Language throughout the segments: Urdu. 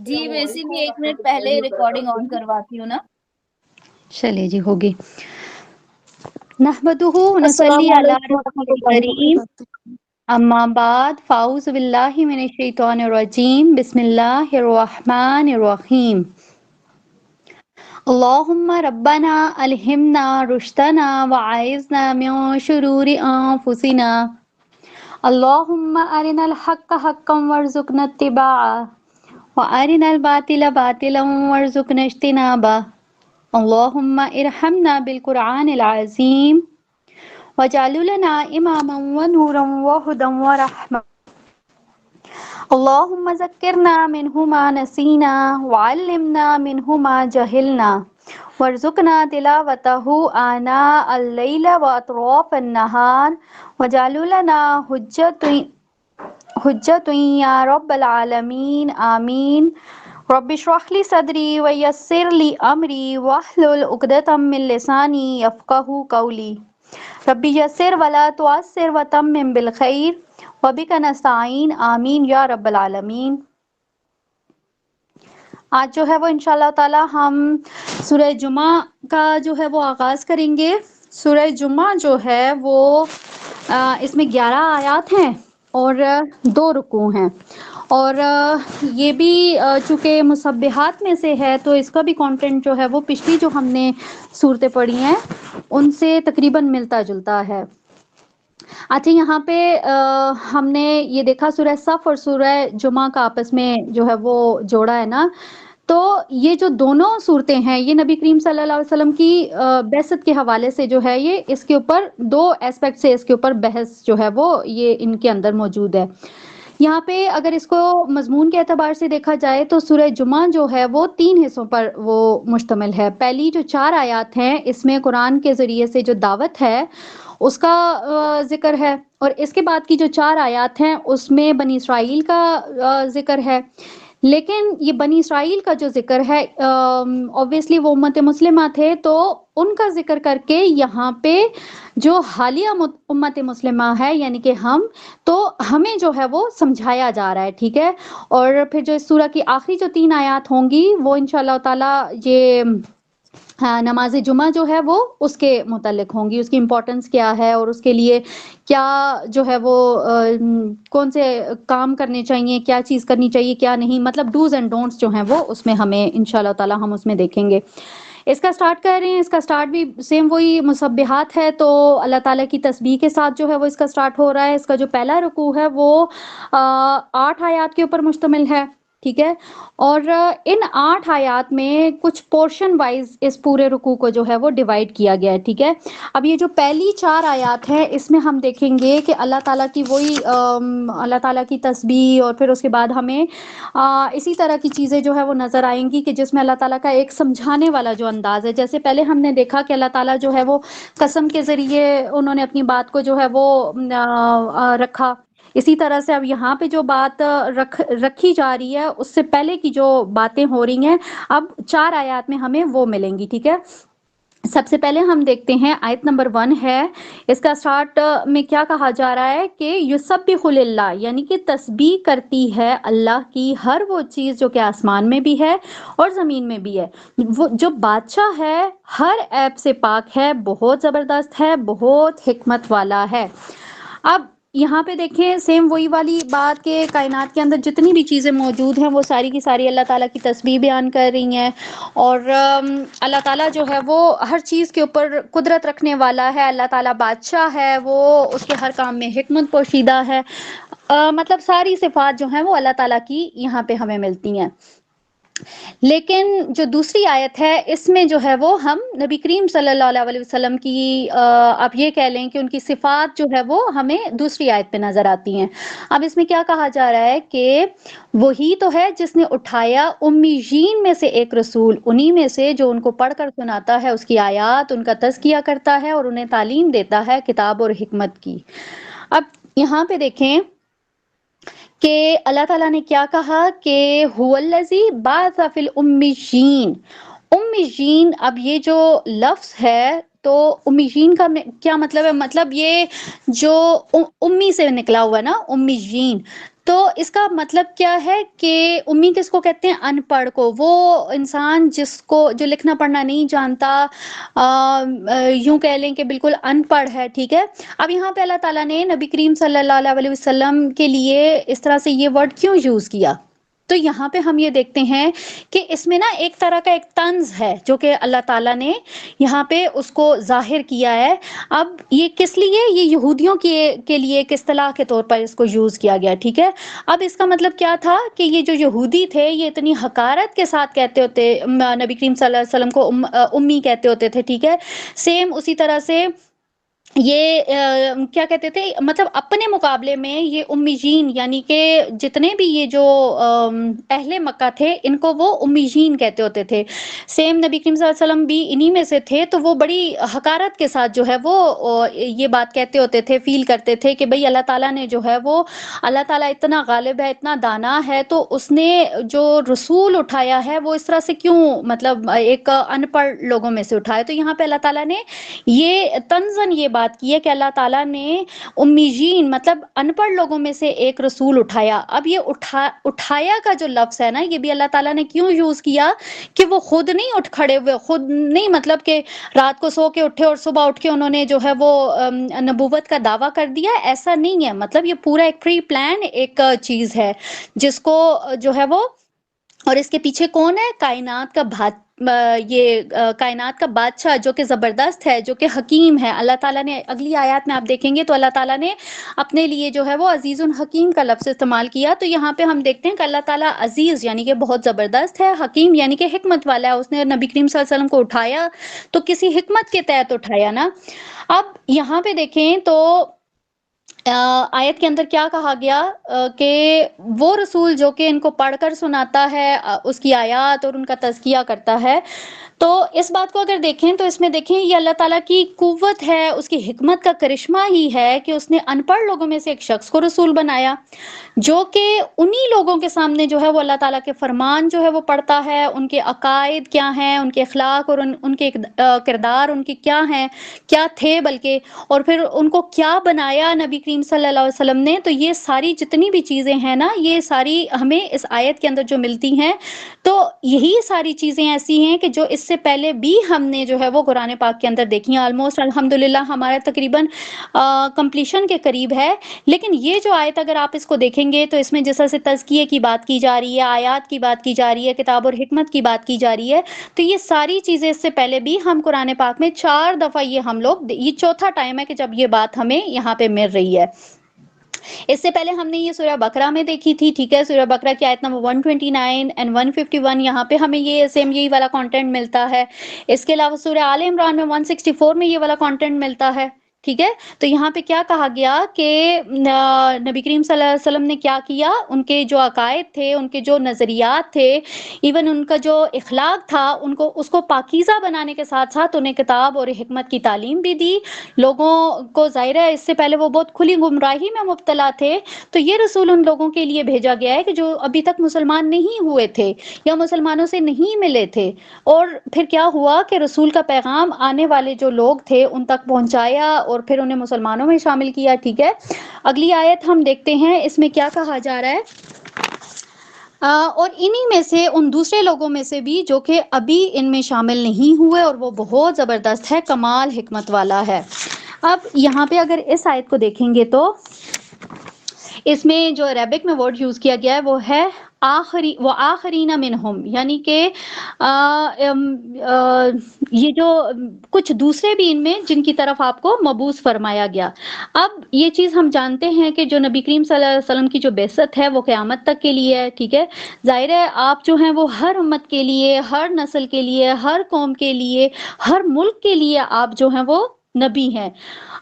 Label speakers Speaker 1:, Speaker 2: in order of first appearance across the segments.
Speaker 1: جی میں اسی لیے 1 منٹ پہلے ریکارڈنگ آن کرواتی ہوں نا.
Speaker 2: چلے جی ہوگی. نحمدہ ونصلی
Speaker 3: السلام
Speaker 2: علی
Speaker 3: علیکم ورحمۃ
Speaker 2: رسول
Speaker 3: اللہ
Speaker 2: الکریم.
Speaker 3: وبرکاتہ.
Speaker 2: اما بعد فاعوذ باللہ من الشیطان الرجیم بسم اللہ الرحمن الرحیم. اللہم ربنا الہمنا رشدنا وعائذنا من شرور انفسنا. اللہم ارنا الحق حقا وارزقنا اتباعہ وارنا الباطل باطلا وارزقنا اجتنابہ. اللہم ارحمنا بالقرآن العظیم وجعل لنا اماما ونورا وہدا ورحمہ. اللہم ذکرنا منہ ما نسینا وعلمنا منہ ما جہلنا وارزقنا تلاوتہ آناء اللیل واطراف النہار وجعل لنا حجۃ یا رب العالمین آمین. رب اشرح لی صدری ویسر لی امری واحلل عقدۃ من لسانی یفقہوا قولی. ربی یسر ولا تعسر وتمم بالخیر وبک نستعین آمین یا رب العالمین. آج جو ہے وہ انشاءاللہ تعالی ہم سورہ جمعہ کا جو ہے وہ آغاز کریں گے. سورہ جمعہ جو ہے وہ اس میں 11 آیات ہیں اور 2 رکوع ہیں، اور یہ بھی چونکہ مسبحات میں سے ہے تو اس کا بھی کنٹینٹ جو ہے وہ پچھلی جو ہم نے صورتیں پڑھی ہیں ان سے تقریباً ملتا جلتا ہے. اچھا، یہاں پہ ہم نے یہ دیکھا سورہ صف اور سورہ جمعہ کا آپس میں جو ہے وہ جوڑا ہے نا، تو یہ جو دونوں صورتیں ہیں یہ نبی کریم صلی اللہ علیہ وسلم کی بعثت کے حوالے سے جو ہے یہ اس کے اوپر 2 ایسپیکٹ سے اس کے اوپر بحث جو ہے وہ یہ ان کے اندر موجود ہے. یہاں پہ اگر اس کو مضمون کے اعتبار سے دیکھا جائے تو سورہ جمعہ جو ہے وہ 3 حصوں پر وہ مشتمل ہے. پہلی جو 4 آیات ہیں اس میں قرآن کے ذریعے سے جو دعوت ہے اس کا ذکر ہے، اور اس کے بعد کی جو 4 آیات ہیں اس میں بنی اسرائیل کا ذکر ہے. لیکن یہ بنی اسرائیل کا جو ذکر ہے obviously وہ امت مسلمہ تھے تو ان کا ذکر کر کے یہاں پہ جو حالیہ امت مسلمہ ہے یعنی کہ تو ہمیں جو ہے وہ سمجھایا جا رہا ہے. ٹھیک ہے، اور پھر جو اس سورہ کی آخری جو 3 آیات ہوں گی وہ انشاءاللہ تعالی یہ نماز جمعہ جو ہے وہ اس کے متعلق ہوں گی، اس کی امپورٹنس کیا ہے اور اس کے لیے کیا جو ہے وہ کون سے کام کرنے چاہیے، کیا چیز کرنی چاہیے کیا نہیں، مطلب ڈوز اینڈ ڈونٹس جو ہیں وہ اس میں ہمیں انشاءاللہ تعالی ہم اس میں دیکھیں گے. اس کا سٹارٹ کر رہے ہیں، اس کا سٹارٹ بھی سیم وہی مسبحات ہے تو اللہ تعالیٰ کی تسبیح کے ساتھ جو ہے وہ اس کا سٹارٹ ہو رہا ہے. اس کا جو پہلا رکوع ہے وہ 8 آیات کے اوپر مشتمل ہے. ٹھیک ہے، اور ان 8 آیات میں کچھ پورشن وائز اس پورے رکوع کو جو ہے وہ ڈیوائیڈ کیا گیا ہے. ٹھیک ہے، اب یہ جو پہلی 4 آیات ہیں اس میں ہم دیکھیں گے کہ اللہ تعالیٰ کی وہی اللہ تعالیٰ کی تسبیح، اور پھر اس کے بعد ہمیں اسی طرح کی چیزیں جو ہے وہ نظر آئیں گی کہ جس میں اللہ تعالیٰ کا ایک سمجھانے والا جو انداز ہے. جیسے پہلے ہم نے دیکھا کہ اللہ تعالیٰ جو ہے وہ قسم کے ذریعے انہوں نے اپنی بات کو جو ہے وہ رکھا. اسی طرح سے اب یہاں پہ جو بات رکھی جا رہی ہے اس سے پہلے کی جو باتیں ہو رہی ہیں اب 4 آیات میں ہمیں وہ ملیں گی. ٹھیک ہے، سب سے پہلے ہم دیکھتے ہیں آیت نمبر 1 ہے. اس کا سٹارٹ میں کیا کہا جا رہا ہے کہ یسبح للہ، یعنی کہ تسبیح کرتی ہے اللہ کی ہر وہ چیز جو کہ آسمان میں بھی ہے اور زمین میں بھی ہے. وہ جو بادشاہ ہے ہر عیب سے پاک ہے، بہت زبردست ہے، بہت حکمت والا ہے. اب یہاں پہ دیکھیں سیم وہی والی بات کہ کائنات کے اندر جتنی بھی چیزیں موجود ہیں وہ ساری کی ساری اللہ تعالیٰ کی تسبیح بیان کر رہی ہیں، اور اللہ تعالیٰ جو ہے وہ ہر چیز کے اوپر قدرت رکھنے والا ہے. اللہ تعالیٰ بادشاہ ہے، وہ اس کے ہر کام میں حکمت پوشیدہ ہے. مطلب ساری صفات جو ہیں وہ اللہ تعالیٰ کی یہاں پہ ہمیں ملتی ہیں. لیکن جو دوسری آیت ہے اس میں جو ہے وہ ہم نبی کریم صلی اللہ علیہ وسلم کی آپ یہ کہہ لیں کہ ان کی صفات جو ہے وہ ہمیں دوسری آیت پہ نظر آتی ہیں. اب اس میں کیا کہا جا رہا ہے کہ وہی تو ہے جس نے اٹھایا امیین میں سے ایک رسول، انہی میں سے جو ان کو پڑھ کر سناتا ہے اس کی آیات، ان کا تزکیہ کرتا ہے اور انہیں تعلیم دیتا ہے کتاب اور حکمت کی. اب یہاں پہ دیکھیں کہ اللہ تعالیٰ نے کیا کہا کہ هو الذی بعث فی الامیین. امیین، اب یہ جو لفظ ہے تو امیین کا کیا مطلب ہے؟ مطلب یہ جو امی سے نکلا ہوا ہے نا، امیین، تو اس کا مطلب کیا ہے کہ امی کس کو کہتے ہیں؟ ان پڑھ کو، وہ انسان جس کو جو لکھنا پڑھنا نہیں جانتا، یوں کہہ لیں کہ بالکل ان پڑھ ہے، ٹھیک ہے۔ اب یہاں پہ اللہ تعالیٰ نے نبی کریم صلی اللہ علیہ وسلم کے لیے اس طرح سے یہ ورڈ کیوں یوز کیا؟ تو یہاں پہ ہم یہ دیکھتے ہیں کہ اس میں نا ایک طرح کا ایک طنز ہے جو کہ اللہ تعالیٰ نے یہاں پہ اس کو ظاہر کیا ہے۔ اب یہ کس لیے؟ یہ یہودیوں کے لیے ایک اصطلاح کے طور پر اس کو یوز کیا گیا، ٹھیک ہے۔ اب اس کا مطلب کیا تھا کہ یہ جو یہودی تھے یہ اتنی حقارت کے ساتھ کہتے ہوتے نبی کریم صلی اللہ علیہ وسلم کو امی کہتے ہوتے تھے، ٹھیک ہے۔ سیم اسی طرح سے یہ کیا کہتے تھے، مطلب اپنے مقابلے میں یہ امی جین یعنی کہ جتنے بھی یہ جو اہل مکہ تھے ان کو وہ امی جین کہتے ہوتے تھے۔ سیم نبی کریم صلی اللہ علیہ وسلم بھی انہی میں سے تھے، تو وہ بڑی حقارت کے ساتھ جو ہے وہ یہ بات کہتے ہوتے تھے، فیل کرتے تھے کہ بھئی اللہ تعالیٰ نے جو ہے وہ، اللہ تعالیٰ اتنا غالب ہے، اتنا دانا ہے، تو اس نے جو رسول اٹھایا ہے وہ اس طرح سے کیوں مطلب ایک ان پڑھ لوگوں میں سے اٹھایا۔ تو یہاں پہ اللہ تعالیٰ نے یہ طنزاً یہ بات کی ہے کہ اللہ تعالیٰ نے امیجین مطلب ان پڑھ لوگوں میں سے ایک رسول اٹھایا۔ اب یہ اٹھایا کا جو لفظ ہے نا، یہ بھی اللہ تعالیٰ نے کیوں یوز کیا کہ وہ خود نہیں اٹھ کھڑے ہوئے، خود نہیں مطلب کہ رات کو سو کے اٹھے اور صبح اٹھ کے انہوں نے جو ہے وہ نبوت کا دعویٰ کر دیا، ایسا نہیں ہے۔ مطلب یہ پورا ایک پری پلان ایک چیز ہے جس کو جو ہے وہ، اور اس کے پیچھے کون ہے؟ کائنات کا یہ کائنات کا بادشاہ جو کہ زبردست ہے، جو کہ حکیم ہے۔ اللہ تعالیٰ نے اگلی آیات میں آپ دیکھیں گے تو اللہ تعالیٰ نے اپنے لیے جو ہے وہ عزیز الحکیم کا لفظ استعمال کیا۔ تو یہاں پہ ہم دیکھتے ہیں کہ اللہ تعالیٰ عزیز یعنی کہ بہت زبردست ہے، حکیم یعنی کہ حکمت والا ہے۔ اس نے نبی کریم صلی اللہ علیہ وسلم کو اٹھایا تو کسی حکمت کے تحت اٹھایا نا۔ اب یہاں پہ دیکھیں تو آیت کے اندر کیا کہا گیا کہ وہ رسول جو کہ ان کو پڑھ کر سناتا ہے اس کی آیات اور ان کا تزکیہ کرتا ہے۔ تو اس بات کو اگر دیکھیں تو اس میں دیکھیں یہ اللہ تعالیٰ کی قوت ہے، اس کی حکمت کا کرشمہ ہی ہے کہ اس نے ان پڑھ لوگوں میں سے ایک شخص کو رسول بنایا جو کہ انہی لوگوں کے سامنے جو ہے وہ اللہ تعالیٰ کے فرمان جو ہے وہ پڑھتا ہے، ان کے عقائد کیا ہیں، ان کے اخلاق اور ان کے کردار ان کے کیا ہیں، کیا تھے بلکہ، اور پھر ان کو کیا بنایا نبی کریم صلی اللہ علیہ وسلم نے۔ تو یہ ساری جتنی بھی چیزیں ہیں نا، یہ ساری ہمیں اس آیت کے اندر جو ملتی ہیں، تو یہی ساری چیزیں ایسی ہیں کہ جو اس سے پہلے بھی ہم نے جو ہے وہ قرآن پاک کے اندر دیکھی ہیں۔ آلموسٹ الحمدللہ ہمارا تقریباً کمپلیشن کے قریب ہے، لیکن یہ جو آیت اگر آپ اس کو دیکھیں گے تو اس میں جس طرح سے تزکیے کی بات کی جا رہی ہے، آیات کی بات کی جا رہی ہے، کتاب اور حکمت کی بات کی جا رہی ہے، تو یہ ساری چیزیں اس سے پہلے بھی ہم قرآن پاک میں 4 دفعہ یہ ہم لوگ، یہ چوتھا ٹائم ہے کہ جب یہ بات ہمیں یہاں پہ مل رہی ہے۔ اس سے پہلے ہم نے یہ سورہ بقرہ میں دیکھی تھی، ٹھیک ہے، سورہ بقرہ کی آیت نمبر 129 اینڈ 151، یہاں پہ ہمیں یہ سیم یہی والا کانٹینٹ ملتا ہے۔ اس کے علاوہ سورہ آل عمران میں 164 میں یہ والا کانٹینٹ ملتا ہے، ٹھیک ہے۔ تو یہاں پہ کیا کہا گیا کہ نبی کریم صلی اللہ علیہ وسلم نے کیا کیا، ان کے جو عقائد تھے، ان کے جو نظریات تھے، ایون ان کا جو اخلاق تھا، ان کو اس کو پاکیزہ بنانے کے ساتھ ساتھ انہیں کتاب اور حکمت کی تعلیم بھی دی۔ لوگوں کو ظاہر ہے اس سے پہلے وہ بہت کھلی گمراہی میں مبتلا تھے، تو یہ رسول ان لوگوں کے لیے بھیجا گیا ہے کہ جو ابھی تک مسلمان نہیں ہوئے تھے یا مسلمانوں سے نہیں ملے تھے۔ اور پھر کیا ہوا کہ رسول کا پیغام آنے والے جو لوگ تھے ان تک پہنچایا اور پھر انہیں مسلمانوں میں شامل کیا، ٹھیک ہے۔ اگلی آیت ہم دیکھتے ہیں، اس میں کیا کہا جا رہا ہے، اور انہی میں سے ان دوسرے لوگوں میں سے بھی جو کہ ابھی ان میں شامل نہیں ہوئے، اور وہ بہت زبردست ہے، کمال حکمت والا ہے۔ اب یہاں پہ اگر اس آیت کو دیکھیں گے تو اس میں جو عربک میں ورڈ یوز کیا گیا ہے وہ ہے آخرین منہم، یعنی کہ یہ جو کچھ دوسرے بھی ان میں جن کی طرف آپ کو مبعوث فرمایا گیا۔ اب یہ چیز ہم جانتے ہیں کہ جو نبی کریم صلی اللہ علیہ وسلم کی جو بعثت ہے وہ قیامت تک کے لیے ہے، ٹھیک ہے۔ ظاہر ہے آپ جو ہیں وہ ہر امت کے لیے، ہر نسل کے لیے، ہر قوم کے لیے، ہر ملک کے لیے آپ جو ہیں وہ نبی ہیں۔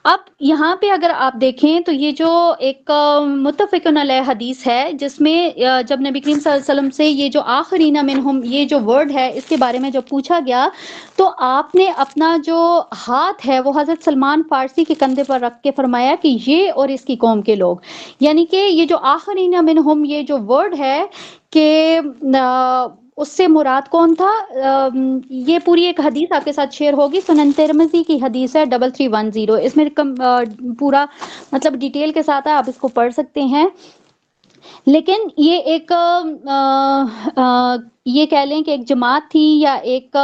Speaker 2: اب یہاں پہ اگر آپ دیکھیں تو یہ جو ایک متفقن علیہ حدیث ہے جس میں جب نبی کریم صلی اللہ علیہ وسلم سے یہ جو آخرین منہم یہ جو ورڈ ہے اس کے بارے میں جب پوچھا گیا تو آپ نے اپنا جو ہاتھ ہے وہ حضرت سلمان فارسی کے کندھے پر رکھ کے فرمایا کہ یہ اور اس کی قوم کے لوگ، یعنی کہ یہ جو آخرین منہم یہ جو ورڈ ہے کہ اس سے مراد کون تھا، یہ پوری ایک حدیث آپ کے ساتھ شیئر ہوگی، سنن ترمذی کی حدیث ہے 3310، اس میں پورا مطلب ڈیٹیل کے ساتھ ہے، آپ اس کو پڑھ سکتے ہیں۔ لیکن یہ ایک یہ کہہ لیں کہ ایک جماعت تھی یا ایک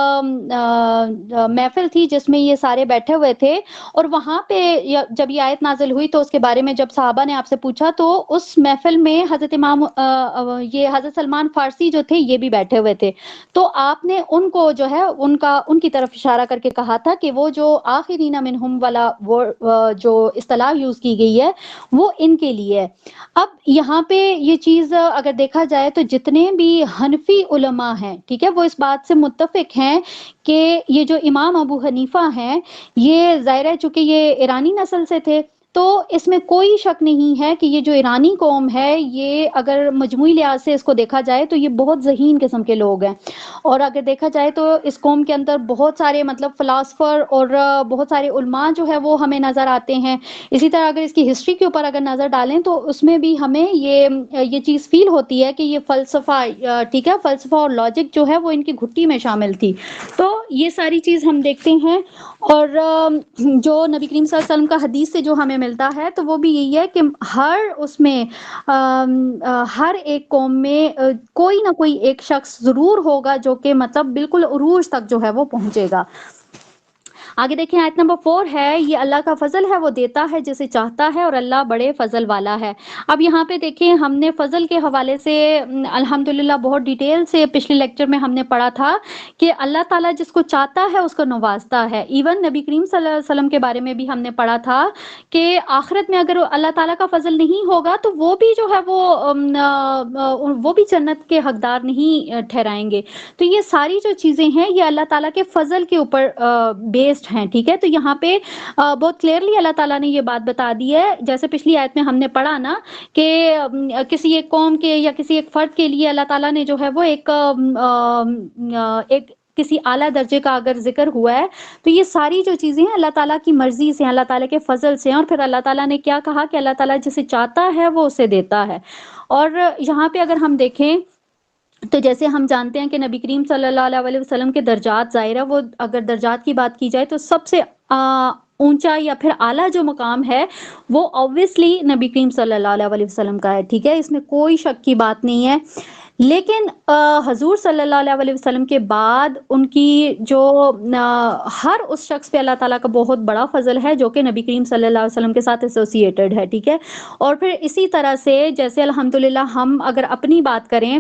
Speaker 2: محفل تھی جس میں یہ سارے بیٹھے ہوئے تھے، اور وہاں پہ جب یہ آیت نازل ہوئی تو اس کے بارے میں جب صحابہ نے آپ سے پوچھا تو اس محفل میں حضرت امام یہ حضرت سلمان فارسی جو تھے یہ بھی بیٹھے ہوئے تھے، تو آپ نے ان کو جو ہے ان کی طرف اشارہ کر کے کہا تھا کہ وہ جو آخرین منہم والا وہ جو اصطلاح یوز کی گئی ہے وہ ان کے لیے ہے۔ اب یہاں پہ یہ چیز اگر دیکھا جائے تو جتنے بھی حنفی علماء ہیں، ٹھیک ہے، وہ اس بات سے متفق ہیں کہ یہ جو امام ابو حنیفہ ہیں یہ ظاہر ہے چونکہ یہ ایرانی نسل سے تھے، تو اس میں کوئی شک نہیں ہے کہ یہ جو ایرانی قوم ہے یہ اگر مجموعی لحاظ سے اس کو دیکھا جائے تو یہ بہت ذہین قسم کے لوگ ہیں، اور اگر دیکھا جائے تو اس قوم کے اندر بہت سارے مطلب فلاسفر اور بہت سارے علماء جو ہے وہ ہمیں نظر آتے ہیں۔ اسی طرح اگر اس کی ہسٹری کے اوپر اگر نظر ڈالیں تو اس میں بھی ہمیں یہ چیز فیل ہوتی ہے کہ یہ فلسفہ ٹھیک ہے، فلسفہ اور لاجک جو ہے وہ ان کی گھٹی میں شامل تھی، تو یہ ساری چیز ہم دیکھتے ہیں۔ اور جو نبی کریم صلی اللہ علیہ وسلم کا حدیث سے جو ہمیں ملتا ہے تو وہ بھی یہی ہے کہ ہر اس میں ہر ایک قوم میں کوئی نہ کوئی ایک شخص ضرور ہوگا جو کہ مطلب بالکل عروج تک جو ہے وہ پہنچے گا۔ آگے دیکھیں آیت نمبر 4 ہے، یہ اللہ کا فضل ہے وہ دیتا ہے جسے چاہتا ہے اور اللہ بڑے فضل والا ہے۔ اب یہاں پہ دیکھیں ہم نے فضل کے حوالے سے الحمدللہ بہت ڈیٹیل سے پچھلے لیکچر میں ہم نے پڑھا تھا کہ اللہ تعالیٰ جس کو چاہتا ہے اس کو نوازتا ہے۔ ایون نبی کریم صلی اللہ علیہ وسلم کے بارے میں بھی ہم نے پڑھا تھا کہ آخرت میں اگر اللہ تعالیٰ کا فضل نہیں ہوگا تو وہ بھی جو ہے وہ بھی جنت کے حقدار نہیں ٹھہرائیں گے۔ تو یہ ساری جو چیزیں ہیں یہ اللہ تعالیٰ کے فضل کے اوپر بیسڈ ہیں، ٹھیک ہے، تو یہاں پہ بہت کلیئرلی اللہ تعالیٰ نے یہ بات بتا دی ہے، جیسے پچھلی آیت میں ہم نے پڑھا نا کہ کسی ایک قوم کے یا کسی ایک فرد کے لیے اللہ تعالیٰ نے جو ہے وہ ایک کسی اعلیٰ درجے کا اگر ذکر ہوا ہے تو یہ ساری جو چیزیں ہیں اللہ تعالیٰ کی مرضی سے، اللہ تعالیٰ کے فضل سے، اور پھر اللہ تعالیٰ نے کیا کہا کہ اللہ تعالیٰ جسے چاہتا ہے وہ اسے دیتا ہے۔ اور یہاں پہ اگر ہم دیکھیں تو جیسے ہم جانتے ہیں کہ نبی کریم صلی اللہ علیہ وسلم کے درجات ظاہر ہے، وہ اگر درجات کی بات کی جائے تو سب سے اونچا یا پھر اعلیٰ جو مقام ہے وہ obviously نبی کریم صلی اللہ علیہ وسلم کا ہے، ٹھیک ہے، اس میں کوئی شک کی بات نہیں ہے۔ لیکن حضور صلی اللہ علیہ وسلم کے بعد ان کی جو ہر اس شخص پہ اللہ تعالیٰ کا بہت بڑا فضل ہے جو کہ نبی کریم صلی اللہ علیہ وسلم کے ساتھ ایسوسیٹڈ ہے، ٹھیک ہے، اور پھر اسی طرح سے جیسے الحمدللہ ہم اگر اپنی بات کریں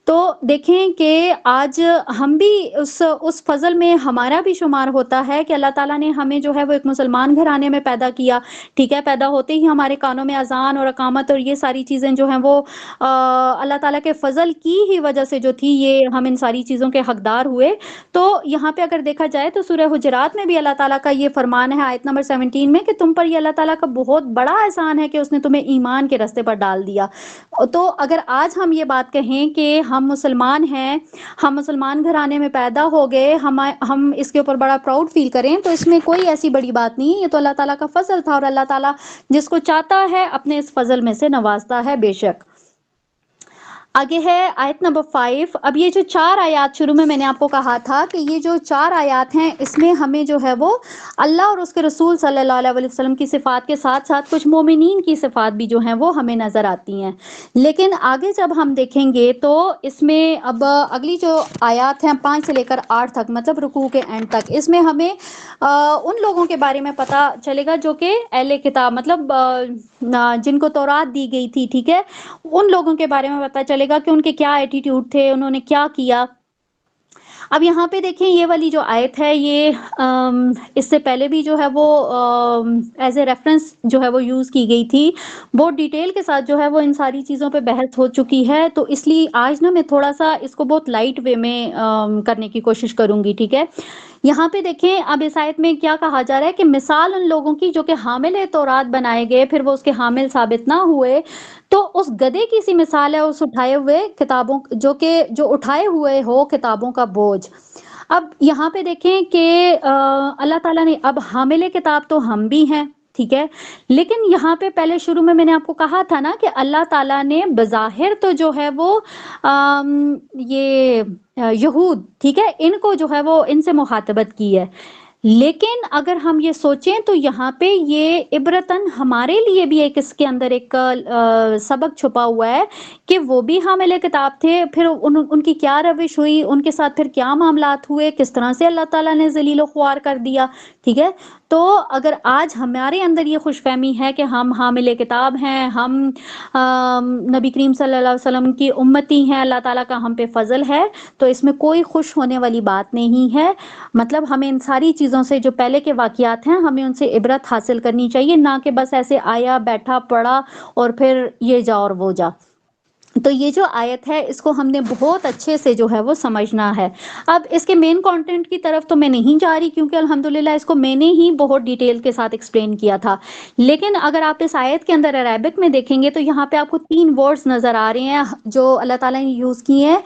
Speaker 2: تو دیکھیں کہ آج ہم بھی اس فضل میں ہمارا بھی شمار ہوتا ہے کہ اللہ تعالیٰ نے ہمیں جو ہے وہ ایک مسلمان گھرانے میں پیدا کیا، ٹھیک ہے، پیدا ہوتے ہی ہمارے کانوں میں اذان اور اقامت اور یہ ساری چیزیں جو ہیں وہ اللہ تعالیٰ کے فضل کی ہی وجہ سے جو تھی، یہ ہم ان ساری چیزوں کے حقدار ہوئے۔ تو یہاں پہ اگر دیکھا جائے تو سورہ حجرات میں بھی اللہ تعالیٰ کا یہ فرمان ہے آیت نمبر 17 میں کہ تم پر یہ اللہ تعالیٰ کا بہت بڑا احسان ہے کہ اس نے تمہیں ایمان کے راستے پر ڈال دیا۔ تو اگر آج ہم یہ بات کہیں کہ ہم مسلمان ہیں، ہم مسلمان گھرانے میں پیدا ہو گئے، ہم اس کے اوپر بڑا پراؤڈ فیل کریں تو اس میں کوئی ایسی بڑی بات نہیں، یہ تو اللہ تعالیٰ کا فضل تھا، اور اللہ تعالیٰ جس کو چاہتا ہے اپنے اس فضل میں سے نوازتا ہے بے شک۔ آگے ہے آیت نمبر 5۔ اب یہ جو 4 آیات شروع میں نے آپ کو کہا تھا کہ یہ جو 4 آیات ہیں اس میں ہمیں جو ہے وہ اللہ اور اس کے رسول صلی اللہ علیہ وسلم کی صفات کے ساتھ ساتھ کچھ مومنین کی صفات بھی جو ہیں وہ ہمیں نظر آتی ہیں، لیکن آگے جب ہم دیکھیں گے تو اس میں اب اگلی جو آیات ہیں 5 سے لے کر 8 تک، مطلب رکوع کے اینڈ تک، اس میں ہمیں ان لوگوں کے بارے میں پتہ چلے گا جو کہ اہل کتاب مطلب جن کو تورات دی گئی تھی، ٹھیک ہے، ان لوگوں کے بارے میں پتہ چلے گا کہ ان کے کیا ایٹیٹیوڈ تھے، انہوں نے کیا کیا۔ اب یہاں پہ دیکھیں یہ والی جو آیت ہے یہ اس سے پہلے بھی جو ہے وہ ایز اے ریفرنس جو ہے وہ یوز کی گئی تھی، بہت ڈیٹیل کے ساتھ جو ہے وہ ان ساری چیزوں پہ بحث ہو چکی ہے، تو اس لیے آج نا میں تھوڑا سا اس کو بہت لائٹ وے میں کرنے کی کوشش کروں گی، ٹھیک ہے۔ یہاں پہ دیکھیں اب اس آیت میں کیا کہا جا رہا ہے کہ مثال ان لوگوں کی جو کہ حامل تورات بنائے گئے پھر وہ اس کے حامل ثابت نہ ہوئے، تو اس گدھے کی سی مثال ہے اس اٹھائے ہوئے کتابوں جو اٹھائے ہوئے ہو کتابوں کا بوجھ۔ اب یہاں پہ دیکھیں کہ اللہ تعالیٰ نے اب حامل کتاب تو ہم بھی ہیں، ٹھیک ہے، لیکن یہاں پہ پہلے شروع میں نے آپ کو کہا تھا نا کہ اللہ تعالیٰ نے بظاہر تو جو ہے وہ یہ یہود، ٹھیک ہے، ان کو جو ہے وہ ان سے مخاطبت کی ہے، لیکن اگر ہم یہ سوچیں تو یہاں پہ یہ عبرتاً ہمارے لیے بھی ایک اس کے اندر ایک سبق چھپا ہوا ہے کہ وہ بھی حامل کتاب تھے، پھر ان کی کیا روش ہوئی، ان کے ساتھ پھر کیا معاملات ہوئے، کس طرح سے اللہ تعالیٰ نے ذلیل و خوار کر دیا. ٹھیک ہے، تو اگر آج ہمارے اندر یہ خوش فہمی ہے کہ ہم حامل کتاب ہیں، ہم نبی کریم صلی اللہ علیہ وسلم کی امتی ہیں، اللہ تعالیٰ کا ہم پہ فضل ہے، تو اس میں کوئی خوش ہونے والی بات نہیں ہے. مطلب ہمیں ان ساری چیزوں سے جو پہلے کے واقعات ہیں ہمیں ان سے عبرت حاصل کرنی چاہیے، نہ کہ بس ایسے آیا بیٹھا پڑا اور پھر یہ جا اور وہ جا. تو یہ جو آیت ہے اس کو ہم نے بہت اچھے سے جو ہے وہ سمجھنا ہے. اب اس کے مین کانٹینٹ کی طرف تو میں نہیں جا رہی کیونکہ الحمدللہ اس کو میں نے ہی بہت ڈیٹیل کے ساتھ ایکسپلین کیا تھا، لیکن اگر آپ اس آیت کے اندر عربک میں دیکھیں گے تو یہاں پہ آپ کو 3 ورڈز نظر آ رہے ہیں جو اللہ تعالیٰ نے یوز کیے ہیں.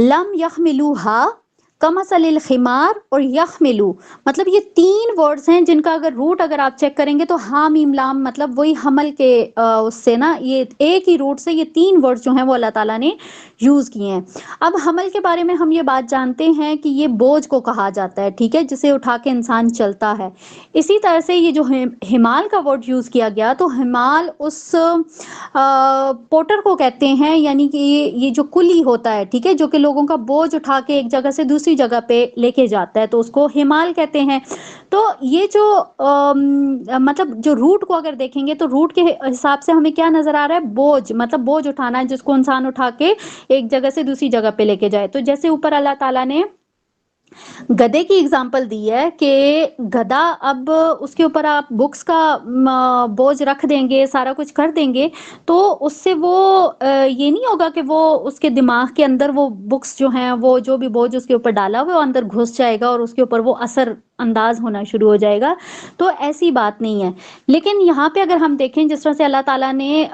Speaker 2: لم یحملوها کمثل الخمار اور یحملو، مطلب یہ 3 ورڈز ہیں جن کا اگر روٹ اگر آپ چیک کریں گے تو ہا میم لام، مطلب وہی حمل کے اس سے نا، یہ ایک ہی روٹ سے یہ 3 ورڈز جو ہیں وہ اللہ تعالیٰ نے یوز کیے ہیں. اب حمل کے بارے میں ہم یہ بات جانتے ہیں کہ یہ بوجھ کو کہا جاتا ہے، ٹھیک ہے، جسے اٹھا کے انسان چلتا ہے. اسی طرح سے یہ جو حمال کا ورڈ یوز کیا گیا تو حمال اس پورٹر کو کہتے ہیں، یعنی کہ یہ جو کلی ہوتا ہے، ٹھیک ہے، جو کہ لوگوں کا بوجھ اٹھا کے ایک جگہ سے دوسری جگہ پہ لے کے جاتا ہے، تو اس کو حمال کہتے ہیں. تو یہ جو مطلب جو روٹ کو اگر دیکھیں گے تو روٹ کے حساب سے ہمیں کیا نظر آ رہا ہے، بوجھ، مطلب بوجھ اٹھانا ہے جس کو انسان اٹھا کے ایک جگہ سے دوسری جگہ پہ لے کے جائے. تو جیسے اوپر اللہ تعالیٰ نے گدے کی اگزامپل دی ہے کہ گدھا، اب اس کے اوپر آپ بکس کا بوجھ رکھ دیں گے، سارا کچھ کر دیں گے تو اس سے وہ یہ نہیں ہوگا کہ وہ اس کے دماغ کے اندر وہ بکس جو ہیں، وہ جو بھی بوجھ اس کے اوپر ڈالا ہوا وہ اندر گھس جائے گا اور اس کے اوپر وہ اثر انداز ہونا شروع ہو جائے گا. تو ایسی بات نہیں ہے. لیکن یہاں پہ اگر ہم دیکھیں جس طرح سے اللہ تعالیٰ نے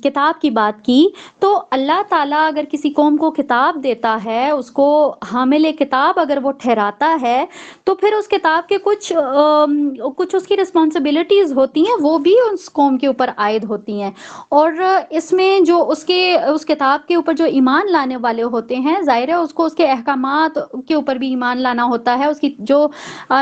Speaker 2: کتاب کی بات کی، تو اللہ تعالیٰ اگر کسی قوم کو کتاب دیتا ہے، اس کو حامل کتاب اگر وہ ٹھہراتا ہے، تو پھر اس کتاب کے کچھ اس کی رسپانسبلٹیز ہوتی ہیں، وہ بھی اس قوم کے اوپر عائد ہوتی ہیں. اور اس میں جو اس کتاب کے اوپر جو ایمان لانے والے ہوتے ہیں، ظاہر ہے اس کو اس کے احکامات کے اوپر بھی ایمان لانا ہوتا ہے، اس کی جو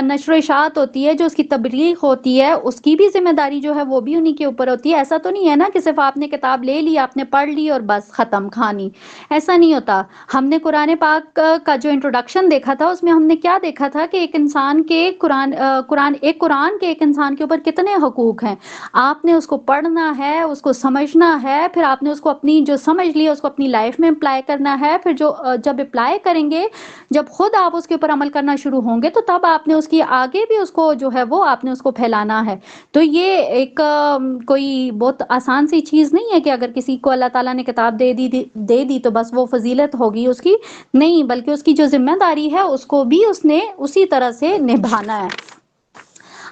Speaker 2: نشر و اشاعت ہوتی ہے، جو اس کی تبلیغ ہوتی ہے، اس کی بھی ذمہ داری جو ہے وہ بھی انہی کے اوپر ہوتی ہے. ایسا تو نہیں ہے نا کہ صرف آپ نے کتاب لے لی، آپ نے پڑھ لی اور بس ختم کہانی، ایسا نہیں ہوتا. ہم نے قرآن پاک کا جو انٹروڈکشن دیکھا تھا اس میں ہم نے کیا دیکھا تھا کہ ایک انسان کے قرآن کے ایک انسان کے اوپر کتنے حقوق ہیں. آپ نے اس کو پڑھنا ہے، اس کو سمجھنا ہے، پھر آپ نے اس کو اپنی جو سمجھ لی اس کو اپنی لائف میں اپلائی کرنا ہے. پھر جب اپلائی کریں گے، جب خود آپ اس کے اوپر عمل کرنا شروع ہوں گے تو تب آپ نے اس کی آگے بھی اس کو جو ہے وہ آپ نے اس کو پھیلانا ہے. تو یہ ایک کوئی بہت آسان سی چیز نہیں ہے کہ اگر کسی کو اللہ تعالیٰ نے کتاب دے دی تو بس وہ فضیلت ہوگی اس کی، نہیں، بلکہ اس کی جو ذمہ داری ہے اس کو بھی اس نے اسی طرح سے نبھانا ہے.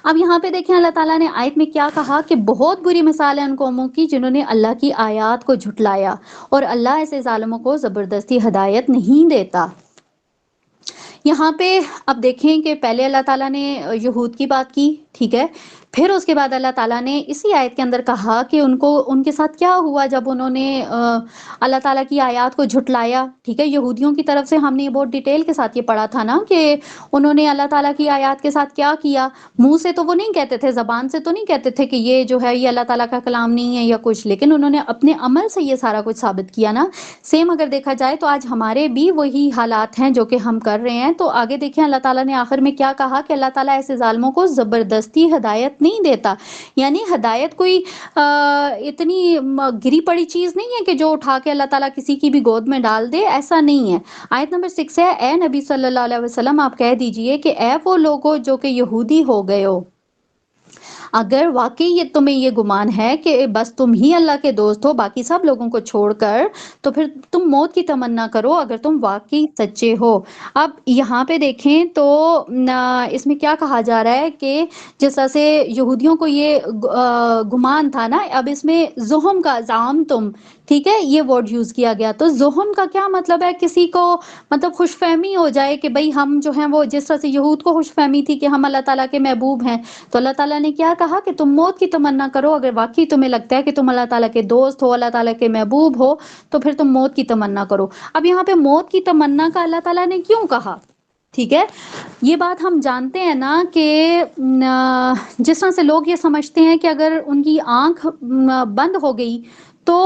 Speaker 2: اب یہاں پہ دیکھیں اللہ تعالیٰ نے آیت میں کیا کہا کہ بہت بری مثال ہے ان قوموں کی جنہوں نے اللہ کی آیات کو جھٹلایا، اور اللہ ایسے ظالموں کو زبردستی ہدایت نہیں دیتا. یہاں پہ اب دیکھیں کہ پہلے اللہ تعالیٰ نے یہود کی بات کی، ٹھیک ہے، پھر اس کے بعد اللہ تعالیٰ نے اسی آیت کے اندر کہا کہ ان کے ساتھ کیا ہوا جب انہوں نے اللہ تعالیٰ کی آیات کو جھٹلایا. ٹھیک ہے، یہودیوں کی طرف سے ہم نے بہت ڈیٹیل کے ساتھ یہ پڑھا تھا نا کہ انہوں نے اللہ تعالیٰ کی آیات کے ساتھ کیا کیا. منہ سے تو وہ نہیں کہتے تھے، زبان سے تو نہیں کہتے تھے کہ یہ جو ہے یہ اللہ تعالیٰ کا کلام نہیں ہے یا کچھ، لیکن انہوں نے اپنے عمل سے یہ سارا کچھ ثابت کیا نا. سیم اگر دیکھا جائے تو آج ہمارے بھی وہی حالات ہیں جو کہ ہم کر رہے ہیں. تو آگے دیکھیں اللہ تعالیٰ نے آخر میں کیا کہا کہ اللہ تعالیٰ ایسے ظالموں کو زبردستی ہدایت نہیں دیتا. یعنی ہدایت کوئی اتنی گری پڑی چیز نہیں ہے کہ جو اٹھا کے اللہ تعالیٰ کسی کی بھی گود میں ڈال دے، ایسا نہیں ہے. آیت نمبر 6 ہے، اے نبی صلی اللہ علیہ وسلم آپ کہہ دیجئے کہ اے وہ لوگوں جو کہ یہودی ہو گئے ہو، اگر واقعی یہ تمہیں یہ گمان ہے کہ بس تم ہی اللہ کے دوست ہو باقی سب لوگوں کو چھوڑ کر، تو پھر تم موت کی تمنا کرو اگر تم واقعی سچے ہو. اب یہاں پہ دیکھیں تو اس میں کیا کہا جا رہا ہے کہ جس طرح سے یہودیوں کو یہ گمان تھا نا، اب اس میں زہم کا زعم تم، ٹھیک ہے، یہ ورڈ یوز کیا گیا. تو زہم کا کیا مطلب ہے، کسی کو مطلب خوش فہمی ہو جائے کہ بھئی ہم جو ہیں وہ، جس طرح سے یہود کو خوش فہمی تھی کہ ہم اللہ تعالیٰ کے محبوب ہیں، تو اللہ تعالیٰ نے کیا کہا کہ تم موت کی تمنا کرو اگر واقعی تمہیں لگتا ہے کہ تم اللہ تعالیٰ کے دوست ہو، اللہ تعالیٰ کے محبوب ہو، تو پھر تم موت کی تمنا کرو. اب یہاں پہ موت کی تمنا کا اللہ تعالیٰ نے کیوں کہا؟ ٹھیک ہے، یہ بات ہم جانتے ہیں نا کہ جس طرح سے لوگ یہ سمجھتے ہیں کہ اگر ان کی آنکھ بند ہو گئی تو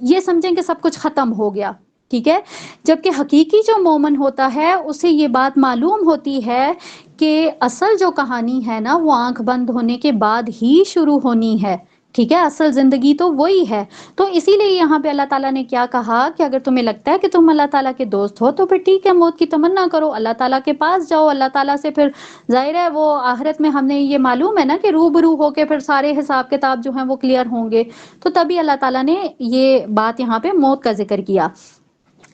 Speaker 2: یہ سمجھیں کہ سب کچھ ختم ہو گیا، ٹھیک ہے، جبکہ حقیقی جو مومن ہوتا ہے اسے یہ بات معلوم ہوتی ہے کہ اصل جو کہانی ہے نا وہ آنکھ بند ہونے کے بعد ہی شروع ہونی ہے، ٹھیک ہے، اصل زندگی تو وہی ہے۔ تو اسی لیے یہاں پہ اللہ تعالیٰ نے کیا کہا کہ اگر تمہیں لگتا ہے کہ تم اللہ تعالیٰ کے دوست ہو تو پھر ٹھیک ہے، موت کی تمنا کرو، اللہ تعالیٰ کے پاس جاؤ، اللہ تعالیٰ سے پھر ظاہر ہے وہ آخرت میں ہم نے یہ معلوم ہے نا کہ روبرو ہو کے پھر سارے حساب کتاب جو ہیں وہ کلیئر ہوں گے، تو تبھی اللہ تعالیٰ نے یہ بات یہاں پہ موت کا ذکر کیا۔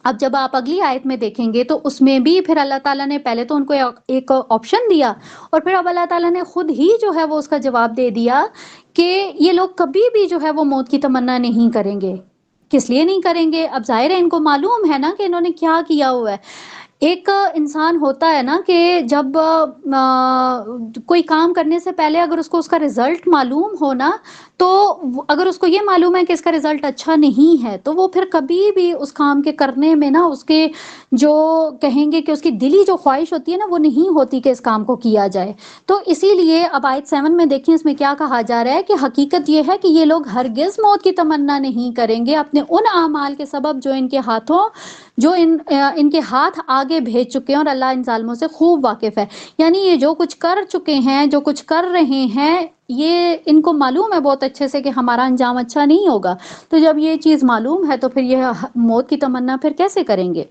Speaker 2: اب جب آپ اگلی آیت میں دیکھیں گے تو اس میں بھی پھر اللہ تعالیٰ نے پہلے تو ان کو ایک آپشن دیا اور پھر اب اللہ تعالیٰ نے خود ہی جو ہے وہ اس کا جواب دے دیا کہ یہ لوگ کبھی بھی جو ہے وہ موت کی تمنا نہیں کریں گے۔ کس لیے نہیں کریں گے؟ اب ظاہر ہے ان کو معلوم ہے نا کہ انہوں نے کیا کیا ہوا ہے۔ ایک انسان ہوتا ہے نا کہ جب کوئی کام کرنے سے پہلے اگر اس کو اس کا رزلٹ معلوم ہو نا، تو اگر اس کو یہ معلوم ہے کہ اس کا رزلٹ اچھا نہیں ہے تو وہ پھر کبھی بھی اس کام کے کرنے میں نا اس کے جو کہیں گے کہ اس کی دلی جو خواہش ہوتی ہے نا وہ نہیں ہوتی کہ اس کام کو کیا جائے۔ تو اسی لیے اب آیت 7 میں دیکھیں اس میں کیا کہا جا رہا ہے کہ حقیقت یہ ہے کہ یہ لوگ ہرگز موت کی تمنا نہیں کریں گے اپنے ان اعمال کے سبب جو ان کے ہاتھوں جو ان کے ہاتھ آگے بھیج چکے ہیں، اور اللہ ان ظالموں سے خوب واقف ہے۔ یعنی یہ جو کچھ کر چکے ہیں، جو کچھ کر رہے ہیں، یہ ان کو معلوم ہے بہت اچھے سے کہ ہمارا انجام اچھا نہیں ہوگا، تو جب یہ چیز معلوم ہے تو پھر یہ موت کی تمنا پھر کیسے کریں گے؟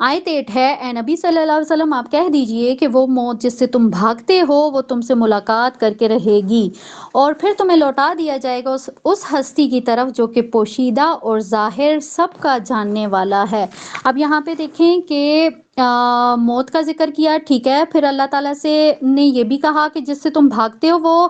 Speaker 2: آیت 8 ہے، اے نبی صلی اللہ علیہ وسلم آپ کہہ دیجئے کہ وہ موت جس سے تم بھاگتے ہو وہ تم سے ملاقات کر کے رہے گی اور پھر تمہیں لوٹا دیا جائے گا اس ہستی کی طرف جو کہ پوشیدہ اور ظاہر سب کا جاننے والا ہے۔ اب یہاں پہ دیکھیں کہ موت کا ذکر کیا، ٹھیک ہے، پھر اللہ تعالیٰ سے نے یہ بھی کہا کہ جس سے تم بھاگتے ہو وہ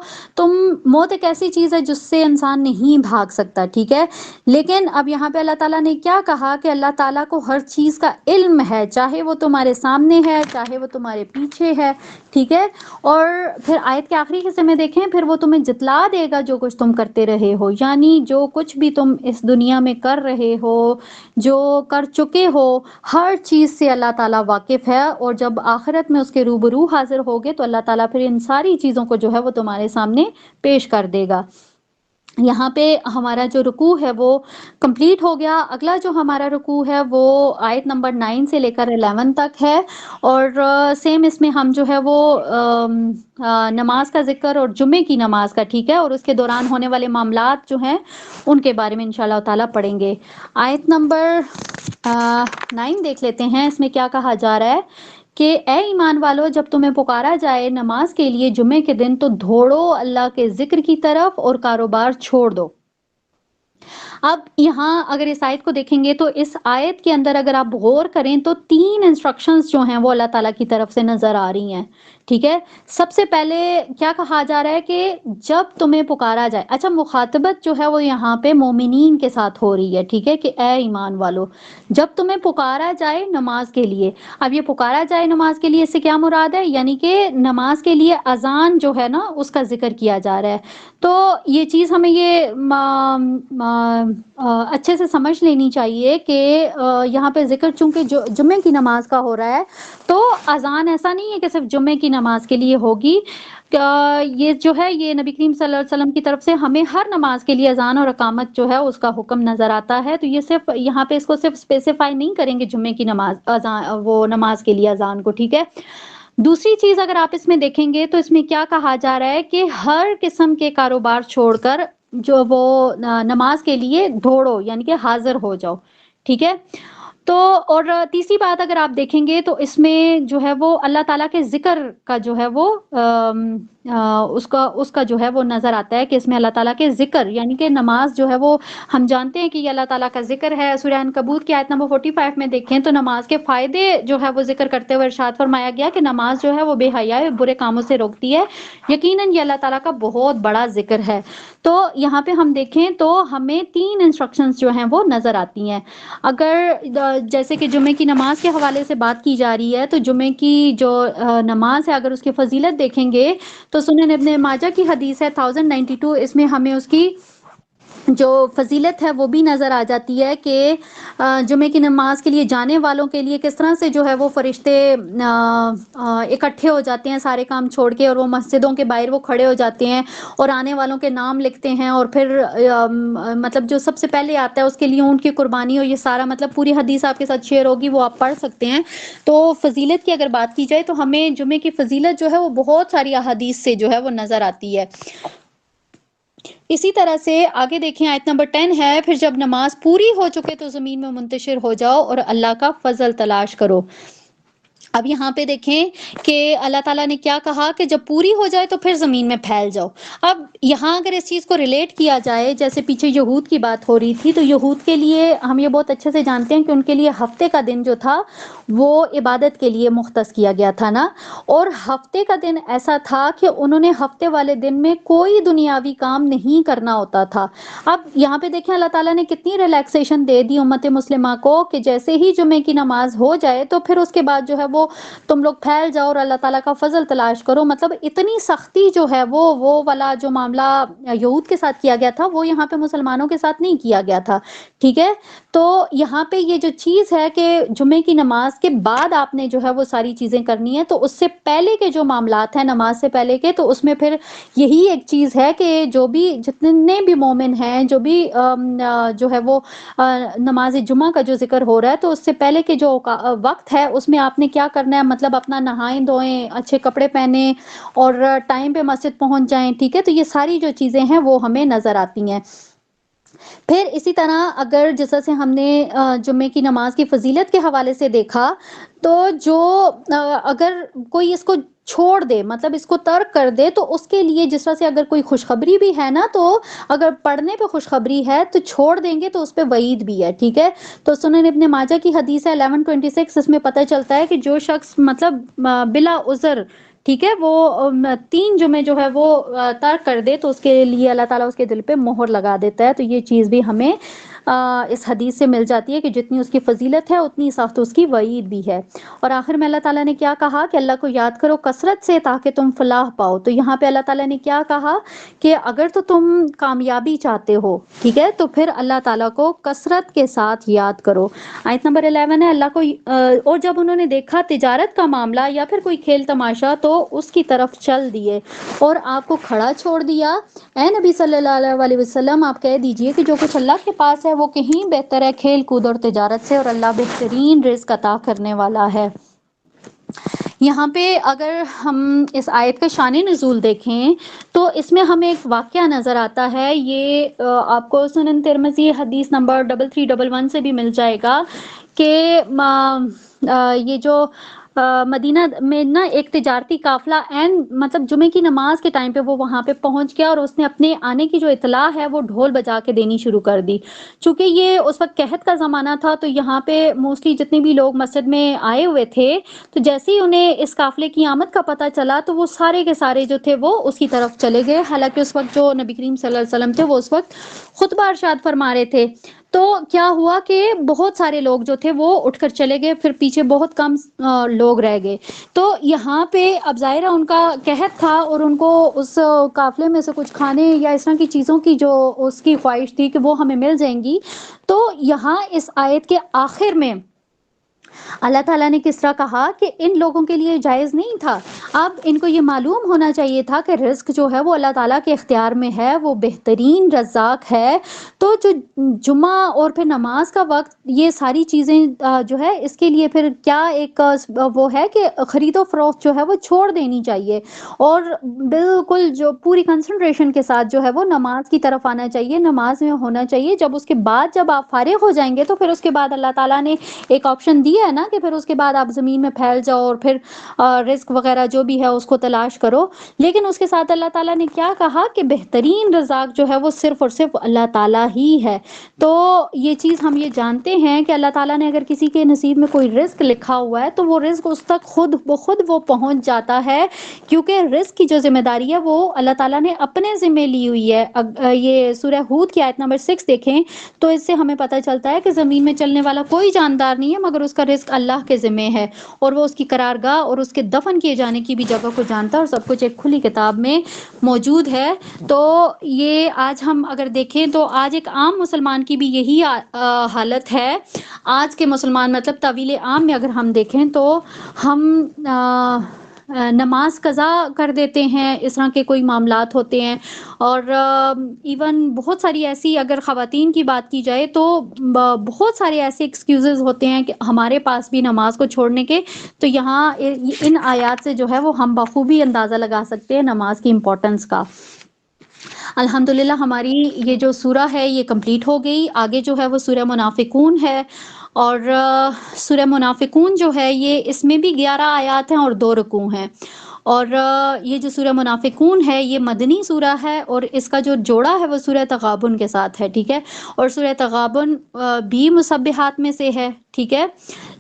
Speaker 2: موت ایک ایسی چیز ہے جس سے انسان نہیں بھاگ سکتا، ٹھیک ہے، لیکن اب یہاں پہ اللہ تعالیٰ نے کیا کہا کہ اللہ تعالیٰ کو ہر چیز کا علم ہے، چاہے وہ تمہارے سامنے ہے چاہے وہ تمہارے پیچھے ہے، ٹھیک ہے، اور پھر آیت کے آخری حصے میں دیکھیں پھر وہ تمہیں جتلا دے گا جو کچھ تم کرتے رہے ہو، یعنی جو کچھ بھی تم اس دنیا میں کر رہے ہو، جو کر چکے ہو، ہر چیز سے اللہ تعالیٰ واقف ہے، اور جب آخرت میں اس کے روبرو حاضر ہوگے تو اللہ تعالیٰ پھر ان ساری چیزوں کو جو ہے وہ تمہارے سامنے پیش کر دے گا۔ یہاں پہ ہمارا جو رکوع ہے وہ کمپلیٹ ہو گیا۔ اگلا جو ہمارا رکوع ہے وہ آیت نمبر 9 سے لے کر 11 تک ہے، اور سیم اس میں ہم جو ہے وہ نماز کا ذکر اور جمعے کی نماز کا، ٹھیک ہے، اور اس کے دوران ہونے والے معاملات جو ہیں ان کے بارے میں انشاءاللہ تعالیٰ پڑھیں گے۔ آیت نمبر 9 دیکھ لیتے ہیں، اس میں کیا کہا جا رہا ہے کہ اے ایمان والو جب تمہیں پکارا جائے نماز کے لیے جمعے کے دن تو دھوڑو اللہ کے ذکر کی طرف اور کاروبار چھوڑ دو۔ اب یہاں اگر اس آیت کو دیکھیں گے تو اس آیت کے اندر اگر آپ غور کریں تو 3 انسٹرکشنز جو ہیں وہ اللہ تعالیٰ کی طرف سے نظر آ رہی ہیں، ٹھیک ہے۔ سب سے پہلے کیا کہا جا رہا ہے کہ جب تمہیں پکارا جائے، اچھا مخاطبت جو ہے وہ یہاں پہ مومنین کے ساتھ ہو رہی ہے، ٹھیک ہے، کہ اے ایمان والو جب تمہیں پکارا جائے نماز کے لیے۔ اب یہ پکارا جائے نماز کے لیے اس سے کیا مراد ہے؟ یعنی کہ نماز کے لیے اذان جو ہے نا اس کا ذکر کیا جا رہا ہے۔ تو یہ چیز ہمیں یہ اچھے سے سمجھ لینی چاہیے کہ یہاں پہ ذکر چونکہ جمعے کی نماز کا ہو رہا ہے تو اذان ایسا نہیں ہے کہ صرف جمعے کی نماز کے لیے ہوگی، یہ جو ہے یہ نبی کریم صلی اللہ علیہ وسلم کی طرف سے ہمیں ہر نماز کے لیے اذان اور اقامت جو ہے اس کا حکم نظر آتا ہے، تو یہ صرف یہاں پہ اس کو صرف اسپیسیفائی نہیں کریں گے جمعے کی نماز اذان وہ نماز کے لیے اذان کو، ٹھیک ہے۔ دوسری چیز اگر آپ اس میں دیکھیں گے تو اس میں کیا کہا جا رہا ہے کہ ہر قسم کے کاروبار چھوڑ کر جو وہ نماز کے لیے دوڑو، یعنی کہ حاضر ہو جاؤ، ٹھیک ہے۔ تو اور تیسری بات اگر آپ دیکھیں گے تو اس میں جو ہے وہ اللہ تعالیٰ کے ذکر کا جو ہے وہ اس کا جو ہے وہ نظر آتا ہے کہ اس میں اللہ تعالیٰ کے ذکر، یعنی کہ نماز جو ہے وہ ہم جانتے ہیں کہ یہ اللہ تعالیٰ کا ذکر ہے۔ سورہ عنکبوت کی آیت نمبر 45 میں دیکھیں تو نماز کے فائدے جو ہے وہ ذکر کرتے ہوئے ارشاد فرمایا گیا کہ نماز جو ہے وہ بے حیائی برے کاموں سے روکتی ہے، یقیناً یہ اللہ تعالیٰ کا بہت بڑا ذکر ہے۔ تو یہاں پہ ہم دیکھیں تو ہمیں 3 انسٹرکشنز جو ہیں وہ نظر آتی ہیں۔ اگر جیسے کہ جمعے کی نماز کے حوالے سے بات کی جا رہی ہے تو جمعے کی جو نماز ہے اگر اس کی فضیلت دیکھیں گے تو سنن ابن ماجہ کی حدیث ہے 1092، اس میں ہمیں اس کی جو فضیلت ہے وہ بھی نظر آ جاتی ہے کہ جمعے کی نماز کے لیے جانے والوں کے لیے کس طرح سے جو ہے وہ فرشتے اکٹھے ہو جاتے ہیں سارے کام چھوڑ کے، اور وہ مسجدوں کے باہر وہ کھڑے ہو جاتے ہیں اور آنے والوں کے نام لکھتے ہیں، اور پھر مطلب جو سب سے پہلے آتا ہے اس کے لیے اونٹ کی قربانی، اور یہ سارا مطلب پوری حدیث آپ کے ساتھ شیئر ہوگی، وہ آپ پڑھ سکتے ہیں۔ تو فضیلت کی اگر بات کی جائے تو ہمیں جمعے کی فضیلت جو ہے وہ بہت ساری احادیث سے جو ہے وہ نظر آتی ہے۔ اسی طرح سے آگے دیکھیں آیت نمبر 10 ہے، پھر جب نماز پوری ہو چکے تو زمین میں منتشر ہو جاؤ اور اللہ کا فضل تلاش کرو۔ اب یہاں پہ دیکھیں کہ اللہ تعالیٰ نے کیا کہا کہ جب پوری ہو جائے تو پھر زمین میں پھیل جاؤ۔ اب یہاں اگر اس چیز کو ریلیٹ کیا جائے، جیسے پیچھے یہود کی بات ہو رہی تھی، تو یہود کے لیے ہم یہ بہت اچھے سے جانتے ہیں کہ ان کے لیے ہفتے کا دن جو تھا وہ عبادت کے لیے مختص کیا گیا تھا نا، اور ہفتے کا دن ایسا تھا کہ انہوں نے ہفتے والے دن میں کوئی دنیاوی کام نہیں کرنا ہوتا تھا۔ اب یہاں پہ دیکھیں اللہ تعالیٰ نے کتنی ریلیکسیشن دے دی امت مسلمہ کو کہ جیسے ہی جمعے کی نماز ہو جائے تو پھر اس کے بعد جو ہے وہ تم لوگ پھیل جاؤ اور اللہ تعالیٰ کا فضل تلاش کرو۔ مطلب اتنی سختی جو ہے وہ والا جو معاملہ یہود کے ساتھ کیا گیا تھا وہ یہاں پہ مسلمانوں کے ساتھ نہیں کیا گیا تھا، ٹھیک ہے؟ تو یہاں پہ یہ جو چیز ہے کہ جمعے کی نماز کے بعد آپ نے جو ہے وہ ساری چیزیں کرنی ہے، تو اس سے پہلے کے جو معاملات ہیں نماز سے پہلے کے، تو اس میں پھر یہی ایک چیز ہے کہ جو بھی جتنے بھی مومن ہیں، جو بھی جو ہے وہ نماز جمعہ کا جو ذکر ہو رہا ہے، تو اس سے پہلے کے جو وقت ہے اس میں آپ نے کیا کرنا ہے، مطلب اپنا نہائیں دھوئیں، اچھے کپڑے پہنیں اور ٹائم پہ مسجد پہنچ جائیں، ٹھیک ہے؟ تو یہ ساری جو چیزیں ہیں وہ ہمیں نظر آتی ہیں۔ پھر اسی طرح اگر جیسا سے ہم نے جمعے کی نماز کی فضیلت کے حوالے سے دیکھا، تو جو اگر کوئی اس کو چھوڑ دے، مطلب اس کو ترک کر دے، تو اس کے لیے جس طرح سے اگر کوئی خوشخبری بھی ہے نا، تو اگر پڑھنے پہ خوشخبری ہے تو چھوڑ دیں گے تو اس پہ وعید بھی ہے، ٹھیک ہے؟ تو سنن ابن ماجہ کی حدیث ہے 1126، اس میں پتہ چلتا ہے کہ جو شخص مطلب بلا عذر، ٹھیک ہے، وہ 3 جمعے جو ہے وہ ترک کر دے تو اس کے لیے اللہ تعالیٰ اس کے دل پہ مہر لگا دیتا ہے۔ تو یہ چیز بھی ہمیں اس حدیث سے مل جاتی ہے کہ جتنی اس کی فضیلت ہے اتنی سخت اس کی وعید بھی ہے۔ اور آخر میں اللہ تعالیٰ نے کیا کہا کہ اللہ کو یاد کرو کثرت سے تاکہ تم فلاح پاؤ۔ تو یہاں پہ اللہ تعالیٰ نے کیا کہا کہ اگر تو تم کامیابی چاہتے ہو، ٹھیک ہے، تو پھر اللہ تعالیٰ کو کثرت کے ساتھ یاد کرو۔ آیت نمبر 11 ہے، اللہ کو اور جب انہوں نے دیکھا تجارت کا معاملہ یا پھر کوئی کھیل تماشا تو اس کی طرف چل دیے اور آپ کو کھڑا چھوڑ دیا۔ اے نبی صلی اللہ علیہ وسلم، آپ کہہ دیجئے کہ جو کچھ اللہ کے پاس ہے وہ کہیں بہتر ہے کھیل کود اور تجارت سے، اور اللہ بہترین رزق عطا کرنے والا ہے۔ یہاں پہ اگر ہم اس آیت کا شان نزول دیکھیں تو اس میں ہمیں ایک واقعہ نظر آتا ہے، یہ آپ کو سنن ترمذی حدیث نمبر 3311 سے بھی مل جائے گا کہ یہ جو مدینہ میں نا ایک تجارتی قافلہ مطلب جمعے کی نماز کے ٹائم پہ وہ وہاں پہ پہنچ گیا، اور اس نے اپنے آنے کی جو اطلاع ہے وہ ڈھول بجا کے دینی شروع کر دی۔ چونکہ یہ اس وقت قحط کا زمانہ تھا تو یہاں پہ موسٹلی جتنے بھی لوگ مسجد میں آئے ہوئے تھے، تو جیسے ہی انہیں اس قافلے کی آمد کا پتہ چلا تو وہ سارے کے سارے جو تھے وہ اس کی طرف چلے گئے۔ حالانکہ اس وقت جو نبی کریم صلی اللہ علیہ وسلم تھے وہ اس وقت خطبہ ارشاد فرما رہے تھے۔ تو کیا ہوا کہ بہت سارے لوگ جو تھے وہ اٹھ کر چلے گئے، پھر پیچھے بہت کم لوگ رہ گئے۔ تو یہاں پہ اب ظاہرہ ان کا قحط تھا اور ان کو اس قافلے میں سے کچھ کھانے یا اس طرح کی چیزوں کی جو اس کی خواہش تھی کہ وہ ہمیں مل جائیں گی۔ تو یہاں اس آیت کے آخر میں اللہ تعالیٰ نے کس طرح کہا کہ ان لوگوں کے لیے جائز نہیں تھا۔ اب ان کو یہ معلوم ہونا چاہیے تھا کہ رزق جو ہے وہ اللہ تعالیٰ کے اختیار میں ہے، وہ بہترین رزاق ہے۔ تو جو جمعہ اور پھر نماز کا وقت، یہ ساری چیزیں جو ہے اس کے لیے پھر کیا ایک وہ ہے کہ خرید و فروخت جو ہے وہ چھوڑ دینی چاہیے، اور بالکل جو پوری کنسنٹریشن کے ساتھ جو ہے وہ نماز کی طرف آنا چاہیے، نماز میں ہونا چاہیے۔ جب اس کے بعد جب آپ فارغ ہو جائیں گے تو پھر اس کے بعد اللہ تعالیٰ نے ایک آپشن دیا ہے نا کہ پھر اس کے بعد آپ زمین میں پھیل جاؤ اور پھر رزق وغیرہ جو بھی ہے اس کو تلاش کرو۔ لیکن اس کے ساتھ اللہ تعالیٰ نے کیا کہا کہ بہترین رزاق جو ہے وہ صرف اور صرف اللہ تعالیٰ ہی ہے۔ تو یہ چیز ہم یہ جانتے ہیں کہ اللہ تعالیٰ نے اگر کسی کے نصیب میں کوئی رزق لکھا ہوا ہے تو وہ رزق اس تک خود بخود وہ پہنچ جاتا ہے، کیونکہ رزق کی جو ذمہ داری ہے وہ اللہ تعالیٰ نے اپنے ذمہ لی ہوئی ہے۔ یہ سورہ ہود کی آیت نمبر 6 دیکھیں تو اس سے ہمیں پتہ چلتا ہے کہ زمین میں چلنے والا کوئی جاندار نہیں ہے مگر اس کا رزق اللہ کے ذمہ ہے، اور وہ اس کی قرارگاہ اور اس کے دفن کیے جانے کی بھی جگہ کو جانتا ہے، اور سب کچھ ایک کھلی کتاب میں موجود ہے۔ تو یہ آج ہم اگر دیکھیں تو آج ایک عام مسلمان کی بھی یہی حالت ہے۔ آج کے مسلمان مطلب طویل عام میں اگر ہم دیکھیں تو ہم نماز قضا کر دیتے ہیں، اس طرح کے کوئی معاملات ہوتے ہیں، اور ایون بہت ساری ایسی، اگر خواتین کی بات کی جائے تو بہت سارے ایسے ایکسکیوزز ہوتے ہیں کہ ہمارے پاس بھی نماز کو چھوڑنے کے۔ تو یہاں ان آیات سے جو ہے وہ ہم بخوبی اندازہ لگا سکتے ہیں نماز کی امپورٹنس کا۔ الحمدللہ ہماری یہ جو سورہ ہے یہ کمپلیٹ ہو گئی۔ آگے جو ہے وہ سورہ منافقون ہے، اور سورہ منافقون جو ہے یہ اس میں بھی 11 آیات ہیں اور 2 رکوع ہیں، اور یہ جو سورہ منافقون ہے یہ مدنی سورہ ہے، اور اس کا جو جوڑا ہے وہ سورہ تغابن کے ساتھ ہے، ٹھیک ہے، اور سورہ تغابن بھی مسبحات میں سے ہے، ٹھیک ہے،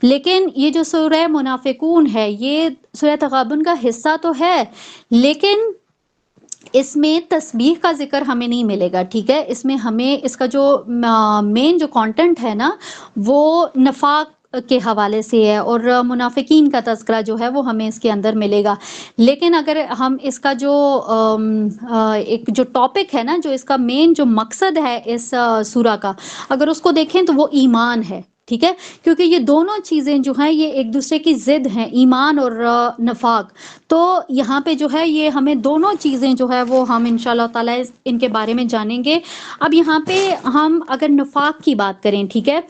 Speaker 2: لیکن یہ جو سورہ منافقون ہے یہ سورہ تغابن کا حصہ تو ہے، لیکن اس میں تسبیح کا ذکر ہمیں نہیں ملے گا، ٹھیک ہے، اس میں ہمیں اس کا جو مین جو کانٹینٹ ہے نا وہ نفاق کے حوالے سے ہے، اور منافقین کا تذکرہ جو ہے وہ ہمیں اس کے اندر ملے گا۔ لیکن اگر ہم اس کا جو ایک جو ٹاپک ہے نا، جو اس کا مین جو مقصد ہے اس سورہ کا، اگر اس کو دیکھیں تو وہ ایمان ہے، ٹھیک ہے، کیونکہ یہ دونوں چیزیں جو ہیں یہ ایک دوسرے کی ضد ہیں، ایمان اور نفاق۔ تو یہاں پہ جو ہے یہ ہمیں دونوں چیزیں جو ہے وہ ہم انشاءاللہ تعالی ان کے بارے میں جانیں گے۔ اب یہاں پہ ہم اگر نفاق کی بات کریں، ٹھیک ہے،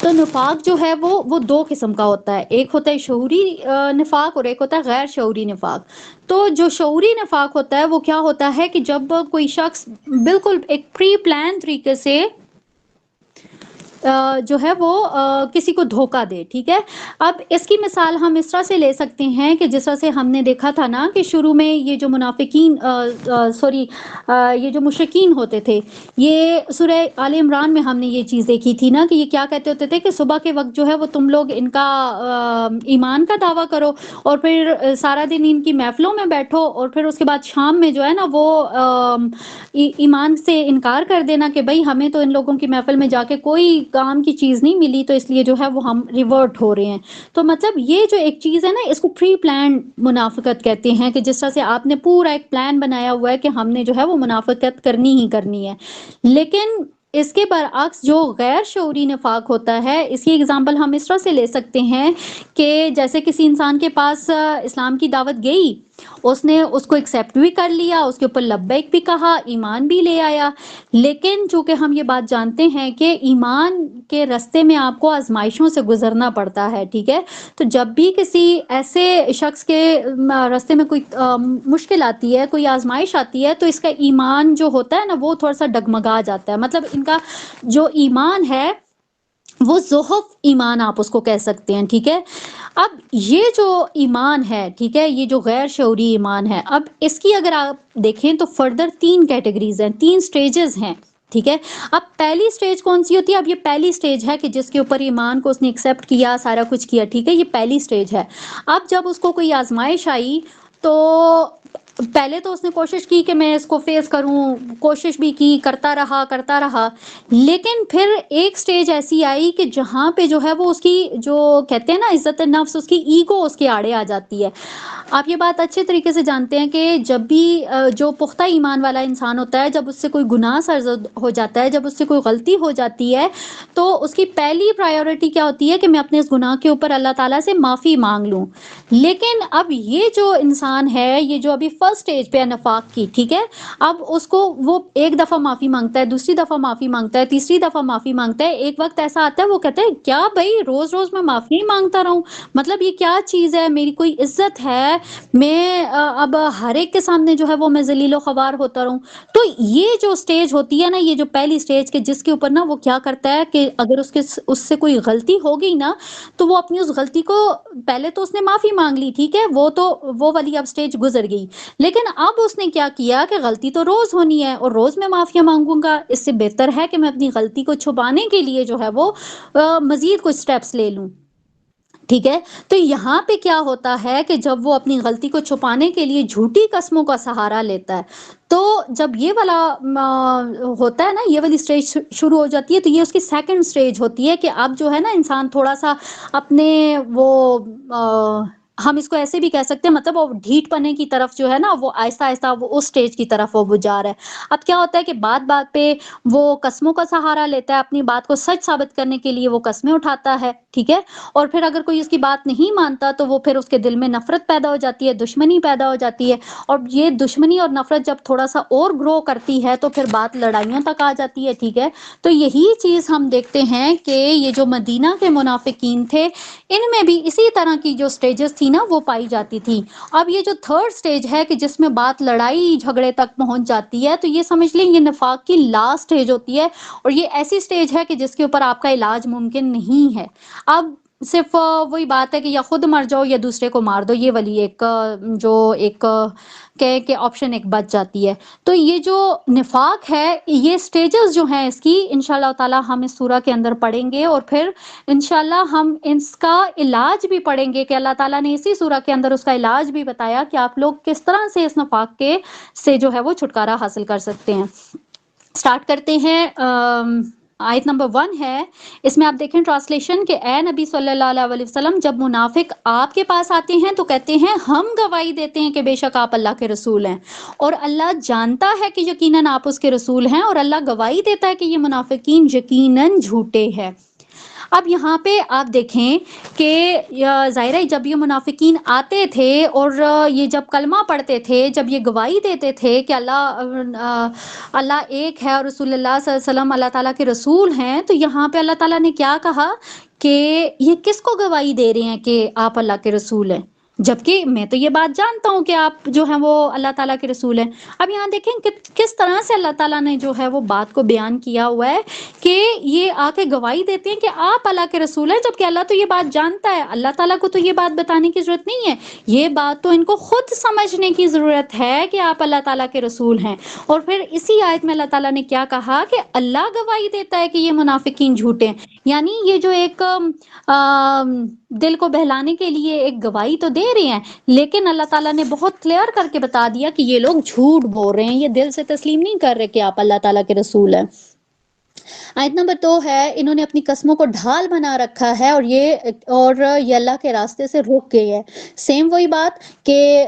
Speaker 2: تو نفاق جو ہے وہ 2 قسم کا ہوتا ہے، ایک ہوتا ہے شعوری نفاق اور ایک ہوتا ہے غیر شعوری نفاق۔ تو جو شعوری نفاق ہوتا ہے وہ کیا ہوتا ہے کہ جب کوئی شخص بالکل ایک پری پلان طریقے سے جو ہے وہ کسی کو دھوکہ دے، ٹھیک ہے۔ اب اس کی مثال ہم اس طرح سے لے سکتے ہیں کہ جس طرح سے ہم نے دیکھا تھا نا کہ شروع میں یہ جو منافقین یہ جو مشرکین ہوتے تھے، یہ سورہ آل عمران میں ہم نے یہ چیز دیکھی تھی نا کہ یہ کیا کہتے ہوتے تھے کہ صبح کے وقت جو ہے وہ تم لوگ ان کا ایمان کا دعویٰ کرو، اور پھر سارا دن ان کی محفلوں میں بیٹھو، اور پھر اس کے بعد شام میں جو ہے نا وہ ایمان سے انکار کر دینا کہ بھئی ہمیں تو ان لوگوں کی محفل میں جا کے کوئی کام کی چیز نہیں ملی، تو اس لیے جو ہے وہ ہم ریورٹ ہو رہے ہیں۔ تو مطلب یہ جو ایک چیز ہے نا اس کو پری پلان منافقت کہتے ہیں، کہ جس طرح سے آپ نے پورا ایک پلان بنایا ہوا ہے کہ ہم نے جو ہے وہ منافقت کرنی ہی کرنی ہے۔ لیکن اس کے برعکس جو غیر شعوری نفاق ہوتا ہے، اس کی اگزامپل ہم اس طرح سے لے سکتے ہیں کہ جیسے کسی انسان کے پاس اسلام کی دعوت گئی، اس نے اس کو ایکسیپٹ بھی کر لیا، اس کے اوپر لبیک بھی کہا، ایمان بھی لے آیا، لیکن چونکہ ہم یہ بات جانتے ہیں کہ ایمان کے راستے میں آپ کو آزمائشوں سے گزرنا پڑتا ہے، ٹھیک ہے، تو جب بھی کسی ایسے شخص کے راستے میں کوئی مشکل آتی ہے، کوئی آزمائش آتی ہے، تو اس کا ایمان جو ہوتا ہے نا وہ تھوڑا سا ڈگمگا جاتا ہے، مطلب ان کا جو ایمان ہے وہ ضعف ایمان آپ اس کو کہہ سکتے ہیں، ٹھیک ہے۔ اب یہ جو ایمان ہے، ٹھیک ہے، یہ جو غیر شعوری ایمان ہے، اب اس کی اگر آپ دیکھیں تو فردر 3 کیٹیگریز ہیں، 3 سٹیجز ہیں، ٹھیک ہے۔ اب پہلی سٹیج کون سی ہوتی ہے؟ اب یہ پہلی سٹیج ہے کہ جس کے اوپر ایمان کو اس نے ایکسیپٹ کیا، سارا کچھ کیا، ٹھیک ہے، یہ پہلی سٹیج ہے۔ اب جب اس کو کوئی آزمائش آئی تو پہلے تو اس نے کوشش کی کہ میں اس کو فیس کروں، کوشش بھی کی، کرتا رہا، لیکن پھر ایک سٹیج ایسی آئی کہ جہاں پہ جو ہے وہ اس کی جو کہتے ہیں نا عزت نفس، اس کی ایگو اس کے آڑے آ جاتی ہے۔ آپ یہ بات اچھے طریقے سے جانتے ہیں کہ جب بھی جو پختہ ایمان والا انسان ہوتا ہے، جب اس سے کوئی گناہ سرزد ہو جاتا ہے، جب اس سے کوئی غلطی ہو جاتی ہے، تو اس کی پہلی پرائیورٹی کیا ہوتی ہے کہ میں اپنے اس گناہ کے اوپر اللہ تعالیٰ سے معافی مانگ لوں۔ لیکن اب یہ جو انسان ہے، یہ جو ابھی فرسٹ سٹیج پہ ہے نفاق کی، ٹھیک ہے، اب اس کو وہ ایک دفعہ معافی مانگتا ہے، دوسری دفعہ معافی مانگتا ہے، تیسری دفعہ معافی مانگتا ہے، ایک وقت ایسا آتا ہے وہ کہتا ہے کیا بھائی روز روز میں معافی مانگتا رہوں، مطلب یہ کیا چیز ہے، میری کوئی عزت ہے، میں اب ہر ایک کے سامنے جو ہے وہ میں ذلیل و خوار ہوتا رہوں۔ تو یہ جو سٹیج ہوتی ہے نا، یہ جو پہلی سٹیج کے جس کے اوپر نا وہ کیا کرتا ہے کہ اگر اس سے کوئی غلطی ہو گئی نا، تو وہ اپنی اس غلطی کو پہلے تو اس نے معافی مانگ لی، ٹھیک ہے، وہ والی اب سٹیج گزر گئی، لیکن اب اس نے کیا کیا کہ غلطی تو روز ہونی ہے اور روز میں معافیاں مانگوں گا، اس سے بہتر ہے کہ میں اپنی غلطی کو چھپانے کے لیے جو ہے وہ مزید کچھ سٹیپس لے لوں، ٹھیک ہے. تو یہاں پہ کیا ہوتا ہے کہ جب وہ اپنی غلطی کو چھپانے کے لیے جھوٹی قسموں کا سہارا لیتا ہے، تو جب یہ والا ہوتا ہے نا، یہ والی سٹیج شروع ہو جاتی ہے، تو یہ اس کی سیکنڈ سٹیج ہوتی ہے کہ اب جو ہے نا انسان تھوڑا سا اپنے وہ ہم اس کو ایسے بھی کہہ سکتے ہیں، مطلب وہ ڈھیٹ پنے کی طرف جو ہے نا، وہ آہستہ آہستہ وہ اس سٹیج کی طرف وہ جا رہا ہے. اب کیا ہوتا ہے کہ بات بات پہ وہ قسموں کا سہارا لیتا ہے، اپنی بات کو سچ ثابت کرنے کے لیے وہ قسمیں اٹھاتا ہے. ٹھیک ہے. اور پھر اگر کوئی اس کی بات نہیں مانتا تو وہ پھر اس کے دل میں نفرت پیدا ہو جاتی ہے، دشمنی پیدا ہو جاتی ہے. اور یہ دشمنی اور نفرت جب تھوڑا سا اور گرو کرتی ہے تو پھر بات لڑائیوں تک آ جاتی ہے. ٹھیک ہے. تو یہی چیز ہم دیکھتے ہیں کہ یہ جو مدینہ کے منافقین تھے، ان میں بھی اسی طرح کی جو سٹیجز تھی نا وہ پائی جاتی تھی. اب یہ جو تھرڈ سٹیج ہے کہ جس میں بات لڑائی جھگڑے تک پہنچ جاتی ہے، تو یہ سمجھ لیں یہ نفاق کی لاسٹ سٹیج ہوتی ہے، اور یہ ایسی سٹیج ہے کہ جس کے اوپر آپ کا علاج ممکن نہیں ہے. اب صرف وہی بات ہے کہ یا خود مر جاؤ یا دوسرے کو مار دو، یہ والی ایک جو ایک کہ آپشن ایک بچ جاتی ہے. تو یہ جو نفاق ہے، یہ سٹیجز جو ہیں اس کی انشاءاللہ تعالی ہم اس سورہ کے اندر پڑھیں گے، اور پھر انشاءاللہ ہم اس کا علاج بھی پڑھیں گے کہ اللہ تعالیٰ نے اسی سورہ کے اندر اس کا علاج بھی بتایا کہ آپ لوگ کس طرح سے اس نفاق کے سے جو ہے وہ چھٹکارا حاصل کر سکتے ہیں. سٹارٹ کرتے ہیں. آیت نمبر 1 ہے، اس میں آپ دیکھیں ٹرانسلیشن کہ اے نبی صلی اللہ علیہ وسلم، جب منافق آپ کے پاس آتے ہیں تو کہتے ہیں ہم گواہی دیتے ہیں کہ بے شک آپ اللہ کے رسول ہیں، اور اللہ جانتا ہے کہ یقیناً آپ اس کے رسول ہیں، اور اللہ گواہی دیتا ہے کہ یہ منافقین یقیناً جھوٹے ہیں. اب یہاں پہ آپ دیکھیں کہ ظاہر ہے جب یہ منافقین آتے تھے اور یہ جب کلمہ پڑھتے تھے، جب یہ گواہی دیتے تھے کہ اللہ ایک ہے اور رسول اللہ صلی اللہ علیہ وسلم اللہ تعالیٰ کے رسول ہیں، تو یہاں پہ اللہ تعالیٰ نے کیا کہا کہ یہ کس کو گواہی دے رہے ہیں کہ آپ اللہ کے رسول ہیں، جبکہ میں تو یہ بات جانتا ہوں کہ آپ جو ہیں وہ اللہ تعالیٰ کے رسول ہیں. اب یہاں دیکھیں کہ کس طرح سے اللہ تعالیٰ نے جو ہے وہ بات کو بیان کیا ہوا ہے کہ یہ آ کے گواہی دیتے ہیں کہ آپ اللہ کے رسول ہیں، جبکہ اللہ تو یہ بات جانتا ہے. اللہ تعالیٰ کو تو یہ بات بتانے کی ضرورت نہیں ہے، یہ بات تو ان کو خود سمجھنے کی ضرورت ہے کہ آپ اللہ تعالیٰ کے رسول ہیں. اور پھر اسی آیت میں اللہ تعالیٰ نے کیا کہا کہ اللہ گواہی دیتا ہے کہ یہ منافقین جھوٹے ہیں. یعنی یہ جو ایک دل کو بہلانے کے لیے ایک گواہی تو دے رہے ہیں، لیکن اللہ تعالیٰ نے بہت کلیئر کر کے بتا دیا کہ یہ لوگ جھوٹ بول رہے ہیں، یہ دل سے تسلیم نہیں کر رہے کہ آپ اللہ تعالیٰ کے رسول ہیں. آیت نمبر 2 ہے، انہوں نے اپنی قسموں کو ڈھال بنا رکھا ہے اور یہ اللہ کے راستے سے رک گئے ہیں. سیم وہی بات کہ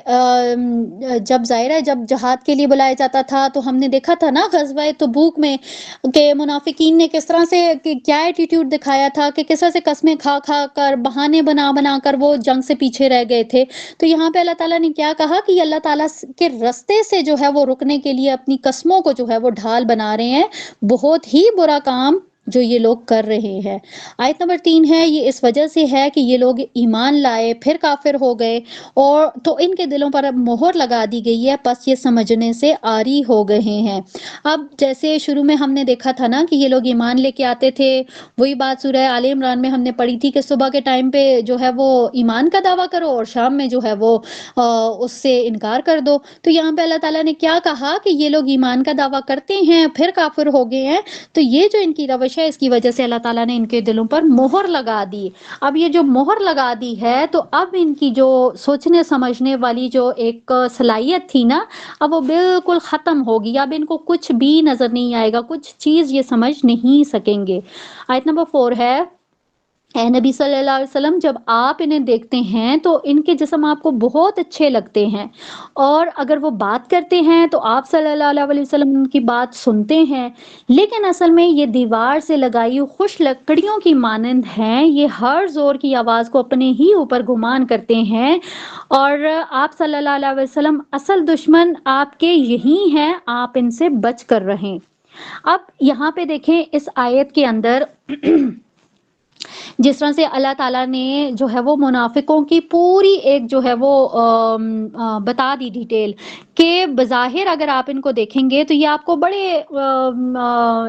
Speaker 2: جب ظاہر ہے جب جہاد کے لیے بلایا جاتا تھا تو ہم نے دیکھا تھا نا غزوہ تبوک میں کہ منافقین نے کس طرح سے کیا ایٹیٹیوڈ دکھایا تھا کہ کس طرح سے قسمیں کھا کھا کر بہانے بنا بنا کر وہ جنگ سے پیچھے رہ گئے تھے. تو یہاں پہ اللہ تعالیٰ نے کیا کہا کہ اللہ تعالیٰ کے راستے سے جو ہے وہ رکنے کے لیے اپنی قسموں کو جو ہے وہ ڈھال بنا رہے ہیں. بہت ہی برا کام جو یہ لوگ کر رہے ہیں. آیت نمبر 3 ہے، یہ اس وجہ سے ہے کہ یہ لوگ ایمان لائے پھر کافر ہو گئے، اور تو ان کے دلوں پر اب مہر لگا دی گئی ہے، پس یہ سمجھنے سے عاری ہو گئے ہیں. اب جیسے شروع میں ہم نے دیکھا تھا نا کہ یہ لوگ ایمان لے کے آتے تھے، وہی بات سورہ آل عمران میں ہم نے پڑھی تھی کہ صبح کے ٹائم پہ جو ہے وہ ایمان کا دعویٰ کرو اور شام میں جو ہے وہ اس سے انکار کر دو. تو یہاں پہ اللہ تعالیٰ نے کیا کہا کہ یہ لوگ ایمان کا دعویٰ کرتے ہیں پھر کافر ہو گئے ہیں، تو یہ جو ان کی روش ہے اس کی وجہ سے اللہ تعالیٰ نے ان کے دلوں پر مہر لگا دی. اب یہ جو مہر لگا دی ہے تو اب ان کی جو سوچنے سمجھنے والی جو ایک صلاحیت تھی نا، اب وہ بالکل ختم ہوگی. اب ان کو کچھ بھی نظر نہیں آئے گا، کچھ چیز یہ سمجھ نہیں سکیں گے. آیت نمبر 4 ہے، اے نبی صلی اللہ علیہ وسلم، جب آپ انہیں دیکھتے ہیں تو ان کے جسم آپ کو بہت اچھے لگتے ہیں، اور اگر وہ بات کرتے ہیں تو آپ صلی اللہ علیہ وسلم ان کی بات سنتے ہیں، لیکن اصل میں یہ دیوار سے لگائی خوش لکڑیوں کی مانند ہیں، یہ ہر زور کی آواز کو اپنے ہی اوپر گمان کرتے ہیں، اور آپ صلی اللہ علیہ وسلم اصل دشمن آپ کے یہی ہیں، آپ ان سے بچ کر رہیں. اب یہاں پہ دیکھیں اس آیت کے اندر جس طرح سے اللہ تعالیٰ نے جو ہے وہ منافقوں کی پوری ایک جو ہے وہ بتا دی ڈیٹیل کہ بظاہر اگر آپ ان کو دیکھیں گے تو یہ آپ کو بڑے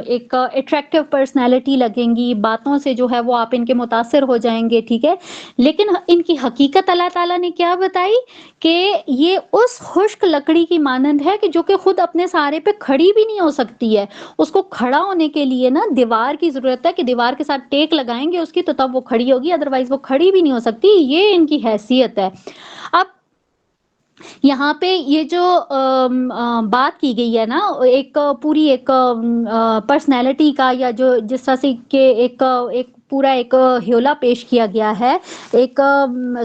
Speaker 2: ایک اٹریکٹیو پرسنالٹی لگیں گی، باتوں سے جو ہے وہ آپ ان کے متاثر ہو جائیں گے، ٹھیک ہے، لیکن ان کی حقیقت اللہ تعالیٰ نے کیا بتائی کہ یہ اس خشک لکڑی کی مانند ہے کہ جو کہ خود اپنے سہارے پہ کھڑی بھی نہیں ہو سکتی ہے. اس کو کھڑا ہونے کے لیے نا دیوار کی ضرورت ہے کہ دیوار کے ساتھ ٹیک لگائیں گے اس کی تو تب وہ کھڑی ہوگی، ادروائز وہ کھڑی بھی نہیں ہو سکتی. یہ ان کی حیثیت ہے. اب یہاں پہ یہ جو بات کی گئی ہے نا ایک پوری ایک پرسنالٹی کا یا جو جس طرح سے کہ ایک پورا ایک ہیولا پیش کیا گیا ہے، ایک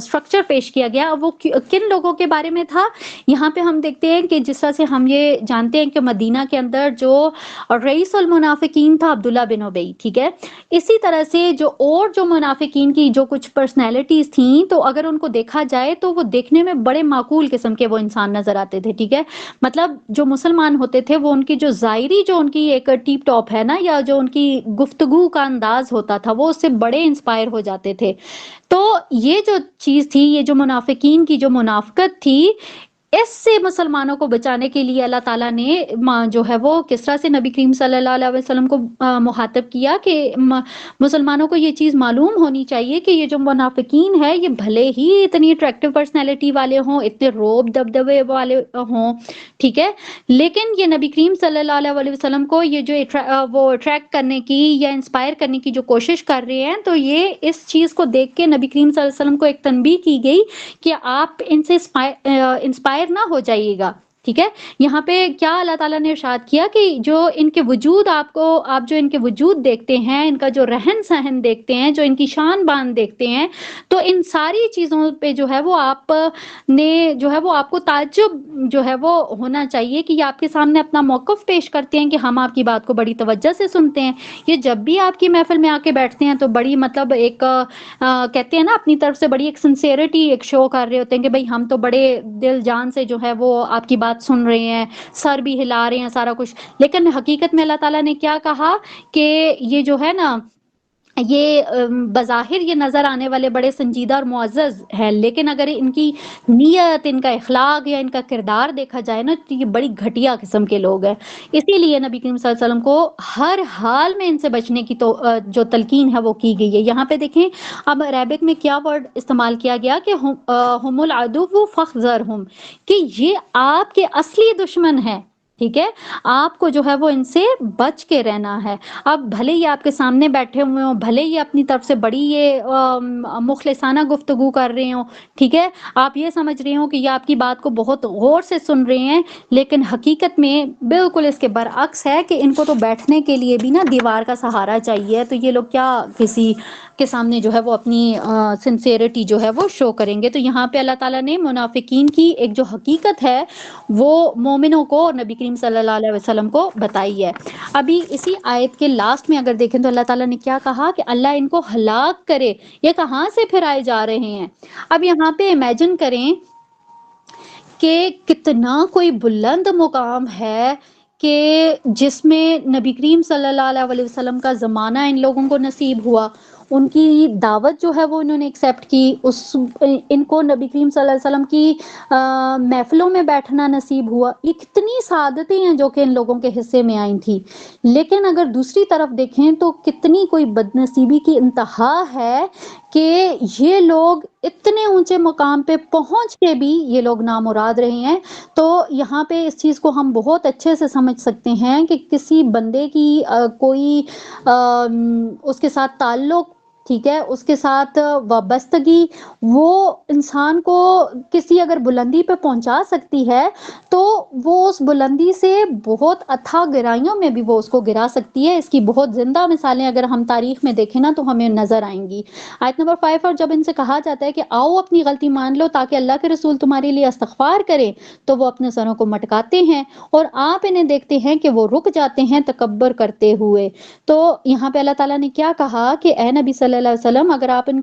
Speaker 2: سٹرکچر پیش کیا گیا، وہ کن لوگوں کے بارے میں تھا. یہاں پہ ہم دیکھتے ہیں کہ جس طرح سے ہم یہ جانتے ہیں کہ مدینہ کے اندر جو رئیس المنافقین تھا عبداللہ بن ابی، ٹھیک ہے، اسی طرح سے جو منافقین کی جو کچھ پرسنالٹیز تھیں تو اگر ان کو دیکھا جائے تو وہ دیکھنے میں بڑے معقول قسم کے وہ انسان نظر آتے تھے، ٹھیک ہے. مطلب جو مسلمان ہوتے تھے وہ ان کی جو ظاہری جو ان کی ایک ٹیپ ٹاپ ہے نا یا جو ان کی گفتگو کا انداز ہوتا تھا وہ اس سے بڑے انسپائر ہو جاتے تھے. تو یہ جو چیز تھی، یہ جو منافقین کی جو منافقت تھی، اس سے مسلمانوں کو بچانے کے لیے اللہ تعالیٰ نے جو ہے وہ کس طرح سے نبی کریم صلی اللہ علیہ وسلم کو مخاطب کیا کہ مسلمانوں کو یہ چیز معلوم ہونی چاہیے کہ یہ جو منافقین ہے یہ بھلے ہی اتنی اٹریکٹیو پرسنالٹی والے ہوں، اتنے روب دبدبے والے ہوں، ٹھیک ہے، لیکن یہ نبی کریم صلی اللہ علیہ وسلم کو یہ جو وہ اٹریکٹ کرنے کی یا انسپائر کرنے کی جو کوشش کر رہے ہیں، تو یہ اس چیز کو دیکھ کے نبی کریم صلی اللہ علیہ وسلم کو ایک تنبیہ کی گئی کہ آپ ان سے انسپائر نہ ہو جائیے گا، ٹھیک ہے. یہاں پہ کیا اللہ تعالیٰ نے ارشاد کیا کہ جو ان کے وجود آپ جو ان کے وجود دیکھتے ہیں، ان کا جو رہن سہن دیکھتے ہیں، جو ان کی شان بان دیکھتے ہیں، تو ان ساری چیزوں پہ جو ہے وہ آپ نے جو ہے وہ آپ کو تعجب جو ہے وہ ہونا چاہیے کہ یہ آپ کے سامنے اپنا موقف پیش کرتے ہیں کہ ہم آپ کی بات کو بڑی توجہ سے سنتے ہیں. یہ جب بھی آپ کی محفل میں آ کے بیٹھتے ہیں تو بڑی مطلب ایک کہتے ہیں نا اپنی طرف سے بڑی ایک سنسیئرٹی ایک شو کر رہے ہوتے ہیں کہ بھئی ہم تو بڑے دل جان سے جو ہے وہ آپ کی بات سن رہے ہیں، سر بھی ہلا رہے ہیں، سارا کچھ. لیکن حقیقت میں اللہ تعالیٰ نے کیا کہا کہ یہ جو ہے نا یہ بظاہر یہ نظر آنے والے بڑے سنجیدہ اور معزز ہیں، لیکن اگر ان کی نیت، ان کا اخلاق یا ان کا کردار دیکھا جائے نا تو یہ بڑی گھٹیا قسم کے لوگ ہیں. اسی لیے نبی کریم صلی اللہ علیہ وسلم کو ہر حال میں ان سے بچنے کی تو جو تلقین ہے وہ کی گئی ہے. یہاں پہ دیکھیں اب عربک میں کیا ورڈ استعمال کیا گیا کہ ہم العدو فاحذرہم، کہ یہ آپ کے اصلی دشمن ہیں، ٹھیک ہے، آپ کو جو ہے وہ ان سے بچ کے رہنا ہے. اب بھلے ہی آپ کے سامنے بیٹھے ہوئے ہوں، بھلے ہی اپنی طرف سے بڑی یہ مخلصانہ گفتگو کر رہے ہوں، ٹھیک ہے، آپ یہ سمجھ رہے ہوں کہ یہ آپ کی بات کو بہت غور سے سن رہے ہیں، لیکن حقیقت میں بالکل اس کے برعکس ہے کہ ان کو تو بیٹھنے کے لیے بھی نا دیوار کا سہارا چاہیے. تو یہ لوگ کیا کسی کے سامنے جو ہے وہ اپنی سنسیئرٹی جو ہے وہ شو کریں گے. تو یہاں پہ اللہ تعالیٰ نے منافقین کی ایک جو حقیقت ہے وہ مومنوں کو نبی کریم صلی اللہ علیہ وسلم کو بتائی ہے. ابھی اسی آیت کے لاسٹ میں اگر دیکھیں تو اللہ تعالیٰ نے کیا کہا کہ اللہ ان کو ہلاک کرے، یہ کہاں سے پھر آئے جا رہے ہیں. اب یہاں پہ امیجن کریں کہ کتنا کوئی بلند مقام ہے کہ جس میں نبی کریم صلی اللہ علیہ وسلم کا زمانہ ان لوگوں کو نصیب ہوا، ان کی دعوت جو ہے وہ انہوں نے ایکسیپٹ کی، ان کو نبی کریم صلی اللہ علیہ وسلم کی محفلوں میں بیٹھنا نصیب ہوا. یہ کتنی سعادتیں ہیں جو کہ ان لوگوں کے حصے میں آئی تھی. لیکن اگر دوسری طرف دیکھیں تو کتنی کوئی بدنصیبی کی انتہا ہے کہ یہ لوگ اتنے اونچے مقام پہ پہنچ کے بھی یہ لوگ نامراد رہے ہیں. تو یہاں پہ اس چیز کو ہم بہت اچھے سے سمجھ سکتے ہیں کہ کسی بندے کی کوئی اس کے ساتھ تعلق، ٹھیک ہے، اس کے ساتھ وابستگی وہ انسان کو کسی اگر بلندی پہ پہنچا سکتی ہے تو وہ اس بلندی سے بہت اتھا گہرائیوں میں بھی وہ اس کو گرا سکتی ہے. اس کی بہت زندہ مثالیں اگر ہم تاریخ میں دیکھیں نا تو ہمیں نظر آئیں گی. آیت نمبر 5 اور جب ان سے کہا جاتا ہے کہ آؤ اپنی غلطی مان لو تاکہ اللہ کے رسول تمہارے لیے استغفار کریں، تو وہ اپنے سروں کو مٹکاتے ہیں اور آپ انہیں دیکھتے ہیں کہ وہ رک جاتے ہیں تکبر کرتے ہوئے. تو یہاں پہ اللہ تعالیٰ نے کیا کہا کہ اے نبی صلی اللہ علیہ وسلم اگر آپ ان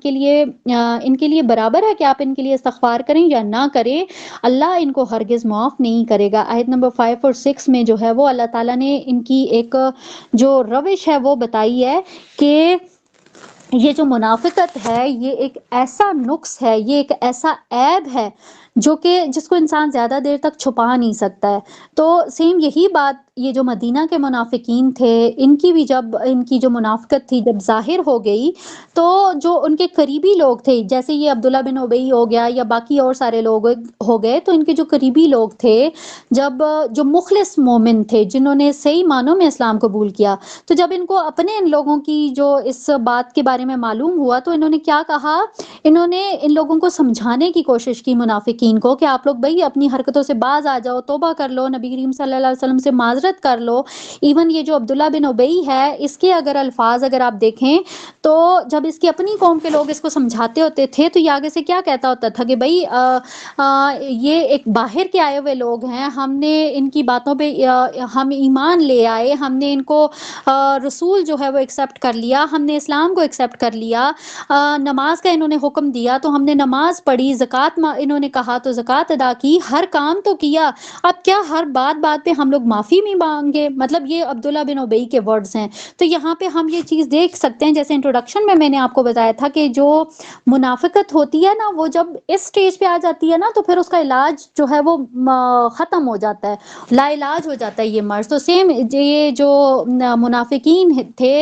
Speaker 2: کے لیے برابر ہے کہ آپ ان کے لیے استغفار کریں یا نہ کریں، اللہ ان کو ہرگز معاف نہیں کرے گا. آیت نمبر 5 اور 6 میں جو ہے وہ اللہ تعالیٰ نے ان کی ایک جو روش ہے وہ بتائی ہے کہ یہ جو منافقت ہے یہ ایک ایسا نقص ہے، یہ ایک ایسا عیب ہے جو کہ جس کو انسان زیادہ دیر تک چھپا نہیں سکتا ہے۔ تو سیم یہی بات یہ جو مدینہ کے منافقین تھے، ان کی بھی جب ان کی جو منافقت تھی جب ظاہر ہو گئی، تو جو ان کے قریبی لوگ تھے، جیسے یہ عبداللہ بن ابی ہو گیا یا باقی اور سارے لوگ ہو گئے، تو ان کے جو قریبی لوگ تھے، جب جو مخلص مومن تھے جنہوں نے صحیح معنوں میں اسلام قبول کیا، تو جب ان کو اپنے ان لوگوں کی جو اس بات کے بارے میں معلوم ہوا، تو انہوں نے کیا کہا، انہوں نے ان لوگوں کو سمجھانے کی کوشش کی منافقین کو کہ آپ لوگ بھائی اپنی حرکتوں سے باز آ جاؤ، توبہ کر لو، نبی کریم صلی اللہ علیہ وسلم سے معذرت کر لو۔ ایون یہ جو عبداللہ بن ابی ہے، اس کے اگر الفاظ اگر آپ دیکھیں تو جب اس کی اپنی قوم کے لوگ اس کو سمجھاتے ہوتے تھے تو یہ آگے سے کیا کہتا ہوتا تھا کہ بھائی یہ ایک باہر کے آئے ہوئے لوگ ہیں، ہم نے ان کی باتوں پہ ہم ایمان لے آئے، ہم نے ان کو رسول جو ہے وہ ایکسیپٹ کر لیا، ہم نے اسلام کو ایکسیپٹ کر لیا، نماز کا انہوں نے حکم دیا تو ہم نے نماز پڑھی، زکوٰۃ انہوں نے کہا تو زکوٰۃ ادا کی، ہر کام تو کیا، اب کیا ہر بات پہ ہم لوگ معافی نہیں مانگے؟ مطلب یہ عبداللہ بن ابی کے ورڈز ہیں۔ تو یہاں پہ ہم یہ چیز دیکھ سکتے ہیں، جیسے انٹروڈکشن میں نے آپ کو بتایا تھا کہ جو منافقت ہوتی ہے نا، وہ جب اس سٹیج پہ آ جاتی ہے نا تو پھر اس کا علاج جو ہے وہ ختم ہو جاتا ہے، لا علاج ہو جاتا ہے یہ مرض۔ تو سیم یہ جو منافقین تھے،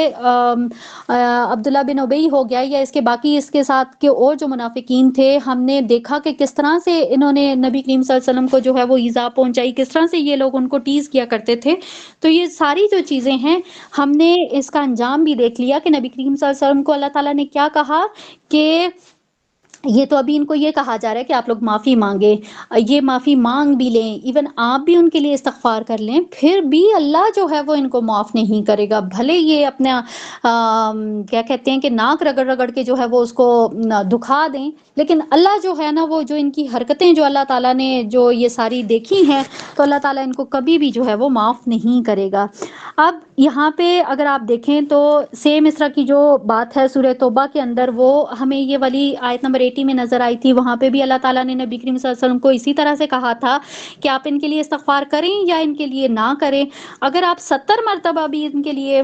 Speaker 2: عبداللہ بن ابی ہو گیا یا اس کے باقی اس کے ساتھ کے اور جو منافقین تھے، ہم نے دیکھا کہ کس طرح سے انہوں نے نبی کریم صلی اللہ علیہ وسلم کو جو ہے وہ ایذا پہنچائی، کس طرح سے یہ لوگ ان کو ٹیز کیا کرتے تھے۔ تو یہ ساری جو چیزیں ہیں، ہم نے اس کا انجام بھی دیکھ لیا کہ نبی کریم صلی اللہ علیہ وسلم کو اللہ تعالیٰ نے کیا کہا کہ یہ تو ابھی ان کو یہ کہا جا رہا ہے کہ آپ لوگ معافی مانگے، یہ معافی مانگ بھی لیں، ایون آپ بھی ان کے لیے استغفار کر لیں، پھر بھی اللہ جو ہے وہ ان کو معاف نہیں کرے گا۔ بھلے یہ اپنا کیا کہتے ہیں کہ ناک رگڑ رگڑ کے جو ہے وہ اس کو دکھا دیں، لیکن اللہ جو ہے نا، وہ جو ان کی حرکتیں جو اللہ تعالیٰ نے جو یہ ساری دیکھی ہیں، تو اللہ تعالیٰ ان کو کبھی بھی جو ہے وہ معاف نہیں کرے گا۔ اب یہاں پہ اگر آپ دیکھیں تو سیم اس طرح کی جو بات ہے سورہ توبہ کے اندر، وہ ہمیں یہ والی آیت نمبر 80 میں نظر آئی تھی۔ وہاں پہ بھی اللہ تعالیٰ نے نبی کریم صلی اللہ علیہ وسلم کو اسی طرح سے کہا تھا کہ آپ ان کے لیے استغفار کریں یا ان کے لیے نہ کریں۔ اگر آپ 70 مرتبہ بھی ان کے لیے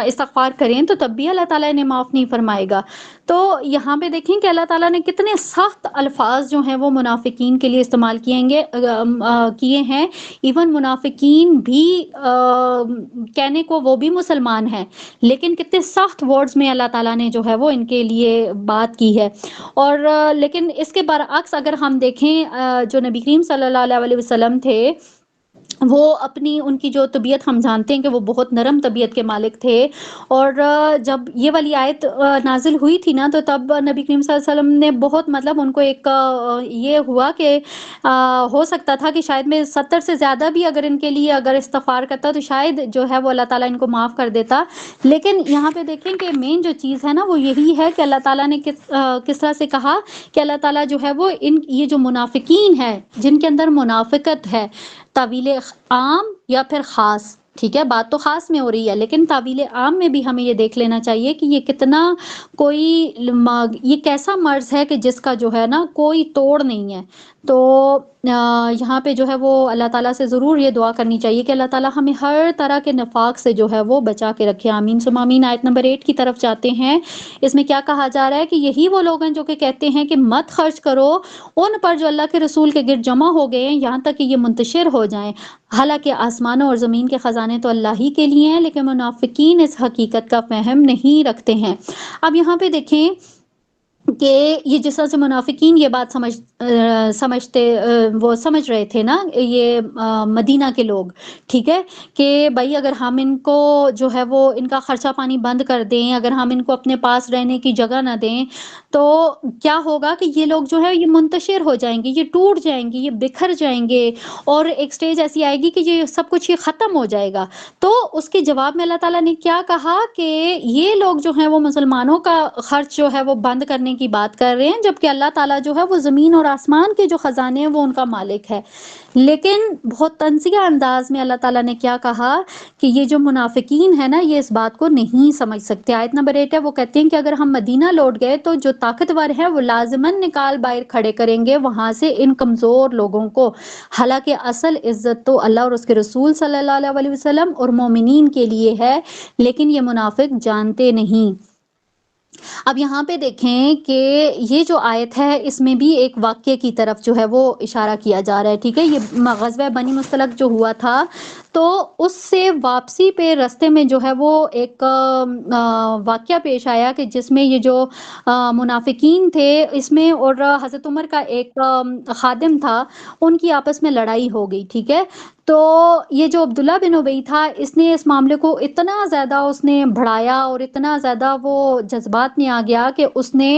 Speaker 2: استغفار کریں تو تب بھی اللہ تعالیٰ انہیں معاف نہیں فرمائے گا۔ تو یہاں پہ دیکھیں کہ اللہ تعالیٰ نے کتنے سخت الفاظ جو ہیں وہ منافقین کے لیے استعمال کیے ہیں۔ ایون منافقین بھی کہنے کو وہ بھی مسلمان ہیں، لیکن کتنے سخت ورڈز میں اللہ تعالیٰ نے جو ہے وہ ان کے لیے بات کی ہے۔ اور لیکن اس کے برعکس اگر ہم دیکھیں، جو نبی کریم صلی اللہ علیہ وسلم تھے، وہ اپنی ان کی جو طبیعت ہم جانتے ہیں کہ وہ بہت نرم طبیعت کے مالک تھے، اور جب یہ والی آیت نازل ہوئی تھی نا، تو تب نبی کریم صلی اللہ علیہ وسلم نے بہت مطلب ان کو ایک یہ ہوا کہ ہو سکتا تھا کہ شاید میں 70 سے زیادہ بھی اگر ان کے لیے اگر استغفار کرتا تو شاید جو ہے وہ اللہ تعالیٰ ان کو معاف کر دیتا۔ لیکن یہاں پہ دیکھیں کہ مین جو چیز ہے نا وہ یہی ہے کہ اللہ تعالیٰ نے کس طرح سے کہا کہ اللہ تعالیٰ جو ہے وہ یہ جو منافقین ہے جن کے اندر منافقت ہے، تعویل عام یا پھر خاص، ٹھیک ہے، بات تو خاص میں ہو رہی ہے، لیکن تعویل عام میں بھی ہمیں یہ دیکھ لینا چاہیے کہ یہ کتنا یہ کیسا مرض ہے کہ جس کا جو ہے نا کوئی توڑ نہیں ہے۔ تو یہاں پہ جو ہے وہ اللہ تعالیٰ سے ضرور یہ دعا کرنی چاہیے کہ اللہ تعالیٰ ہمیں ہر طرح کے نفاق سے جو ہے وہ بچا کے رکھے، آمین ثم آمین۔ آیت نمبر 8 کی طرف جاتے ہیں، اس میں کیا کہا جا رہا ہے کہ یہی وہ لوگ ہیں جو کہ کہتے ہیں کہ مت خرچ کرو ان پر جو اللہ کے رسول کے گرد جمع ہو گئے ہیں، یہاں تک کہ یہ منتشر ہو جائیں، حالانکہ آسمانوں اور زمین کے خزانے تو اللہ ہی کے لیے ہیں، لیکن منافقین اس حقیقت کا فہم نہیں رکھتے ہیں۔ اب یہاں پہ دیکھیں کہ یہ جس طرح سے منافقین یہ بات وہ سمجھ رہے تھے نا، یہ مدینہ کے لوگ، ٹھیک ہے، کہ بھائی اگر ہم ان کو جو ہے وہ ان کا خرچہ پانی بند کر دیں، اگر ہم ان کو اپنے پاس رہنے کی جگہ نہ دیں تو کیا ہوگا کہ یہ لوگ جو ہے یہ منتشر ہو جائیں گے، یہ ٹوٹ جائیں گے، یہ بکھر جائیں گے، اور ایک سٹیج ایسی آئے گی کہ یہ سب کچھ یہ ختم ہو جائے گا۔ تو اس کے جواب میں اللہ تعالیٰ نے کیا کہا کہ یہ لوگ جو ہیں وہ مسلمانوں کا خرچ جو ہے وہ بند کرنے کی بات کر رہے ہیں، جبکہ اللہ تعالیٰ جو ہے وہ زمین اور آسمان کے جو خزانے ہیں وہ ان کا مالک ہے۔ لیکن بہت طنزیہ انداز میں اللہ تعالیٰ نے کیا کہا کہ یہ جو منافقین ہیں نا، یہ اس بات کو نہیں سمجھ سکتے۔ آیت نمبر 8 ہے، وہ کہتے ہیں کہ اگر ہم مدینہ لوٹ گئے تو جو طاقتور ہیں وہ لازماً نکال باہر کھڑے کریں گے وہاں سے ان کمزور لوگوں کو، حالانکہ اصل عزت تو اللہ اور اس کے رسول صلی اللہ علیہ وسلم اور مومنین کے لیے ہے، لیکن یہ منافق جانتے نہیں۔ اب یہاں پہ دیکھیں کہ یہ جو آیت ہے اس میں بھی ایک واقعے کی طرف جو ہے وہ اشارہ کیا جا رہا ہے، ٹھیک ہے۔ یہ غزوہ بنی مصطلق جو ہوا تھا تو اس سے واپسی پہ رستے میں جو ہے وہ ایک واقعہ پیش آیا کہ جس میں یہ جو منافقین تھے اس میں اور حضرت عمر کا ایک خادم تھا، ان کی آپس میں لڑائی ہو گئی، ٹھیک ہے۔ تو یہ جو عبداللہ بن ابی تھا اس نے اس معاملے کو اتنا زیادہ اس نے بڑھایا اور اتنا زیادہ وہ جذبات میں آ گیا کہ اس نے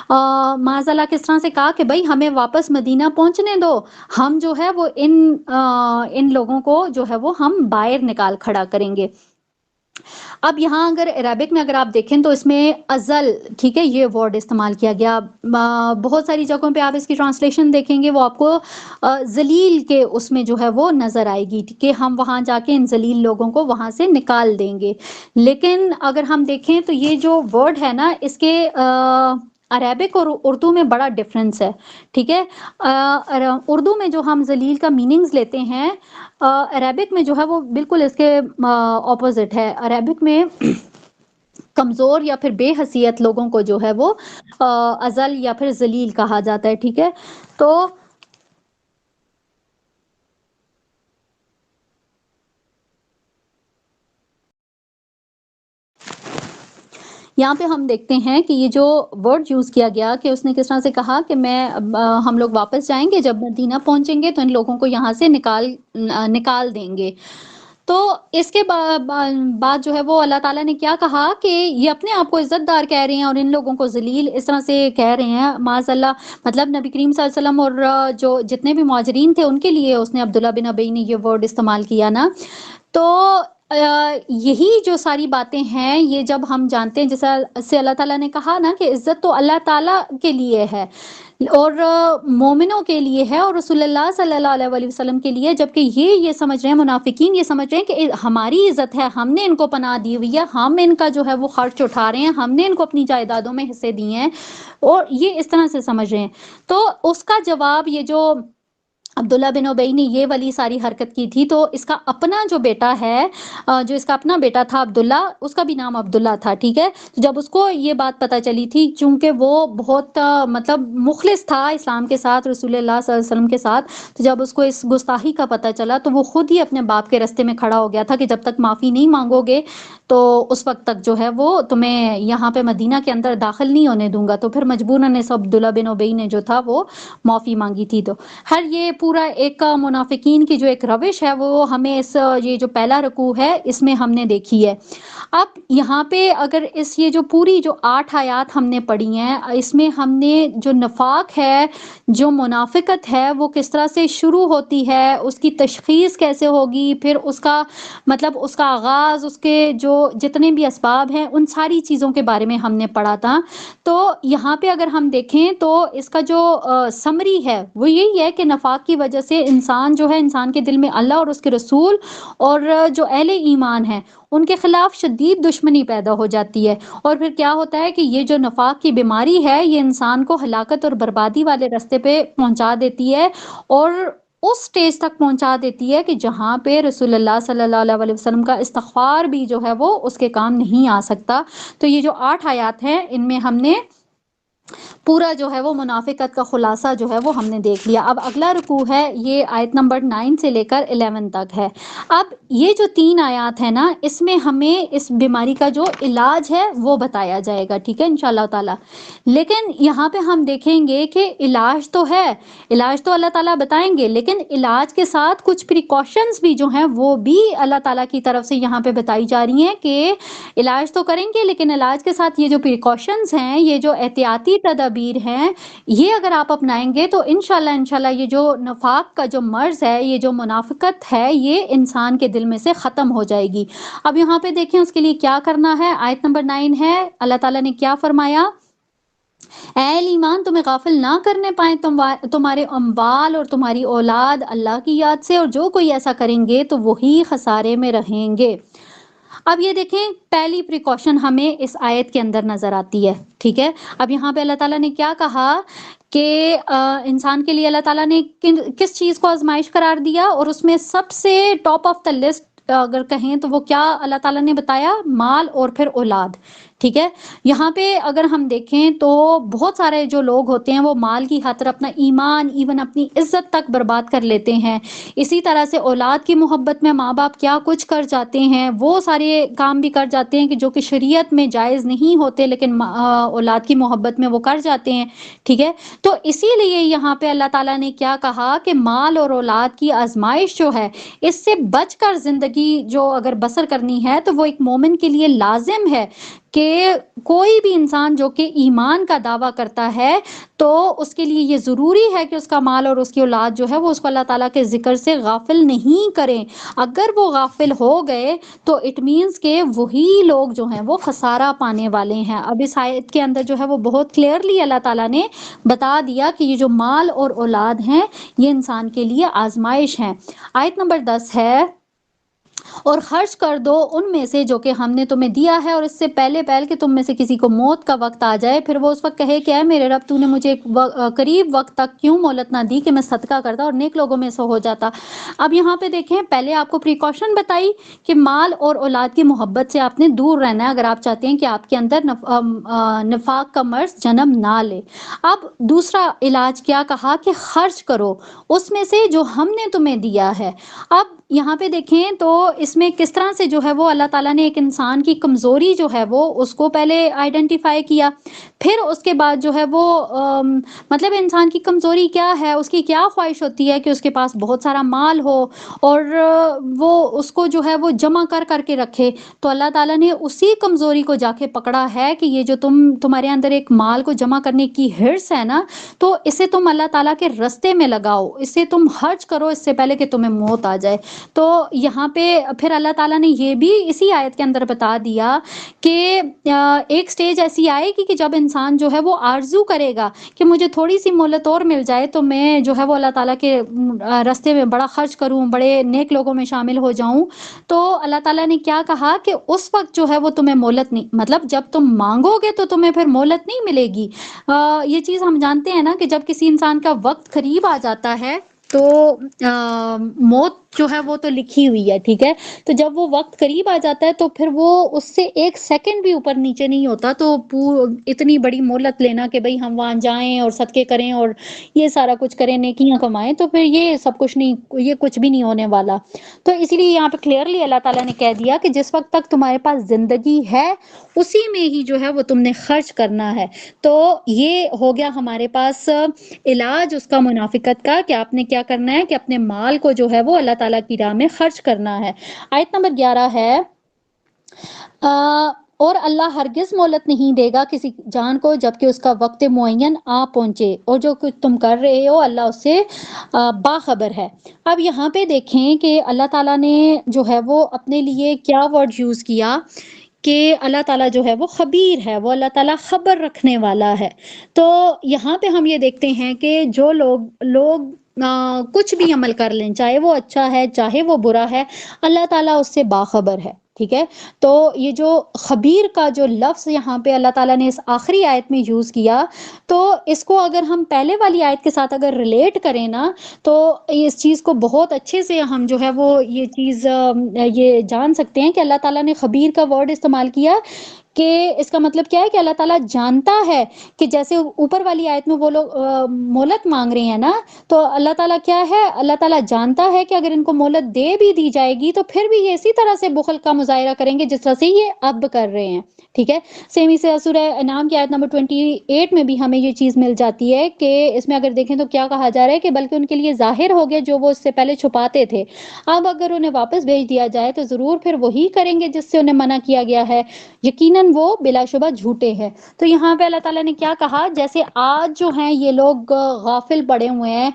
Speaker 2: معاذ اللہ کس طرح سے کہا کہ بھائی ہمیں واپس مدینہ پہنچنے دو، ہم جو ہے وہ ان لوگوں کو جو ہے وہ ہم باہر نکال کھڑا کریں گے۔ اب یہاں اگر عربک میں اگر آپ دیکھیں تو اس میں ازل، ٹھیک ہے، یہ ورڈ استعمال کیا گیا۔ بہت ساری جگہوں پہ آپ اس کی ٹرانسلیشن دیکھیں گے وہ آپ کو ذلیل کے اس میں جو ہے وہ نظر آئے گی کہ ہم وہاں جا کے ان ذلیل لوگوں کو وہاں سے نکال دیں گے۔ لیکن اگر ہم دیکھیں تو یہ جو ورڈ ہے نا اس کے عربک اور اردو میں بڑا ڈفرنس ہے، ٹھیک ہے۔ اردو میں جو ہم ذلیل کا میننگز لیتے ہیں، عربک میں جو ہے وہ بالکل اس کے اپوزٹ ہے۔ عربک میں کمزور یا پھر بے حیثیت لوگوں کو جو ہے وہ اذل یا پھر ذلیل کہا جاتا ہے، ٹھیک ہے۔ تو یہاں پہ ہم دیکھتے ہیں کہ یہ جو ورڈ یوز کیا گیا کہ اس نے کس طرح سے کہا کہ ہم لوگ واپس جائیں گے، جب مدینہ پہنچیں گے تو ان لوگوں کو یہاں سے نکال دیں گے۔ تو اس کے بعد جو ہے وہ اللہ تعالیٰ نے کیا کہا کہ یہ اپنے آپ کو عزت دار کہہ رہے ہیں اور ان لوگوں کو ذلیل اس طرح سے کہہ رہے ہیں، معاذ اللہ۔ مطلب نبی کریم صلی اللہ علیہ وسلم اور جو جتنے بھی مہاجرین تھے ان کے لیے اس نے عبداللہ بن ابی نے یہ ورڈ استعمال کیا نا۔ تو یہی جو ساری باتیں ہیں یہ جب ہم جانتے ہیں، جیسا سے اللہ تعالیٰ نے کہا نا کہ عزت تو اللہ تعالیٰ کے لیے ہے اور مومنوں کے لیے ہے اور رسول اللہ صلی اللہ علیہ وآلہ وسلم کے لیے، جبکہ یہ سمجھ رہے ہیں منافقین، یہ سمجھ رہے ہیں کہ ہماری عزت ہے، ہم نے ان کو پناہ دی ہوئی ہے، ہم ان کا جو ہے وہ خرچ اٹھا رہے ہیں، ہم نے ان کو اپنی جائیدادوں میں حصے دیے ہیں، اور یہ اس طرح سے سمجھ رہے ہیں۔ تو اس کا جواب یہ جو عبداللہ بن ابی نے یہ والی ساری حرکت کی تھی، تو اس کا اپنا جو بیٹا ہے، جو اس کا اپنا بیٹا تھا عبداللہ، اس کا بھی نام عبداللہ تھا، ٹھیک ہے۔ جب اس کو یہ بات پتہ چلی تھی، چونکہ وہ بہت مطلب مخلص تھا اسلام کے ساتھ، رسول اللہ صلی اللہ علیہ وسلم کے ساتھ، تو جب اس کو اس گستاخی کا پتہ چلا تو وہ خود ہی اپنے باپ کے راستے میں کھڑا ہو گیا تھا کہ جب تک معافی نہیں مانگو گے تو اس وقت تک جو ہے وہ تمہیں یہاں پہ مدینہ کے اندر داخل نہیں ہونے دوں گا۔ تو پھر مجبوراً اس عبداللہ بن ابی نے جو تھا وہ معافی مانگی تھی۔ تو ہر یہ پورا ایک منافقین کی جو ایک روش ہے وہ ہمیں یہ جو پہلا رکوع ہے اس میں ہم نے دیکھی ہے۔ اب یہاں پہ اگر یہ جو پوری جو 8 آیات ہم نے پڑھی ہیں، اس میں ہم نے جو نفاق ہے، جو منافقت ہے، وہ کس طرح سے شروع ہوتی ہے، اس کی تشخیص کیسے ہوگی، پھر اس کا مطلب اس کا آغاز، اس کے جو جتنے بھی اسباب ہیں، ان ساری چیزوں کے بارے میں ہم نے پڑھا تھا۔ تو یہاں پہ اگر ہم دیکھیں تو اس کا جو سمری ہے وہ یہی ہے کہ نفاق کی وجہ سے انسان جو ہے، انسان کے دل میں اللہ اور اس کے رسول اور جو اہل ایمان ہیں ان کے خلاف شدید دشمنی پیدا ہو جاتی ہے، اور پھر کیا ہوتا ہے کہ یہ جو نفاق کی بیماری ہے یہ انسان کو ہلاکت اور بربادی والے راستے پہ پہنچا دیتی ہے، اور اس سٹیج تک پہنچا دیتی ہے کہ جہاں پہ رسول اللہ صلی اللہ علیہ وسلم کا استغفار بھی جو ہے وہ اس کے کام نہیں آ سکتا۔ تو یہ جو 8 آیات ہیں ان میں ہم نے پورا جو ہے وہ منافقت کا خلاصہ جو ہے وہ ہم نے دیکھ لیا۔ اب اگلا رکوع ہے، یہ آیت نمبر 9 سے لے کر 11 تک ہے۔ اب یہ جو 3 آیات ہے نا، اس میں ہمیں اس بیماری کا جو علاج ہے وہ بتایا جائے گا، ٹھیک ہے، انشاءاللہ تعالی۔ لیکن یہاں پہ ہم دیکھیں گے کہ علاج تو ہے، علاج تو اللہ تعالیٰ بتائیں گے، لیکن علاج کے ساتھ کچھ پریکاشنز بھی جو ہیں وہ بھی اللہ تعالیٰ کی طرف سے یہاں پہ بتائی جا رہی ہیں کہ علاج تو کریں گے لیکن علاج کے ساتھ یہ جو پریکاشنز ہیں، یہ جو احتیاطی تدابیر ہیں، یہ اگر آپ اپنائیں گے تو انشاءاللہ یہ جو نفاق کا جو مرض ہے، یہ جو منافقت ہے، یہ انسان کے دل میں سے ختم ہو جائے گی۔ اب یہاں پہ دیکھیں اس کے لیے کیا کرنا ہے۔ آیت نمبر 9 ہے، اللہ تعالیٰ نے کیا فرمایا، اے اہل ایمان تمہیں غافل نہ کرنے پائیں تمہارے اموال اور تمہاری اولاد اللہ کی یاد سے، اور جو کوئی ایسا کریں گے تو وہی خسارے میں رہیں گے۔ اب یہ دیکھیں پہلی پریکاشن ہمیں اس آیت کے اندر نظر آتی ہے، ٹھیک ہے۔ اب یہاں پہ اللہ تعالیٰ نے کیا کہا کہ انسان کے لیے اللہ تعالیٰ نے کس چیز کو آزمائش قرار دیا، اور اس میں سب سے ٹاپ آف دا لسٹ اگر کہیں تو وہ کیا اللہ تعالیٰ نے بتایا، مال اور پھر اولاد، ٹھیک ہے. یہاں پہ اگر ہم دیکھیں تو بہت سارے جو لوگ ہوتے ہیں وہ مال کی خاطر اپنا ایمان، ایون اپنی عزت تک برباد کر لیتے ہیں. اسی طرح سے اولاد کی محبت میں ماں باپ کیا کچھ کر جاتے ہیں، وہ سارے کام بھی کر جاتے ہیں کہ جو کہ شریعت میں جائز نہیں ہوتے، لیکن اولاد کی محبت میں وہ کر جاتے ہیں. ٹھیک ہے. تو اسی لیے یہاں پہ اللہ تعالیٰ نے کیا کہا کہ مال اور اولاد کی آزمائش جو ہے، اس سے بچ کر زندگی جو اگر بسر کرنی ہے تو وہ ایک مومن کے لیے لازم ہے کہ کوئی بھی انسان جو کہ ایمان کا دعویٰ کرتا ہے تو اس کے لیے یہ ضروری ہے کہ اس کا مال اور اس کی اولاد جو ہے وہ اس کو اللہ تعالیٰ کے ذکر سے غافل نہیں کریں. اگر وہ غافل ہو گئے تو اٹ مینس کہ وہی لوگ جو ہیں وہ خسارہ پانے والے ہیں. اب اس آیت کے اندر جو ہے وہ بہت کلیئرلی اللہ تعالیٰ نے بتا دیا کہ یہ جو مال اور اولاد ہیں یہ انسان کے لیے آزمائش ہیں. آیت نمبر 10 ہے، اور خرچ کر دو ان میں سے جو کہ ہم نے تمہیں دیا ہے، اور اس سے پہلے کہ تم میں سے کسی کو موت کا وقت آ جائے، پھر وہ اس وقت کہے کہ اے میرے رب تو نے مجھے ایک قریب وقت تک کیوں مہلت نہ دی کہ میں صدقہ کرتا اور نیک لوگوں میں سے ہو جاتا. اب یہاں پہ دیکھیں، پہلے آپ کو پریکاشن بتائی کہ مال اور اولاد کی محبت سے آپ نے دور رہنا ہے اگر آپ چاہتے ہیں کہ آپ کے اندر نفاق کا مرض جنم نہ لے. اب دوسرا علاج کیا کہا کہ خرچ کرو اس میں سے جو ہم نے تمہیں دیا ہے. اب یہاں پہ دیکھیں تو اس میں کس طرح سے جو ہے وہ اللہ تعالیٰ نے ایک انسان کی کمزوری جو ہے وہ اس کو پہلے آئیڈینٹیفائی کیا، پھر اس کے بعد جو ہے وہ مطلب انسان کی کمزوری کیا ہے، اس کی کیا خواہش ہوتی ہے کہ اس کے پاس بہت سارا مال ہو اور وہ اس کو جو ہے وہ جمع کر کے رکھے. تو اللہ تعالیٰ نے اسی کمزوری کو جا کے پکڑا ہے کہ یہ جو تمہارے اندر ایک مال کو جمع کرنے کی ہرس ہے نا، تو اسے تم اللہ تعالیٰ کے رستے میں لگاؤ، اسے تم خرچ کرو اس سے پہلے کہ تمہیں موت آ جائے. تو یہاں پہ پھر اللہ تعالیٰ نے یہ بھی اسی آیت کے اندر بتا دیا کہ ایک سٹیج ایسی آئے گی کہ جب انسان جو ہے وہ آرزو کرے گا کہ مجھے تھوڑی سی مہلت اور مل جائے تو میں جو ہے وہ اللہ تعالیٰ کے رستے میں بڑا خرچ کروں، بڑے نیک لوگوں میں شامل ہو جاؤں. تو اللہ تعالیٰ نے کیا کہا کہ اس وقت جو ہے وہ تمہیں مہلت نہیں، مطلب جب تم مانگو گے تو تمہیں پھر مہلت نہیں ملے گی. یہ چیز ہم جانتے ہیں نا کہ جب کسی انسان کا وقت قریب آ جاتا ہے تو موت جو ہے وہ تو لکھی ہوئی ہے. ٹھیک ہے. تو جب وہ وقت قریب آ جاتا ہے تو پھر وہ اس سے ایک سیکنڈ بھی اوپر نیچے نہیں ہوتا. تو اتنی بڑی مہلت لینا کہ بھئی ہم وہاں جائیں اور صدقے کریں اور یہ سارا کچھ کریں، نیکیاں کمائیں، تو پھر یہ سب کچھ نہیں، یہ کچھ بھی نہیں ہونے والا. تو اسی لیے یہاں پہ کلیئرلی اللہ تعالیٰ نے کہہ دیا کہ جس وقت تک تمہارے پاس زندگی ہے اسی میں ہی جو ہے وہ تم نے خرچ کرنا ہے. تو یہ ہو گیا ہمارے پاس علاج اس کا منافقت کا کہ آپ نے کیا کرنا ہے کہ اپنے مال کو جو ہے وہ اللہ تعالیٰ کی راہ میں خرچ کرنا ہے. آیت نمبر 11 ہے، اور اللہ ہرگز مہلت نہیں دے گا کسی جان کو جب کہ اس کا وقت معین آ پہنچے، اور جو کچھ تم کر رہے ہو اللہ اس سے باخبر ہے. اب یہاں پہ دیکھیں کہ اللہ تعالیٰ نے جو ہے وہ اپنے لیے کیا ورڈ یوز کیا کہ اللہ تعالیٰ جو ہے وہ خبیر ہے، وہ اللہ تعالیٰ خبر رکھنے والا ہے. تو یہاں پہ ہم یہ دیکھتے ہیں کہ جو لوگ کچھ بھی عمل کر لیں، چاہے وہ اچھا ہے چاہے وہ برا ہے، اللہ تعالیٰ اس سے باخبر ہے. ٹھیک ہے. تو یہ جو خبیر کا جو لفظ یہاں پہ اللہ تعالیٰ نے اس آخری آیت میں یوز کیا، تو اس کو اگر ہم پہلے والی آیت کے ساتھ اگر ریلیٹ کریں نا تو اس چیز کو بہت اچھے سے ہم جو ہے وہ یہ چیز یہ جان سکتے ہیں کہ اللہ تعالیٰ نے خبیر کا ورڈ استعمال کیا کہ اس کا مطلب کیا ہے کہ اللہ تعالیٰ جانتا ہے کہ جیسے اوپر والی آیت میں وہ لوگ مہلت مانگ رہے ہیں نا، تو اللہ تعالیٰ کیا ہے، اللہ تعالیٰ جانتا ہے کہ اگر ان کو مہلت دے بھی دی جائے گی تو پھر بھی یہ اسی طرح سے بخل کا مظاہرہ کریں گے جس طرح سے یہ اب کر رہے ہیں. ٹھیک ہے. سیم اسی سورہ انعام کی آیت نمبر 28 میں بھی ہمیں یہ چیز مل جاتی ہے کہ اس میں اگر دیکھیں تو کیا کہا جا رہا ہے کہ بلکہ ان کے لیے ظاہر ہو گیا جو وہ اس سے پہلے چھپاتے تھے، اب اگر انہیں واپس بھیج دیا جائے تو ضرور پھر وہی کریں گے جس سے انہیں منع کیا گیا ہے، یقیناً وہ بلا شبہ جھوٹے ہیں. تو یہاں پہ اللہ تعالیٰ نے کیا کہا، جیسے آج جو ہیں یہ لوگ غافل پڑے ہوئے ہیں،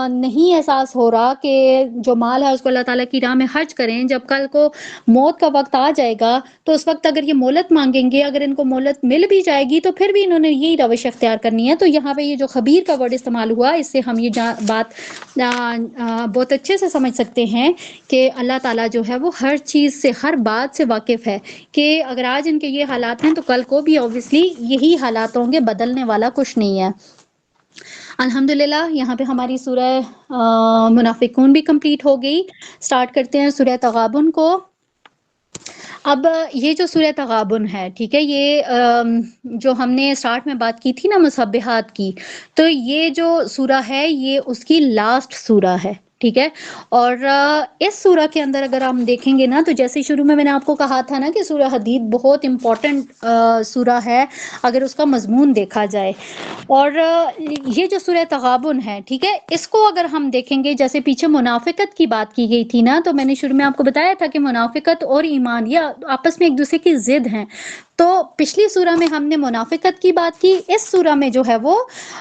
Speaker 2: نہیں احساس ہو رہا کہ جو مال ہے اس کو اللہ تعالیٰ کی راہ میں خرچ کریں، جب کل کو موت کا وقت آ جائے گا تو اس وقت اگر یہ مہلت مانگیں گے، اگر ان کو مہلت مل بھی جائے گی تو پھر بھی انہوں نے یہی روش اختیار کرنی ہے. تو یہاں پہ یہ جو خبیر کا ورڈ استعمال ہوا، اس سے ہم یہ بات بہت اچھے سے سمجھ سکتے ہیں کہ اللہ تعالیٰ جو ہے وہ ہر چیز سے، ہر بات سے واقف ہے کہ اگر آج ان کے یہ حالات ہیں تو کل کو بھی obviously یہی حالات ہوں گے، بدلنے والا کچھ نہیں ہے. الحمدللہ یہاں پہ ہماری سورہ منافقون بھی کمپلیٹ ہو گئی. سٹارٹ کرتے ہیں سورہ تغابن کو. اب یہ جو سورہ تغابن ہے، ٹھیک ہے، یہ جو ہم نے اسٹارٹ میں بات کی تھی نا مسبحات کی، تو یہ جو سورہ ہے یہ اس کی لاسٹ سورہ ہے، ٹھیک ہے۔ اور اس سورہ کے اندر اگر ہم دیکھیں گے نا، تو جیسے شروع میں نے آپ کو کہا تھا نا کہ سورہ حدید بہت امپورٹنٹ سورہ ہے اگر اس کا مضمون دیکھا جائے۔ اور یہ جو سورہ تغابن ہے، ٹھیک ہے، اس کو اگر ہم دیکھیں گے، جیسے پیچھے منافقت کی بات کی گئی تھی نا، تو میں نے شروع میں آپ کو بتایا تھا کہ منافقت اور ایمان یہ آپس میں ایک دوسرے کی ضد ہیں۔ تو پچھلی سورہ میں ہم نے منافقت کی بات کی، اس سورہ میں جو ہے وہ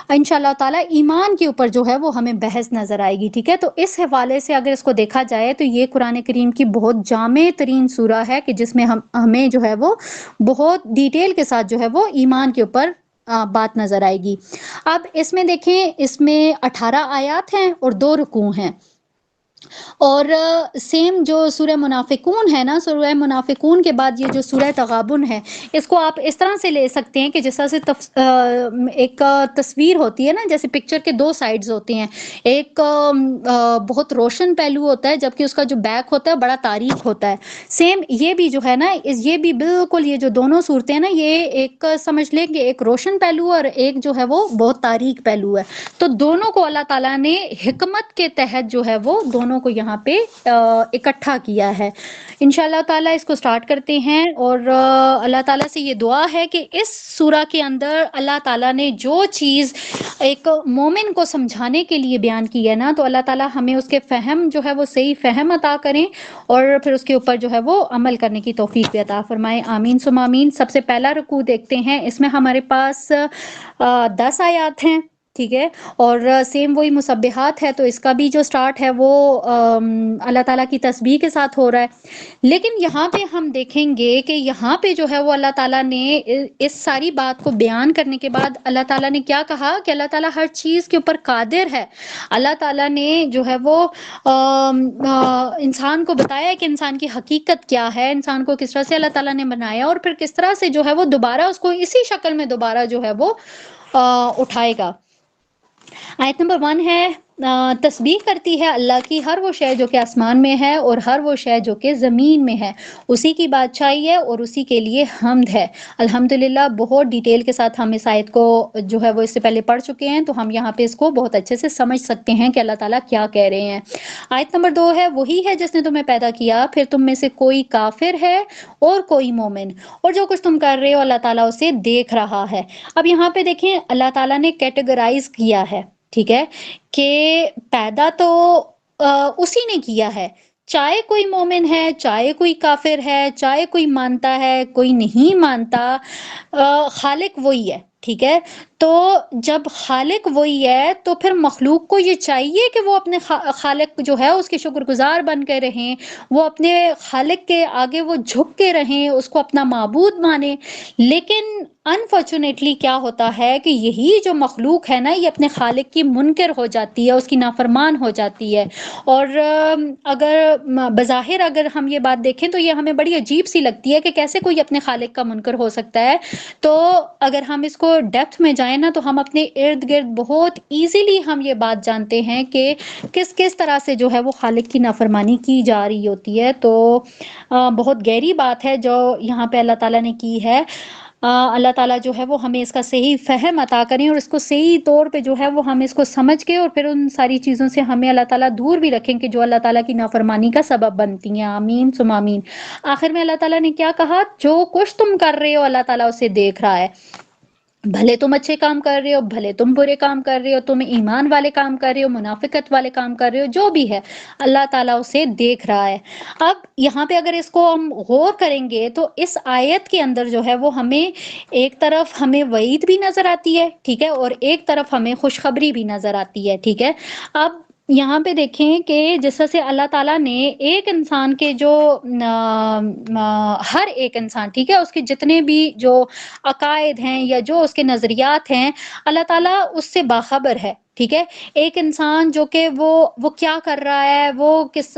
Speaker 2: انشاءاللہ تعالی ایمان کے اوپر جو ہے وہ ہمیں بحث نظر آئے گی، ٹھیک ہے۔ تو اس حوالے سے اگر اس کو دیکھا جائے تو یہ قرآن کریم کی بہت جامع ترین سورہ ہے کہ جس میں ہمیں جو ہے وہ بہت ڈیٹیل کے ساتھ جو ہے وہ ایمان کے اوپر بات نظر آئے گی۔ اب اس میں دیکھیں، اس میں 18 آیات ہیں اور 2 رکوع ہیں۔ اور سیم جو سورہ منافقون ہے نا، سورہ منافقون کے بعد یہ جو سورہ تغابن ہے، اس کو آپ اس طرح سے لے سکتے ہیں کہ جس طرح سے ایک تصویر ہوتی ہے نا، جیسے پکچر کے 2 سائیڈز ہوتے ہیں، ایک بہت روشن پہلو ہوتا ہے جبکہ اس کا جو بیک ہوتا ہے بڑا تاریک ہوتا ہے۔ سیم یہ بھی جو ہے نا، یہ بھی بالکل یہ جو دونوں صورتیں ہیں نا، یہ ایک سمجھ لیں کہ ایک روشن پہلو اور ایک جو ہے وہ بہت تاریک پہلو ہے۔ تو دونوں کو اللہ تعالیٰ نے حکمت کے تحت جو ہے وہ دونوں کو یہاں پہ اکٹھا کیا ہے۔ انشاءاللہ تعالیٰ اس کو سٹارٹ کرتے ہیں، اور اللہ تعالیٰ سے یہ دعا ہے کہ اس سورہ کے اندر اللہ تعالیٰ نے جو چیز ایک مومن کو سمجھانے کے لیے بیان کی ہے نا، تو اللہ تعالیٰ ہمیں اس کے فہم جو ہے وہ صحیح فہم عطا کریں، اور پھر اس کے اوپر جو ہے وہ عمل کرنے کی توفیق بھی عطا فرمائے، آمین ثم آمین۔ سب سے پہلا رکوع دیکھتے ہیں، اس میں ہمارے پاس 10 آیات ہیں، ٹھیک ہے، اور سیم وہی مسبحات ہے، تو اس کا بھی جو سٹارٹ ہے وہ اللہ تعالیٰ کی تسبیح کے ساتھ ہو رہا ہے۔ لیکن یہاں پہ ہم دیکھیں گے کہ یہاں پہ جو ہے وہ اللہ تعالیٰ نے اس ساری بات کو بیان کرنے کے بعد اللہ تعالیٰ نے کیا کہا کہ اللہ تعالیٰ ہر چیز کے اوپر قادر ہے۔ اللہ تعالیٰ نے جو ہے وہ انسان کو بتایا کہ انسان کی حقیقت کیا ہے، انسان کو کس طرح سے اللہ تعالیٰ نے بنایا، اور پھر کس طرح سے جو ہے وہ دوبارہ اس کو اسی شکل میں دوبارہ جو ہے وہ اٹھائے گا۔ آیت نمبر 1 ہے، تسبیح کرتی ہے اللہ کی ہر وہ شے جو کہ آسمان میں ہے اور ہر وہ شے جو کہ زمین میں ہے، اسی کی بادشاہی ہے اور اسی کے لیے حمد ہے۔ الحمدللہ بہت ڈیٹیل کے ساتھ ہم اس آیت کو جو ہے وہ اس سے پہلے پڑھ چکے ہیں، تو ہم یہاں پہ اس کو بہت اچھے سے سمجھ سکتے ہیں کہ اللہ تعالیٰ کیا کہہ رہے ہیں۔ آیت نمبر 2 ہے، وہی ہے جس نے تمہیں پیدا کیا، پھر تم میں سے کوئی کافر ہے اور کوئی مومن، اور جو کچھ تم کر رہے ہو اللہ تعالیٰ اسے دیکھ رہا ہے۔ اب یہاں پہ دیکھیں اللہ تعالیٰ نے کیٹیگرائز کیا ہے، ٹھیک ہے، کہ پیدا تو اسی نے کیا ہے، چاہے کوئی مومن ہے، چاہے کوئی کافر ہے، چاہے کوئی مانتا ہے کوئی نہیں مانتا، خالق وہی ہے، ٹھیک ہے۔ تو جب خالق وہی ہے تو پھر مخلوق کو یہ چاہیے کہ وہ اپنے خالق جو ہے اس کے شکر گزار بن کے رہیں، وہ اپنے خالق کے آگے وہ جھک کے رہیں، اس کو اپنا معبود مانیں۔ لیکن انفارچونیٹلی کیا ہوتا ہے کہ یہی جو مخلوق ہے نا، یہ اپنے خالق کی منکر ہو جاتی ہے، اس کی نافرمان ہو جاتی ہے۔ اور اگر بظاہر اگر ہم یہ بات دیکھیں تو یہ ہمیں بڑی عجیب سی لگتی ہے کہ کیسے کوئی اپنے خالق کا منکر ہو سکتا ہے۔ تو اگر ہم اس کو ڈیپتھ میں جائیں نا، تو ہم اپنے ارد گرد بہت ایزیلی ہم یہ بات جانتے ہیں کہ کس طرح سے جو ہے وہ خالق کی نافرمانی کی جا رہی ہوتی ہے۔ تو بہت گہری بات ہے جو یہاں پہ اللہ تعالیٰ نے کی ہے۔ اللہ تعالیٰ جو ہے وہ ہمیں اس کا صحیح فہم عطا کریں، اور اس کو صحیح طور پہ جو ہے وہ ہم اس کو سمجھ کے اور پھر ان ساری چیزوں سے ہمیں اللہ تعالیٰ دور بھی رکھیں کہ جو اللہ تعالیٰ کی نافرمانی کا سبب بنتی ہیں، آمین ثم آمین۔ آخر میں اللہ تعالیٰ نے کیا کہا، جو کچھ تم کر رہے ہو اللہ تعالیٰ اسے دیکھ رہا ہے، بھلے تم اچھے کام کر رہے ہو، بھلے تم برے کام کر رہے ہو، تم ایمان والے کام کر رہے ہو، منافقت والے کام کر رہے ہو، جو بھی ہے اللہ تعالیٰ اسے دیکھ رہا ہے۔ اب یہاں پہ اگر اس کو ہم غور کریں گے تو اس آیت کے اندر جو ہے وہ ہمیں ایک طرف ہمیں وعید بھی نظر آتی ہے، ٹھیک ہے، اور ایک طرف ہمیں خوشخبری بھی نظر آتی ہے، ٹھیک ہے۔ اب یہاں پہ دیکھیں کہ جس طرح سے اللہ تعالیٰ نے ایک انسان کے جو ہر ایک انسان، ٹھیک ہے، اس کے جتنے بھی جو عقائد ہیں یا جو اس کے نظریات ہیں، اللہ تعالیٰ اس سے باخبر ہے، ٹھیک ہے۔ ایک انسان جو کہ وہ کیا کر رہا ہے، وہ کس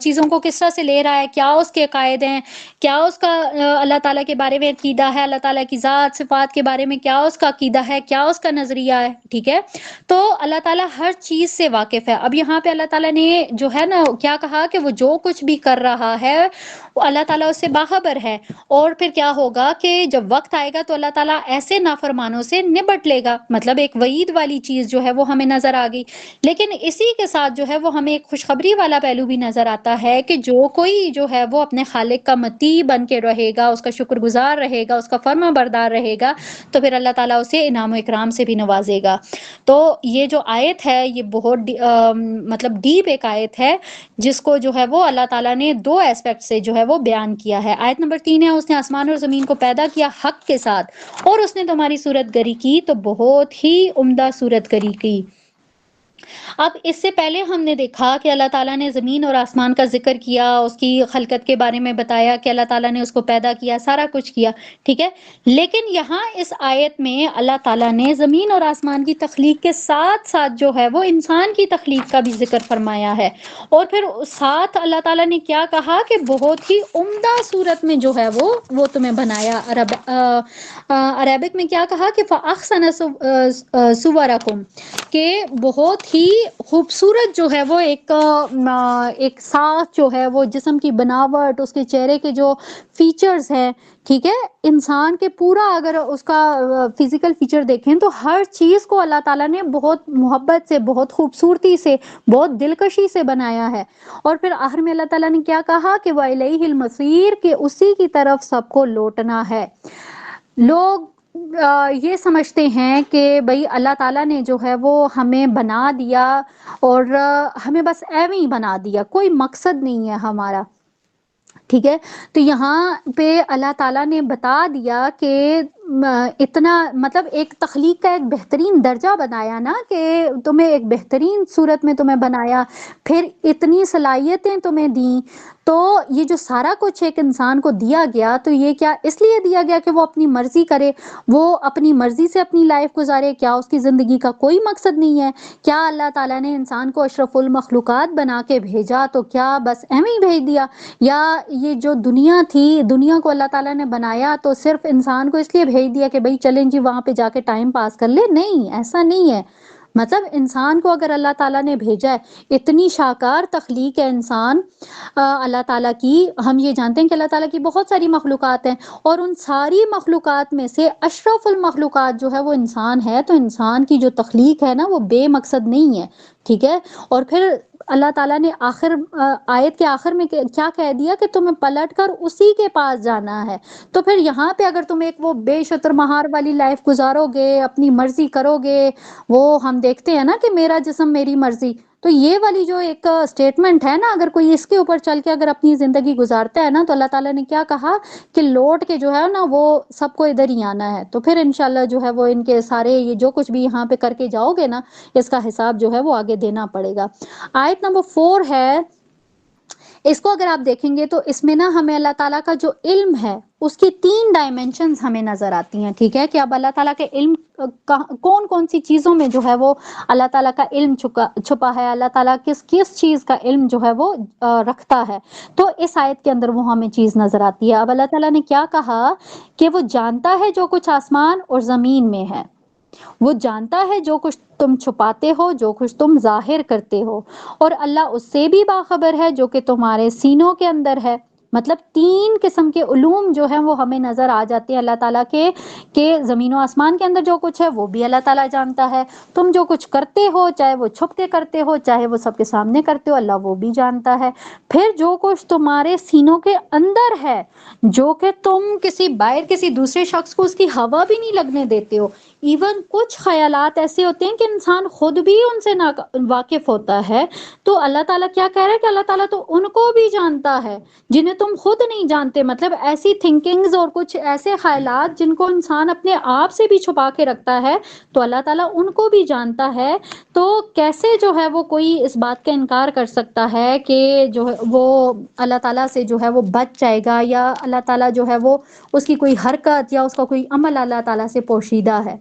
Speaker 2: چیزوں کو کس طرح سے لے رہا ہے، کیا اس کے عقائد ہیں، کیا اس کا اللہ تعالیٰ کے بارے میں عقیدہ ہے، اللہ تعالیٰ کی ذات صفات کے بارے میں کیا اس کا عقیدہ ہے، کیا اس کا نظریہ ہے، ٹھیک ہے۔ تو اللہ تعالیٰ ہر چیز سے واقف ہے۔ اب یہاں پہ اللہ تعالیٰ نے جو ہے نا کیا کہا کہ وہ جو کچھ بھی کر رہا ہے وہ اللہ تعالیٰ اس سے باخبر ہے، اور پھر کیا ہوگا کہ جب وقت آئے گا تو اللہ تعالیٰ ایسے نافرمانوں سے نبٹ لے گا. مطلب ایک وعید والی چیز جو ہے وہ ہمیں نظر آ گئی، لیکن اسی کے ساتھ جو ہے وہ ہمیں ایک خوشخبری والا پہلو بھی نظر آتا ہے کہ جو کوئی جو ہے وہ اپنے خالق کا مطیع بن کے رہے گا، اس کا شکر گزار رہے گا، اس کا فرما بردار رہے گا، تو پھر اللہ تعالیٰ اسے انعام و اکرام سے بھی نوازے گا. تو یہ جو آیت ہے یہ بہت مطلب ڈیپ ایک آیت ہے، جس کو جو ہے وہ اللہ تعالیٰ نے دو ایسپیکٹ سے جو ہے وہ بیان کیا ہے. آیت نمبر 3 ہے، اس نے آسمان اور زمین کو پیدا کیا حق کے ساتھ، اور اس نے تمہاری صورت گری کی تو بہت ہی عمدہ صورت گری کی. اب اس سے پہلے ہم نے دیکھا کہ اللہ تعالیٰ نے زمین اور آسمان کا ذکر کیا، اس کی خلقت کے بارے میں بتایا کہ اللہ تعالیٰ نے اس کو پیدا کیا، سارا کچھ کیا، ٹھیک ہے. لیکن یہاں اس آیت میں اللہ تعالیٰ نے زمین اور آسمان کی تخلیق کے ساتھ ساتھ جو ہے وہ انسان کی تخلیق کا بھی ذکر فرمایا ہے. اور پھر ساتھ اللہ تعالیٰ نے کیا کہا کہ بہت ہی عمدہ صورت میں جو ہے وہ تمہیں بنایا. عربک میں کیا کہا کہ فَأَحْسَنَ صُوَرَكُمْ، کہ بہت ہی خوبصورت جو ہے وہ ایک ساتھ جو ہے وہ جسم کی بناوٹ، اس کے چہرے کے جو فیچرز ہیں، ٹھیک ہے، انسان کے پورا اگر اس کا فزیکل فیچر دیکھیں تو ہر چیز کو اللہ تعالیٰ نے بہت محبت سے، بہت خوبصورتی سے، بہت دلکشی سے بنایا ہے. اور پھر آخر میں اللہ تعالیٰ نے کیا کہا کہ وَإِلَيْهِ الْمَصِيرُ، کہ اسی کی طرف سب کو لوٹنا ہے. لوگ یہ سمجھتے ہیں کہ بھئی اللہ تعالیٰ نے جو ہے وہ ہمیں بنا دیا اور ہمیں بس ایویں ہی بنا دیا، کوئی مقصد نہیں ہے ہمارا، ٹھیک ہے. تو یہاں پہ اللہ تعالیٰ نے بتا دیا کہ اتنا مطلب ایک تخلیق کا ایک بہترین درجہ بنایا نا، کہ تمہیں ایک بہترین صورت میں تمہیں بنایا، پھر اتنی صلاحیتیں تمہیں دیں. تو یہ جو سارا کچھ ایک انسان کو دیا گیا، تو یہ کیا اس لیے دیا گیا کہ وہ اپنی مرضی کرے، وہ اپنی مرضی سے اپنی لائف گزارے؟ کیا اس کی زندگی کا کوئی مقصد نہیں ہے؟ کیا اللہ تعالیٰ نے انسان کو اشرف المخلوقات بنا کے بھیجا تو کیا بس ایویں ہی بھیج دیا؟ یا یہ جو دنیا تھی، دنیا کو اللہ تعالیٰ نے بنایا تو صرف انسان کو اس لیے بھیج دیا کہ بھئی چلیں جی وہاں پہ جا کے ٹائم پاس کر لے؟ نہیں، ایسا نہیں ہے. مطلب انسان کو اگر اللہ تعالیٰ نے بھیجا ہے، اتنی شاکار تخلیق ہے انسان اللہ تعالیٰ کی. ہم یہ جانتے ہیں کہ اللہ تعالیٰ کی بہت ساری مخلوقات ہیں، اور ان ساری مخلوقات میں سے اشرف المخلوقات جو ہے وہ انسان ہے. تو انسان کی جو تخلیق ہے نا وہ بے مقصد نہیں ہے، ٹھیک ہے. اور پھر اللہ تعالیٰ نے آیت کے آخر میں کیا کہہ دیا کہ تمہیں پلٹ کر اسی کے پاس جانا ہے. تو پھر یہاں پہ اگر تم ایک وہ بے شتر مہار والی لائف گزارو گے، اپنی مرضی کرو گے، وہ ہم دیکھتے ہیں نا کہ میرا جسم میری مرضی، تو یہ والی جو ایک سٹیٹمنٹ ہے نا، اگر کوئی اس کے اوپر چل کے اگر اپنی زندگی گزارتا ہے نا، تو اللہ تعالیٰ نے کیا کہا کہ لوٹ کے جو ہے نا وہ سب کو ادھر ہی آنا ہے. تو پھر انشاءاللہ جو ہے وہ ان کے سارے یہ جو کچھ بھی یہاں پہ کر کے جاؤ گے نا، اس کا حساب جو ہے وہ آگے دینا پڑے گا. آیت نمبر 4 ہے، اس کو اگر آپ دیکھیں گے تو اس میں نا ہمیں اللہ تعالیٰ کا جو علم ہے اس کی 3 ڈائمینشنز ہمیں نظر آتی ہیں، ٹھیک ہے. کہ اب اللہ تعالیٰ کے علم کون کون سی چیزوں میں جو ہے وہ اللہ تعالیٰ کا علم چھپا ہے، اللہ تعالیٰ کس چیز کا علم جو ہے وہ رکھتا ہے. تو اس آیت کے اندر وہ ہمیں چیز نظر آتی ہے. اب اللہ تعالیٰ نے کیا کہا کہ وہ جانتا ہے جو کچھ آسمان اور زمین میں ہے، وہ جانتا ہے جو کچھ تم چھپاتے ہو، جو کچھ تم ظاہر کرتے ہو، اور اللہ اس سے بھی باخبر ہے جو کہ تمہارے سینوں کے اندر ہے. مطلب 3 قسم کے علوم جو ہیں وہ ہمیں نظر آ جاتے ہیں اللہ تعالیٰ کے، کہ زمین و آسمان کے اندر جو کچھ ہے وہ بھی اللہ تعالیٰ جانتا ہے، تم جو کچھ کرتے ہو چاہے وہ چھپ کے کرتے ہو چاہے وہ سب کے سامنے کرتے ہو، اللہ وہ بھی جانتا ہے. پھر جو کچھ تمہارے سینوں کے اندر ہے، جو کہ تم باہر کسی دوسرے شخص کو اس کی ہوا بھی نہیں لگنے دیتے ہو، ایون کچھ خیالات ایسے ہوتے ہیں کہ انسان خود بھی ان سے واقف ہوتا ہے، تو اللہ تعالیٰ کیا کہہ رہا ہے کہ اللہ تعالیٰ تو ان کو بھی جانتا ہے جنہیں تم خود نہیں جانتے. مطلب ایسی تھنکنگز اور کچھ ایسے خیالات جن کو انسان اپنے آپ سے بھی چھپا کے رکھتا ہے، تو اللہ تعالیٰ ان کو بھی جانتا ہے. تو کیسے جو ہے وہ کوئی اس بات کا انکار کر سکتا ہے کہ جو ہے وہ اللہ تعالیٰ سے جو ہے وہ بچ جائے گا، یا اللہ تعالیٰ جو ہے وہ اس کی کوئی حرکت یا اس کا کوئی عمل اللہ تعالیٰ سے پوشیدہ ہے.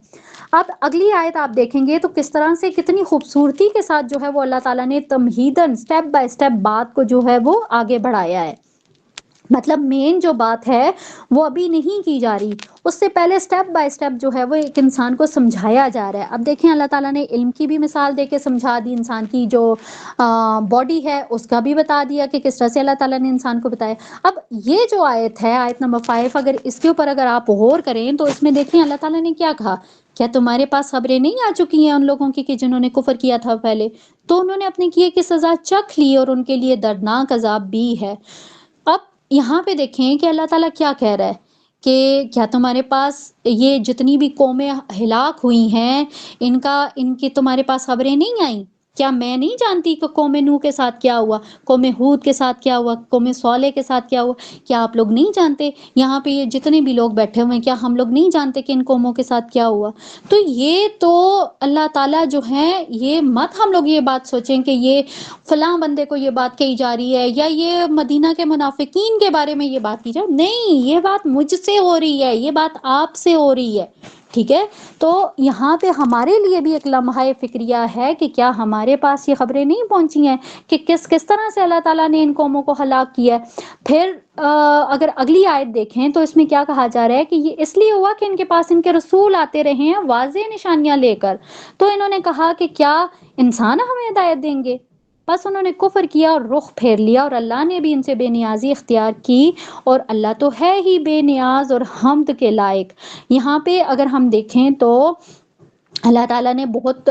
Speaker 2: اب اگلی آیت آپ دیکھیں گے تو کس طرح سے کتنی خوبصورتی کے ساتھ جو ہے وہ اللہ تعالیٰ نے تمہیداً سٹیپ بائی سٹیپ بات کو جو ہے وہ آگے بڑھایا ہے. مطلب مین جو بات ہے وہ ابھی نہیں کی جا رہی، اس سے پہلے سٹیپ بائی سٹیپ جو ہے وہ ایک انسان کو سمجھایا جا رہا ہے۔ اب دیکھیں اللہ تعالیٰ نے علم کی بھی مثال دے کے سمجھا دی، انسان کی جو باڈی ہے اس کا بھی بتا دیا کہ کس طرح سے اللہ تعالیٰ نے انسان کو بتایا۔ اب یہ جو آیت ہے، آیت نمبر 5، اگر اس کے اوپر اگر آپ غور کریں تو اس میں دیکھیں اللہ تعالیٰ نے کیا کہا، کیا تمہارے پاس خبریں نہیں آ چکی ہیں ان لوگوں کی کہ جنہوں نے کفر کیا تھا پہلے، تو انہوں نے اپنے کیے کی سزا چکھ لی اور ان کے لیے دردناک عذاب بھی ہے۔ اب یہاں پہ دیکھیں کہ اللہ تعالیٰ کیا کہہ رہا ہے کہ کیا تمہارے پاس یہ جتنی بھی قومیں ہلاک ہوئی ہیں ان کی تمہارے پاس خبریں نہیں آئیں؟ کیا میں نہیں جانتی کہ قوم نوح کے ساتھ کیا ہوا، قوم ہود کے ساتھ کیا ہوا، قوم صالح کے ساتھ کیا ہوا؟ کیا آپ لوگ نہیں جانتے؟ یہاں پہ یہ جتنے بھی لوگ بیٹھے ہوئے ہیں، کیا ہم لوگ نہیں جانتے کہ ان قوموں کے ساتھ کیا ہوا؟ تو یہ تو اللہ تعالیٰ جو ہے، یہ مت ہم لوگ یہ بات سوچیں کہ یہ فلاں بندے کو یہ بات کہی جا رہی ہے یا یہ مدینہ کے منافقین کے بارے میں یہ بات کی جائے، نہیں، یہ بات مجھ سے ہو رہی ہے، یہ بات آپ سے ہو رہی ہے، ٹھیک ہے؟ تو یہاں پہ ہمارے لیے بھی ایک لمحہ فکریہ ہے کہ کیا ہمارے پاس یہ خبریں نہیں پہنچی ہیں کہ کس طرح سے اللہ تعالیٰ نے ان قوموں کو ہلاک کیا ہے۔ پھر اگر اگلی آیت دیکھیں تو اس میں کیا کہا جا رہا ہے کہ یہ اس لیے ہوا کہ ان کے پاس ان کے رسول آتے رہے ہیں واضح نشانیاں لے کر، تو انہوں نے کہا کہ کیا انسان ہمیں ہدایت دیں گے؟ بس انہوں نے کفر کیا اور رخ پھیر لیا، اور اللہ نے بھی ان سے بے نیازی اختیار کی، اور اللہ تو ہے ہی بے نیاز اور حمد کے لائق۔ یہاں پہ اگر ہم دیکھیں تو اللہ تعالیٰ نے بہت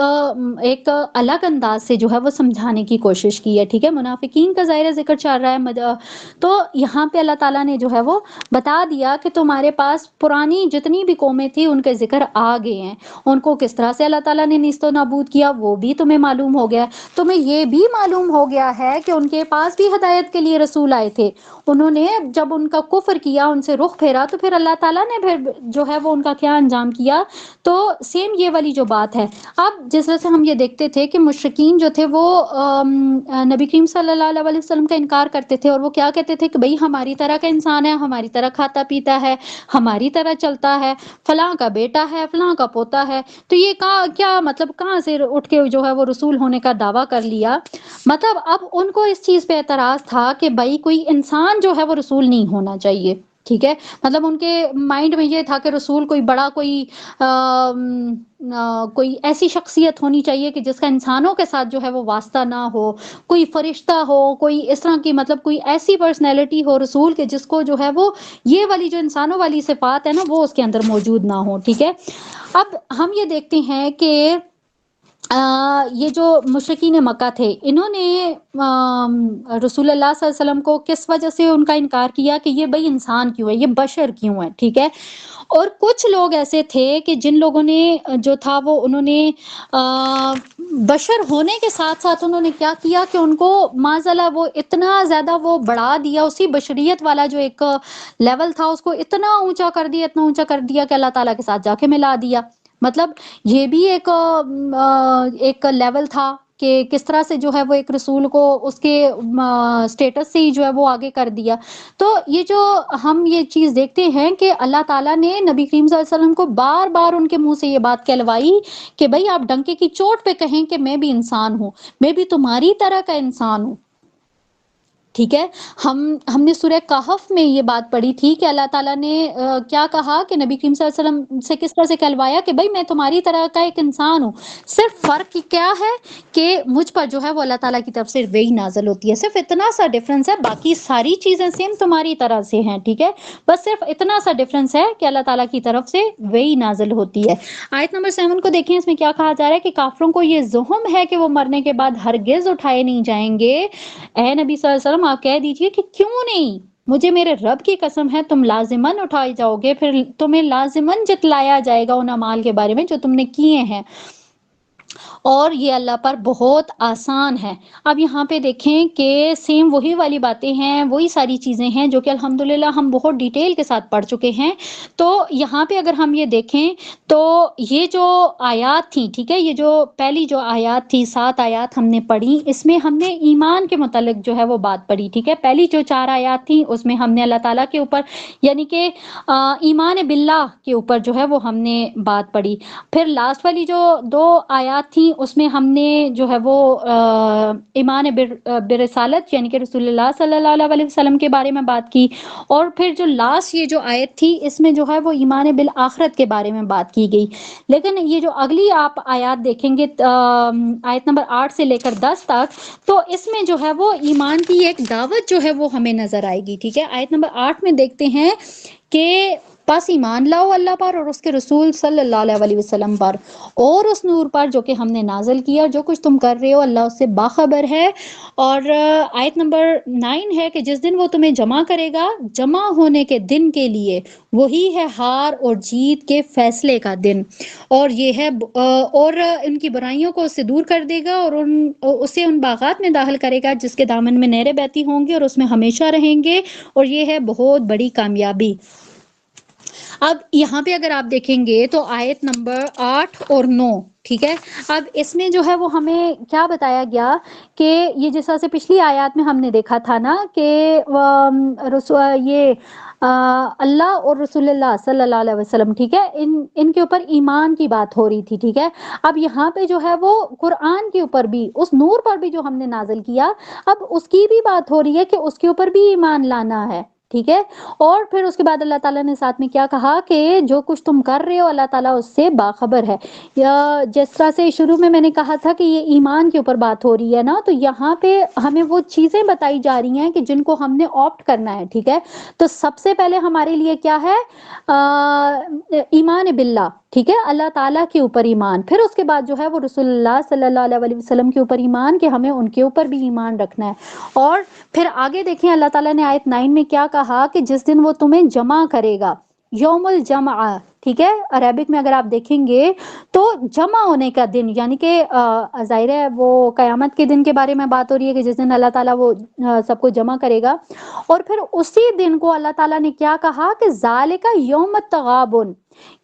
Speaker 2: ایک الگ انداز سے جو ہے وہ سمجھانے کی کوشش کی ہے، ٹھیک ہے؟ منافقین کا ظاہر ذکر چل رہا ہے، تو یہاں پہ اللہ تعالیٰ نے جو ہے وہ بتا دیا کہ تمہارے پاس پرانی جتنی بھی قومیں تھیں ان کے ذکر آ گئے ہیں، ان کو کس طرح سے اللہ تعالیٰ نے نیست و نابود کیا وہ بھی تمہیں معلوم ہو گیا۔ تمہیں یہ بھی معلوم ہو گیا ہے کہ ان کے پاس بھی ہدایت کے لیے رسول آئے تھے، انہوں نے جب ان کا کفر کیا، ان سے رخ پھیرا، تو پھر اللہ تعالیٰ نے پھر جو ہے وہ ان کا کیا انجام کیا۔ تو سیم یہ والی جو بات ہے، اب جس طرح سے ہم یہ دیکھتے تھے کہ مشرکین جو تھے وہ نبی کریم صلی اللہ علیہ وسلم کا انکار کرتے تھے، اور وہ کیا کہتے تھے کہ بھئی ہماری طرح کا انسان ہے، ہماری طرح کھاتا پیتا ہے، ہماری طرح چلتا ہے، فلاں کا بیٹا ہے، فلاں کا پوتا ہے، تو یہ کیا مطلب کہاں سے اٹھ کے جو ہے وہ رسول ہونے کا دعویٰ کر لیا؟ مطلب اب ان کو اس چیز پہ اعتراض تھا کہ بھائی کوئی انسان جو ہے وہ رسول نہیں ہونا چاہیے، ٹھیک ہے؟ مطلب ان کے مائنڈ میں یہ تھا کہ رسول کوئی بڑا کوئی ایسی شخصیت ہونی چاہیے کہ جس کا انسانوں کے ساتھ جو ہے وہ واسطہ نہ ہو، کوئی فرشتہ ہو، کوئی اس طرح کی مطلب کوئی ایسی پرسنالٹی ہو رسول کے جس کو جو ہے وہ یہ والی جو انسانوں والی صفات ہے نا وہ اس کے اندر موجود نہ ہو، ٹھیک ہے؟ اب ہم یہ دیکھتے ہیں کہ یہ جو مشرکین مکہ تھے، انہوں نے رسول اللہ صلی اللہ علیہ وسلم کو کس وجہ سے ان کا انکار کیا کہ یہ بھئی انسان کیوں ہے، یہ بشر کیوں ہے، ٹھیک ہے؟ اور کچھ لوگ ایسے تھے کہ جن لوگوں نے جو تھا وہ انہوں نے بشر ہونے کے ساتھ ساتھ انہوں نے کیا کیا کہ ان کو معاذاللہ وہ اتنا زیادہ وہ بڑھا دیا، اسی بشریت والا جو ایک لیول تھا اس کو اتنا اونچا کر دیا، اتنا اونچا کر دیا کہ اللہ تعالیٰ کے ساتھ جا کے ملا دیا۔ مطلب یہ بھی ایک لیول تھا کہ کس طرح سے جو ہے وہ ایک رسول کو اس کے سٹیٹس سے ہی جو ہے وہ آگے کر دیا۔ تو یہ جو ہم یہ چیز دیکھتے ہیں کہ اللہ تعالیٰ نے نبی کریم صلی اللہ علیہ وسلم کو بار بار ان کے منہ سے یہ بات کہلوائی کہ بھئی آپ ڈنکے کی چوٹ پہ کہیں کہ میں بھی انسان ہوں، میں بھی تمہاری طرح کا انسان ہوں، ٹھیک ہے؟ ہم نے سورہ کہف میں یہ بات پڑھی تھی کہ اللہ تعالیٰ نے کیا کہا کہ نبی کریم صلی اللہ علیہ وسلم سے کس طرح سے کہلوایا کہ بھئی میں تمہاری طرح کا ایک انسان ہوں، صرف فرق کیا ہے کہ مجھ پر جو ہے وہ اللہ تعالیٰ کی طرف سے وحی نازل ہوتی ہے، صرف اتنا سا ڈفرنس ہے، باقی ساری چیزیں سیم تمہاری طرح سے ہیں، ٹھیک ہے؟ بس صرف اتنا سا ڈفرنس ہے کہ اللہ تعالیٰ کی طرف سے وحی نازل ہوتی ہے۔ آیت نمبر 7 کو دیکھیں، اس میں کیا کہا جا رہا ہے کہ کافروں کو یہ زہم ہے کہ وہ مرنے کے بعد ہرگز اٹھائے نہیں جائیں گے۔ اے نبی صلی اللہ علیہ وسلم آپ کہہ دیجئے کہ کیوں نہیں، مجھے میرے رب کی قسم ہے تم لازماً اٹھائے جاؤ گے، پھر تمہیں لازماً جتلایا جائے گا ان اعمال کے بارے میں جو تم نے کیے ہیں، اور یہ اللہ پر بہت آسان ہے۔ اب یہاں پہ دیکھیں کہ سیم وہی والی باتیں ہیں، وہی ساری چیزیں ہیں جو کہ الحمدللہ ہم بہت ڈیٹیل کے ساتھ پڑھ چکے ہیں۔ تو یہاں پہ اگر ہم یہ دیکھیں تو یہ جو آیات تھیں، ٹھیک ہے، یہ جو پہلی جو آیات تھی 7 آیات ہم نے پڑھی، اس میں ہم نے ایمان کے متعلق جو ہے وہ بات پڑھی، ٹھیک ہے؟ پہلی جو 4 آیات تھیں اس میں ہم نے اللہ تعالیٰ کے اوپر یعنی کہ ایمان باللہ کے اوپر جو ہے وہ ہم نے بات پڑھی۔ پھر لاسٹ والی جو 2 آیات آیات تھیں اس میں ہم نے جو ہے وہ ایمان برسالت یعنی کہ رسول اللہ صلی اللہ علیہ وسلم کے بارے میں بات کی، اور پھر جو لاسٹ یہ جو آیت تھی اس میں جو ہے وہ ایمان بالآخرت کے بارے میں بات کی گئی۔ لیکن یہ جو اگلی آپ آیات دیکھیں گے آیت نمبر 8 سے لے کر 10 تک، تو اس میں جو ہے وہ ایمان کی ایک دعوت جو ہے وہ ہمیں نظر آئے گی، ٹھیک ہے۔ آیت نمبر 8 میں دیکھتے ہیں کہ بس ایمان لاؤ اللہ پر اور اس کے رسول صلی اللہ علیہ وسلم پر اور اس نور پر جو کہ ہم نے نازل کیا، جو کچھ تم کر رہے ہو اللہ اس سے باخبر ہے۔ اور آیت نمبر 9 ہے کہ جس دن وہ تمہیں جمع کرے گا، جمع ہونے کے دن کے لیے وہی ہے ہار اور جیت کے فیصلے کا دن، اور یہ ہے اور ان کی برائیوں کو اس سے دور کر دے گا اور اسے ان باغات میں داخل کرے گا جس کے دامن میں نہریں بہتی ہوں گی اور اس میں ہمیشہ رہیں گے، اور یہ ہے بہت بڑی کامیابی۔ اب یہاں پہ اگر آپ دیکھیں گے تو آیت نمبر 8 اور 9، ٹھیک ہے، اب اس میں جو ہے وہ ہمیں کیا بتایا گیا کہ یہ جس طرح سے پچھلی آیات میں ہم نے دیکھا تھا نا کہ یہ اللہ اور رسول اللہ صلی اللہ علیہ وسلم، ٹھیک ہے، ان کے اوپر ایمان کی بات ہو رہی تھی، ٹھیک ہے۔ اب یہاں پہ جو ہے وہ قرآن کے اوپر بھی، اس نور پر بھی جو ہم نے نازل کیا، اب اس کی بھی بات ہو رہی ہے کہ اس کے اوپر بھی ایمان لانا ہے، ٹھیک ہے۔ اور پھر اس کے بعد اللہ تعالیٰ نے ساتھ میں کیا کہا کہ جو کچھ تم کر رہے ہو اللہ تعالیٰ اس سے باخبر ہے۔ یا جس طرح سے شروع میں نے کہا تھا کہ یہ ایمان کے اوپر بات ہو رہی ہے نا، تو یہاں پہ ہمیں وہ چیزیں بتائی جا رہی ہیں کہ جن کو ہم نے آپٹ کرنا ہے، ٹھیک ہے۔ تو سب سے پہلے ہمارے لیے کیا ہے؟ ایمان باللہ، ٹھیک ہے، اللہ تعالیٰ کے اوپر ایمان۔ پھر اس کے بعد جو ہے وہ رسول اللہ صلی اللہ علیہ وسلم کے اوپر ایمان، کہ ہمیں ان کے اوپر بھی ایمان رکھنا ہے۔ اور پھر آگے دیکھیں اللہ تعالیٰ نے آیت 9 میں کیا کہا کہ جس دن وہ تمہیں جمع کرے گا، یوم الجمع، ٹھیک ہے۔ عربک میں اگر آپ دیکھیں گے تو جمع ہونے کا دن، یعنی کہ ظاہر ہے وہ قیامت کے دن کے بارے میں بات ہو رہی ہے کہ جس دن اللہ تعالیٰ وہ سب کو جمع کرے گا۔ اور پھر اسی دن کو اللہ تعالیٰ نے کیا کہا کہ ذالک یوم التغابن،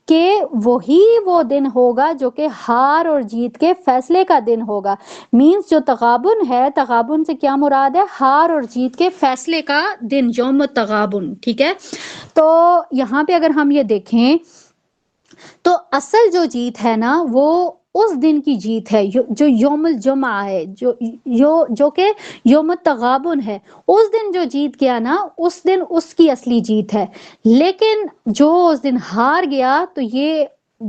Speaker 2: کہ وہی وہ دن ہوگا جو کہ ہار اور جیت کے فیصلے کا دن ہوگا۔ مینز جو تغابن ہے، تغابن سے کیا مراد ہے؟ ہار اور جیت کے فیصلے کا دن، یوم التغابن، ٹھیک ہے۔ تو یہاں پہ اگر ہم یہ دیکھیں تو اصل جو جیت ہے نا وہ اس دن کی جیت ہے جو یوم الجمعہ ہے، جو کہ یوم التغابن ہے۔ اس دن جو جیت گیا نا، اس دن اس کی اصلی جیت ہے۔ لیکن جو اس دن ہار گیا تو یہ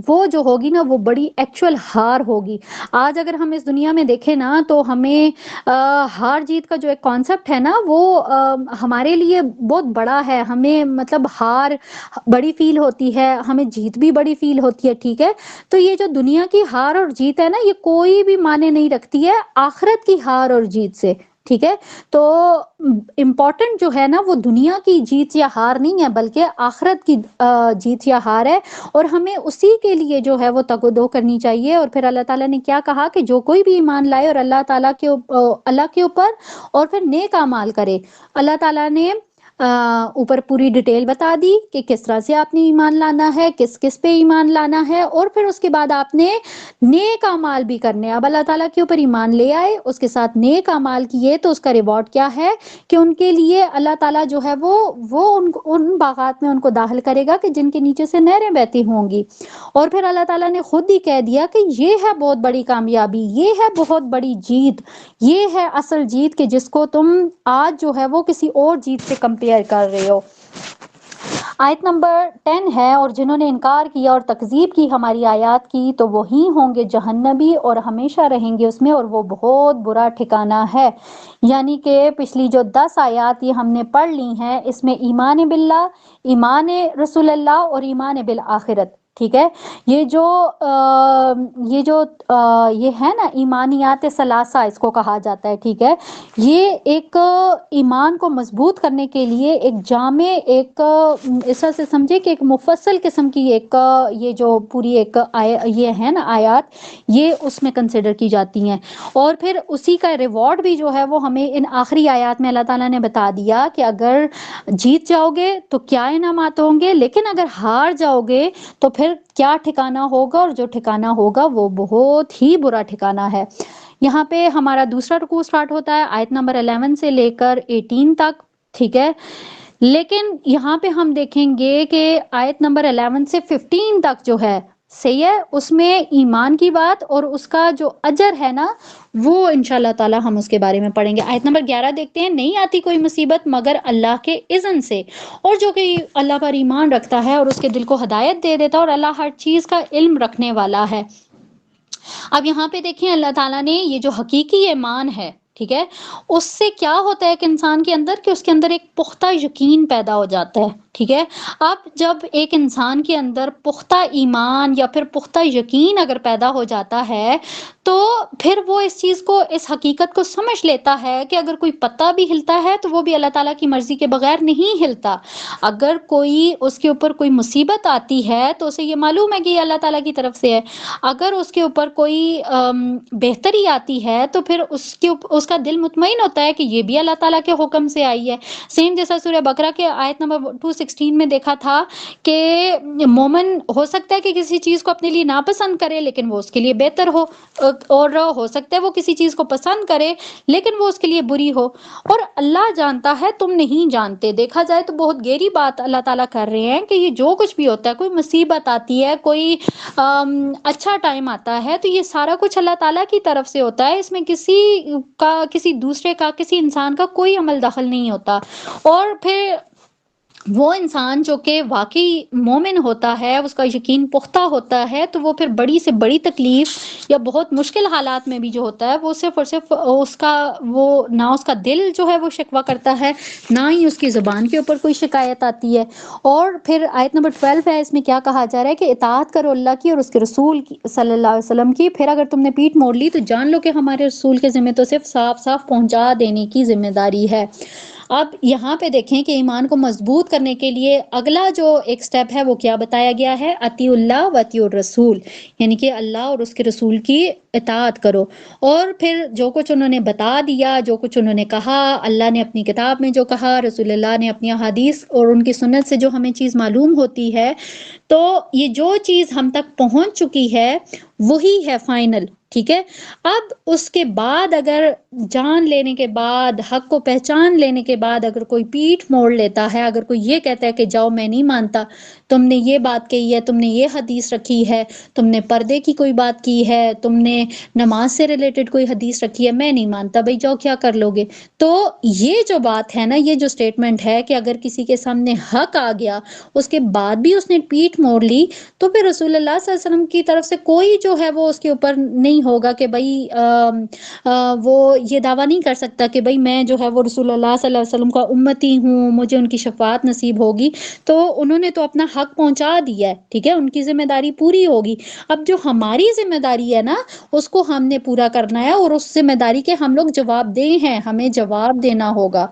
Speaker 2: وہ جو ہوگی نا وہ بڑی ایکچوئل ہار ہوگی۔ آج اگر ہم اس دنیا میں دیکھیں نا تو ہمیں ہار جیت کا جو ایک کانسیپٹ ہے نا وہ ہمارے لیے بہت بڑا ہے، ہمیں مطلب ہار بڑی فیل ہوتی ہے، ہمیں جیت بھی بڑی فیل ہوتی ہے، ٹھیک ہے۔ تو یہ جو دنیا کی ہار اور جیت ہے نا، یہ کوئی بھی معنی نہیں رکھتی ہے آخرت کی ہار اور جیت سے، ٹھیک ہے۔ تو امپورٹنٹ جو ہے نا وہ دنیا کی جیت یا ہار نہیں ہے بلکہ آخرت کی جیت یا ہار ہے، اور ہمیں اسی کے لیے جو ہے وہ تگ و دو کرنی چاہیے۔ اور پھر اللہ تعالیٰ نے کیا کہا کہ جو کوئی بھی ایمان لائے اور اللہ تعالیٰ کے اوپر اور پھر نیک اعمال کرے، اللہ تعالیٰ نے اوپر پوری ڈیٹیل بتا دی کہ کس طرح سے آپ نے ایمان لانا ہے، کس کس پہ ایمان لانا ہے، اور پھر اس کے بعد آپ نے نیک اعمال بھی کرنے۔ اب اللہ تعالیٰ کے اوپر ایمان لے آئے، اس کے ساتھ نیک اعمال کیے، تو اس کا ریوارڈ کیا ہے کہ ان کے لیے اللہ تعالیٰ جو ہے وہ ان باغات میں ان کو داخل کرے گا کہ جن کے نیچے سے نہریں بہتی ہوں گی۔ اور پھر اللہ تعالیٰ نے خود ہی کہہ دیا کہ یہ ہے بہت بڑی کامیابی، یہ ہے بہت بڑی جیت، یہ ہے اصل جیت کہ جس کو تم آج جو ہے وہ کسی اور جیت سے کمپیئر کر رہے ہو۔ آیت نمبر 10 ہے، اور جنہوں نے انکار کیا اور تکذیب کی ہماری آیات کی تو وہی ہوں گے جہنمی اور ہمیشہ رہیں گے اس میں، اور وہ بہت برا ٹھکانہ ہے۔ یعنی کہ پچھلی جو 10 آیات یہ ہم نے پڑھ لی ہیں، اس میں ایمان باللہ، ایمان رسول اللہ اور ایمان بالآخرت، ٹھیک ہے۔ یہ ہے نا ایمانیات ثلاثہ اس کو کہا جاتا ہے، ٹھیک ہے۔ یہ ایک ایمان کو مضبوط کرنے کے لیے ایک جامع، ایک اس طرح سے سمجھے کہ ایک مفصل قسم کی ایک یہ جو پوری ایک یہ ہے نا آیات، یہ اس میں کنسیڈر کی جاتی ہیں۔ اور پھر اسی کا ریوارڈ بھی جو ہے وہ ہمیں ان آخری آیات میں اللہ تعالیٰ نے بتا دیا کہ اگر جیت جاؤ گے تو کیا انعامات ہوں گے، لیکن اگر ہار جاؤ گے تو پھر کیا ٹھکانہ ہوگا، اور جو ٹھکانہ ہوگا وہ بہت ہی برا ٹھکانہ ہے۔ یہاں پہ ہمارا دوسرا رکوع سٹارٹ ہوتا ہے آیت نمبر 11 سے لے کر 18 تک، ٹھیک ہے۔ لیکن یہاں پہ ہم دیکھیں گے کہ آیت نمبر 11 سے 15 تک جو ہے صحیح ہے، اس میں ایمان کی بات اور اس کا جو اجر ہے نا وہ انشاءاللہ تعالی ہم اس کے بارے میں پڑھیں گے۔ آیت نمبر 11 دیکھتے ہیں، نہیں آتی کوئی مصیبت مگر اللہ کے اذن سے، اور جو کہ اللہ پر ایمان رکھتا ہے اور اس کے دل کو ہدایت دے دیتا ہے، اور اللہ ہر چیز کا علم رکھنے والا ہے۔ اب یہاں پہ دیکھیں اللہ تعالیٰ نے یہ جو حقیقی ایمان ہے، ٹھیک ہے، اس سے کیا ہوتا ہے کہ انسان کے اندر، کہ اس کے اندر ایک پختہ یقین پیدا ہو جاتا ہے، ٹھیک ہے۔ اب جب ایک انسان کے اندر پختہ ایمان یا پھر پختہ یقین اگر پیدا ہو جاتا ہے تو پھر وہ اس چیز کو، اس حقیقت کو سمجھ لیتا ہے کہ اگر کوئی پتا بھی ہلتا ہے تو وہ بھی اللہ تعالیٰ کی مرضی کے بغیر نہیں ہلتا۔ اگر کوئی اس کے اوپر کوئی مصیبت آتی ہے تو اسے یہ معلوم ہے کہ یہ اللہ تعالیٰ کی طرف سے ہے۔ اگر اس کے اوپر کوئی بہتری آتی ہے تو پھر اس کا دل مطمئن ہوتا ہے کہ یہ بھی اللہ تعالیٰ کے حکم سے آئی ہے۔ سیم جیسا سورہ بقرہ کے آیت نمبر 216 میں دیکھا تھا کہ مومن ہو سکتا ہے کہ کسی چیز کو اپنے لیے ناپسند کرے لیکن وہ اس کے لیے بہتر ہو، اور ہو سکتا ہے وہ کسی چیز کو پسند کرے لیکن وہ اس کے لیے بری ہو، اور اللہ جانتا ہے تم نہیں جانتے۔ دیکھا جائے تو بہت گہری بات اللہ تعالیٰ کر رہے ہیں کہ یہ جو کچھ بھی ہوتا ہے، کوئی مصیبت آتی ہے، کوئی اچھا ٹائم آتا ہے، تو یہ سارا کچھ اللہ تعالیٰ کی طرف سے ہوتا ہے، اس میں کسی دوسرے کا، کسی انسان کا کوئی عمل دخل نہیں ہوتا۔ اور پھر وہ انسان جو کہ واقعی مومن ہوتا ہے، اس کا یقین پختہ ہوتا ہے، تو وہ پھر بڑی سے بڑی تکلیف یا بہت مشکل حالات میں بھی جو ہوتا ہے وہ صرف اور صرف نہ اس کا دل جو ہے وہ شکوہ کرتا ہے، نہ ہی اس کی زبان کے اوپر کوئی شکایت آتی ہے۔ اور پھر آیت نمبر 12 ہے، اس میں کیا کہا جا رہا ہے کہ اطاعت کرو اللہ کی اور اس کے رسول کی صلی اللہ علیہ وسلم کی، پھر اگر تم نے پیٹھ موڑ لی تو جان لو کہ ہمارے رسول کے ذمہ تو صرف صاف صاف پہنچا دینے کی ذمہ داری ہے۔ اب یہاں پہ دیکھیں کہ ایمان کو مضبوط کرنے کے لیے اگلا جو ایک سٹیپ ہے وہ کیا بتایا گیا ہے، اطیعوا اللہ و اطیعوا الرسول، یعنی کہ اللہ اور اس کے رسول کی اطاعت کرو۔ اور پھر جو کچھ انہوں نے بتا دیا، جو کچھ انہوں نے کہا، اللہ نے اپنی کتاب میں جو کہا، رسول اللہ نے اپنی احادیث اور ان کی سنت سے جو ہمیں چیز معلوم ہوتی ہے، تو یہ جو چیز ہم تک پہنچ چکی ہے وہی ہے فائنل، ٹھیک ہے۔ اب اس کے بعد اگر جان لینے کے بعد، حق کو پہچان لینے کے بعد اگر کوئی پیٹھ موڑ لیتا ہے، اگر کوئی یہ کہتا ہے کہ جاؤ میں نہیں مانتا، تم نے یہ بات کہی ہے، تم نے یہ حدیث رکھی ہے، تم نے پردے کی کوئی بات کی ہے، تم نے نماز سے ریلیٹڈ کوئی حدیث رکھی ہے، میں نہیں مانتا، بھئی جاؤ کیا کر لو گے۔ تو یہ جو بات ہے نا، یہ جو سٹیٹمنٹ ہے کہ اگر کسی کے سامنے حق آ گیا اس کے بعد بھی اس نے پیٹھ موڑ لی، تو پھر رسول اللہ صلی اللہ علیہ وسلم کی طرف سے کوئی جو ہے وہ اس کے اوپر نہیں ہوگا کہ بھئی وہ یہ دعویٰ نہیں کر سکتا کہ بھئی میں جو ہے وہ رسول اللہ صلی اللہ علیہ وسلم کا امتی ہوں، مجھے ان کی شفاعت نصیب ہوگی۔ تو انہوں نے تو اپنا حق پہنچا دیا ہے، ٹھیک ہے، ان کی ذمہ داری پوری ہوگی۔ اب جو ہماری ذمہ داری ہے نا، اس کو ہم نے پورا کرنا ہے، اور اس ذمہ داری کے ہم لوگ جواب دہ ہیں، ہمیں جواب دینا ہوگا۔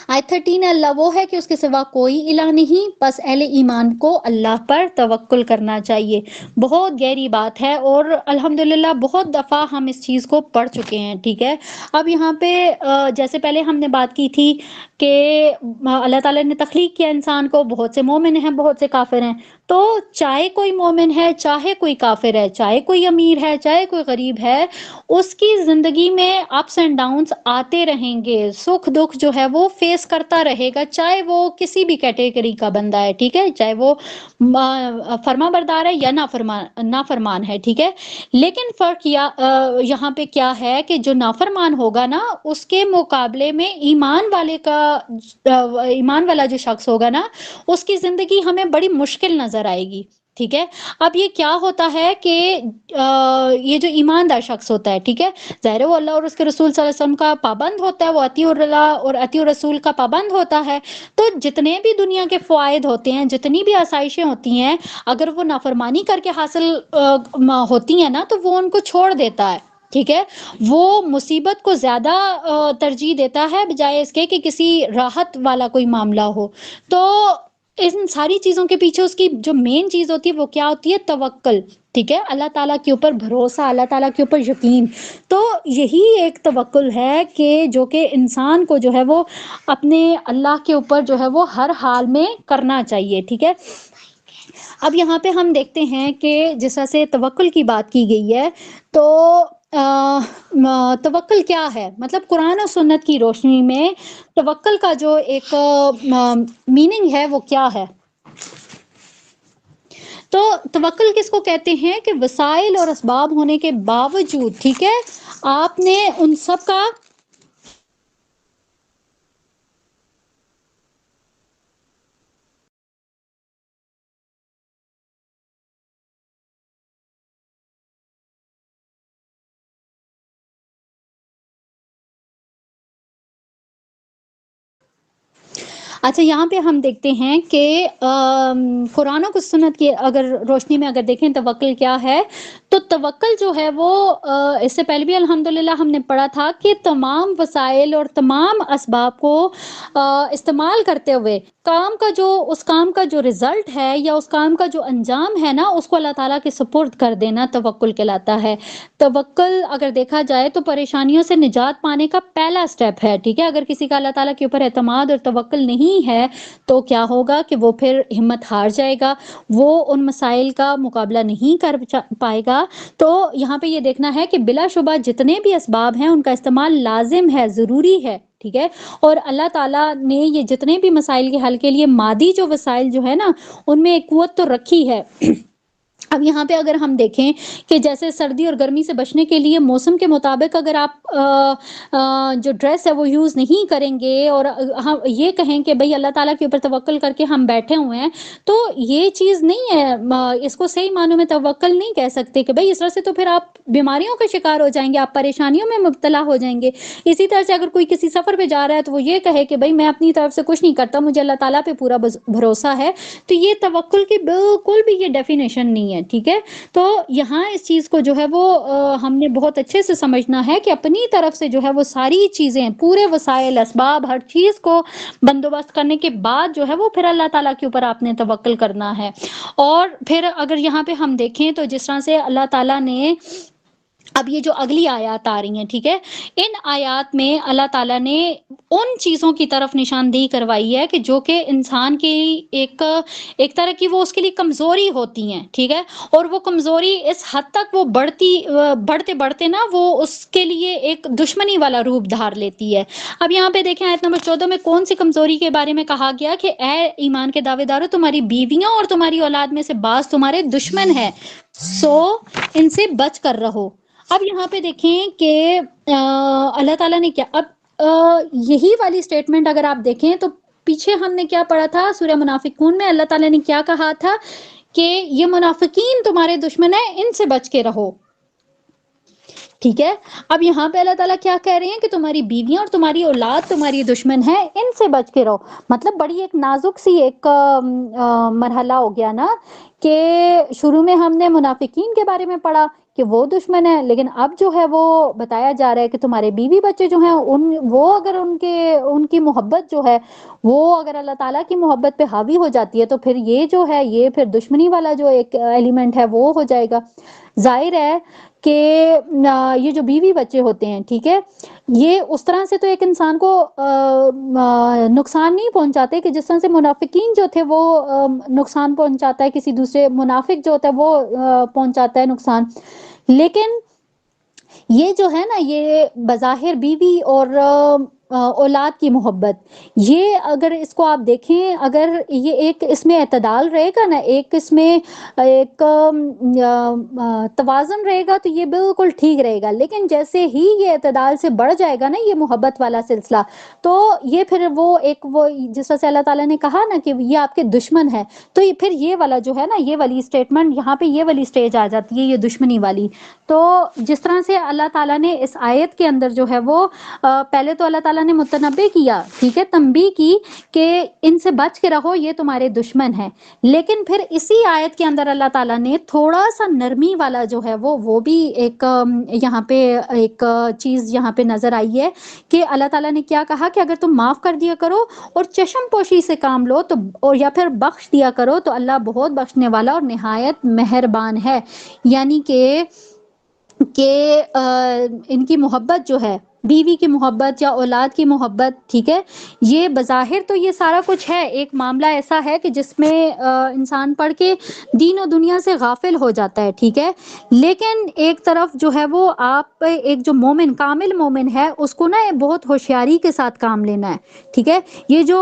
Speaker 2: آیت 13 اللہ وہ ہے کہ اس کے سوا کوئی الہ نہیں، بس اہل ایمان کو اللہ پر توکل کرنا چاہیے۔ بہت گہری بات ہے، اور الحمدللہ بہت دفعہ ہم اس چیز کو پڑھ چکے ہیں، ٹھیک ہے۔ اب یہاں پہ جیسے پہلے ہم نے بات کی تھی کہ اللہ تعالیٰ نے تخلیق کیا انسان کو، بہت سے مومن ہیں، بہت سے کافر ہیں، تو چاہے کوئی مومن ہے، چاہے کوئی کافر ہے، چاہے کوئی امیر ہے، چاہے کوئی غریب ہے، اس کی زندگی میں اپس اینڈ ڈاؤنس آتے رہیں گے، سکھ دکھ جو ہے وہ فیس کرتا رہے گا، چاہے وہ کسی بھی کیٹیگری کا بندہ ہے، ٹھیک ہے، چاہے وہ فرما بردار ہے یا نافرمان ہے، ٹھیک ہے۔ لیکن فرق یہاں پہ کیا ہے کہ جو نافرمان ہوگا نا، اس کے مقابلے میں ایمان والا جو شخص ہوگا نا، اس کی زندگی ہمیں بڑی مشکل نظر آئے گی، ٹھیک ہے۔ اب یہ کیا ہوتا ہے کہ یہ جو ایماندار شخص ہوتا ہے، ٹھیک ہے، ظاہر وہ اللہ اور اس کے رسول صلی اللہ علیہ وسلم کا پابند ہوتا ہے، وہ اطیع اللہ اور اطیع رسول کا پابند ہوتا ہے، تو جتنے بھی دنیا کے فوائد ہوتے ہیں، جتنی بھی آسائشیں ہوتی ہیں، اگر وہ نافرمانی کر کے حاصل ہوتی ہیں نا، تو وہ ان کو چھوڑ دیتا ہے، ٹھیک ہے۔ وہ مصیبت کو زیادہ ترجیح دیتا ہے بجائے اس کے کہ کسی راحت والا کوئی معاملہ ہو۔ تو ان ساری چیزوں کے پیچھے اس کی جو مین چیز ہوتی ہے وہ کیا ہوتی ہے؟ توکل، ٹھیک ہے، اللہ تعالیٰ کے اوپر بھروسہ، اللہ تعالیٰ کے اوپر یقین۔ تو یہی ایک توکل ہے کہ جو کہ انسان کو جو ہے وہ اپنے اللہ کے اوپر جو ہے وہ ہر حال میں کرنا چاہیے، ٹھیک ہے۔ اب یہاں پہ ہم دیکھتے ہیں کہ جس طرح سے توکل کی بات کی گئی ہے، تو توکل کیا ہے؟ مطلب قرآن و سنت کی روشنی میں توکل کا جو ایک میننگ ہے وہ کیا ہے؟ تو توکل کس کو کہتے ہیں کہ وسائل اور اسباب ہونے کے باوجود، ٹھیک ہے، آپ نے ان سب کا اچھا یہاں پہ ہم دیکھتے ہیں کہ قرآن و سنت کی اگر روشنی میں اگر دیکھیں توکل کیا ہے، تو توکل جو ہے وہ اس سے پہلے بھی الحمدللہ ہم نے پڑھا تھا کہ تمام وسائل اور تمام اسباب کو استعمال کرتے ہوئے اس کام کا جو رزلٹ ہے یا اس کام کا جو انجام ہے نا، اس کو اللہ تعالیٰ کے سپرد کر دینا توکل کہلاتا ہے۔ توکل اگر دیکھا جائے تو پریشانیوں سے نجات پانے کا پہلا سٹیپ ہے، ٹھیک ہے۔ اگر کسی کا اللہ تعالیٰ کے اوپر اعتماد اور توکل نہیں ہے تو کیا ہوگا کہ وہ پھر ہمت ہار جائے گا، وہ ان مسائل کا مقابلہ نہیں کر پائے گا۔ تو یہاں پہ یہ دیکھنا ہے کہ بلا شبہ جتنے بھی اسباب ہیں ان کا استعمال لازم ہے، ضروری ہے، ٹھیک ہے۔ اور اللہ تعالیٰ نے یہ جتنے بھی مسائل کے حل کے لیے مادی جو وسائل جو ہے نا، ان میں ایک قوت تو رکھی ہے۔ اب یہاں پہ اگر ہم دیکھیں کہ جیسے سردی اور گرمی سے بچنے کے لیے موسم کے مطابق اگر آپ جو ڈریس ہے وہ یوز نہیں کریں گے اور ہم یہ کہیں کہ بھئی اللہ تعالیٰ کے اوپر توکل کر کے ہم بیٹھے ہوئے ہیں، تو یہ چیز نہیں ہے، اس کو صحیح معنوں میں توکل نہیں کہہ سکتے کہ بھئی اس طرح سے تو پھر آپ بیماریوں کا شکار ہو جائیں گے، آپ پریشانیوں میں مبتلا ہو جائیں گے۔ اسی طرح سے اگر کوئی کسی سفر پہ جا رہا ہے تو وہ یہ کہے کہ بھئی میں اپنی طرف سے کچھ نہیں کرتا، مجھے اللہ تعالیٰ پہ پورا بھروسہ ہے، تو یہ توکل کی بالکل بھی یہ ڈیفینیشن نہیں ہے، ٹھیک ہے۔ تو یہاں اس چیز کو جو ہے وہ ہم نے بہت اچھے سے سمجھنا ہے کہ اپنی طرف سے جو ہے وہ ساری چیزیں، پورے وسائل اسباب ہر چیز کو بندوبست کرنے کے بعد جو ہے وہ پھر اللہ تعالیٰ کے اوپر آپ نے توکل کرنا ہے۔ اور پھر اگر یہاں پہ ہم دیکھیں تو جس طرح سے اللہ تعالیٰ نے اب یہ جو اگلی آیات آ رہی ہیں، ٹھیک ہے، ان آیات میں اللہ تعالیٰ نے ان چیزوں کی طرف نشاندہی کروائی ہے کہ جو کہ انسان کی ایک طرح کی وہ اس کے لیے کمزوری ہوتی ہیں، ٹھیک ہے، اور وہ کمزوری اس حد تک وہ بڑھتے بڑھتے نا وہ اس کے لیے ایک دشمنی والا روپ دھار لیتی ہے۔ اب یہاں پہ دیکھیں آیت نمبر 14 میں کون سی کمزوری کے بارے میں کہا گیا کہ اے ایمان کے دعوے دارو، تمہاری بیویاں اور تمہاری اولاد میں سے بعض تمہارے دشمن ہیں، سو ان سے بچ کر رہو۔ اب یہاں پہ دیکھیں کہ اللہ تعالیٰ نے کیا، اب یہی والی سٹیٹمنٹ اگر آپ دیکھیں تو پیچھے ہم نے کیا پڑھا تھا سورہ منافقون میں، اللہ تعالیٰ نے کیا کہا تھا کہ یہ منافقین تمہارے دشمن ہیں، ان سے بچ کے رہو، ٹھیک ہے۔ اب یہاں پہ اللہ تعالیٰ کیا کہہ رہے ہیں کہ تمہاری بیویاں اور تمہاری اولاد تمہاری دشمن ہے، ان سے بچ کے رہو۔ مطلب بڑی ایک نازک سی ایک مرحلہ ہو گیا نا، کہ شروع میں ہم نے منافقین کے بارے میں پڑھا کہ وہ دشمن ہے، لیکن اب جو ہے وہ بتایا جا رہا ہے کہ تمہارے بیوی بچے جو ہیں وہ اگر ان کی محبت جو ہے وہ اگر اللہ تعالیٰ کی محبت پہ حاوی ہو جاتی ہے تو پھر یہ جو ہے یہ پھر دشمنی والا جو ایک ایلیمنٹ ہے وہ ہو جائے گا۔ ظاہر ہے کہ یہ جو بیوی بچے ہوتے ہیں، ٹھیک ہے، یہ اس طرح سے تو ایک انسان کو نقصان نہیں پہنچاتے کہ جس طرح سے منافقین جو تھے وہ نقصان پہنچاتا ہے، کسی دوسرے منافق جو ہوتا ہے وہ پہنچاتا ہے نقصان، لیکن یہ جو ہے نا یہ بظاہر بیوی اور اولاد کی محبت، یہ اگر اس کو آپ دیکھیں، اگر یہ ایک اس میں اعتدال رہے گا نا، ایک اس میں ایک توازن رہے گا تو یہ بالکل ٹھیک رہے گا، لیکن جیسے ہی یہ اعتدال سے بڑھ جائے گا نا یہ محبت والا سلسلہ، تو یہ پھر وہ جس طرح سے اللہ تعالیٰ نے کہا نا کہ یہ آپ کے دشمن ہے، تو یہ پھر یہ والا جو ہے نا یہ والی اسٹیٹمنٹ یہاں پہ یہ والی سٹیج آ جاتی ہے، یہ دشمنی والی۔ تو جس طرح سے اللہ تعالیٰ نے اس آیت کے اندر جو ہے وہ پہلے تو اللہ تعالیٰ نے متنبع کیا، ٹھیک ہے، تنبیہ کی کہ ان سے بچ کے رہو، یہ تمہارے دشمن ہیں، لیکن پھر اسی آیت کے اندر اللہ تعالیٰ نے تھوڑا سا نرمی والا جو ہے وہ بھی ایک یہاں پہ ایک چیز یہاں پہ نظر آئی ہے کہ اللہ تعالیٰ نے کیا کہا کہ اگر تم معاف کر دیا کرو اور چشم پوشی سے کام لو تو اور یا پھر بخش دیا کرو تو اللہ بہت بخشنے والا اور نہایت مہربان ہے، یعنی کہ ان کی محبت جو ہے بیوی کی محبت یا اولاد کی محبت، ٹھیک ہے، یہ بظاہر تو یہ سارا کچھ ہے، ایک معاملہ ایسا ہے کہ جس میں انسان پڑھ کے دین و دنیا سے غافل ہو جاتا ہے، ٹھیک ہے، لیکن ایک طرف جو ہے وہ آپ ایک جو مومن کامل مومن ہے اس کو نا بہت ہوشیاری کے ساتھ کام لینا ہے، ٹھیک ہے، یہ جو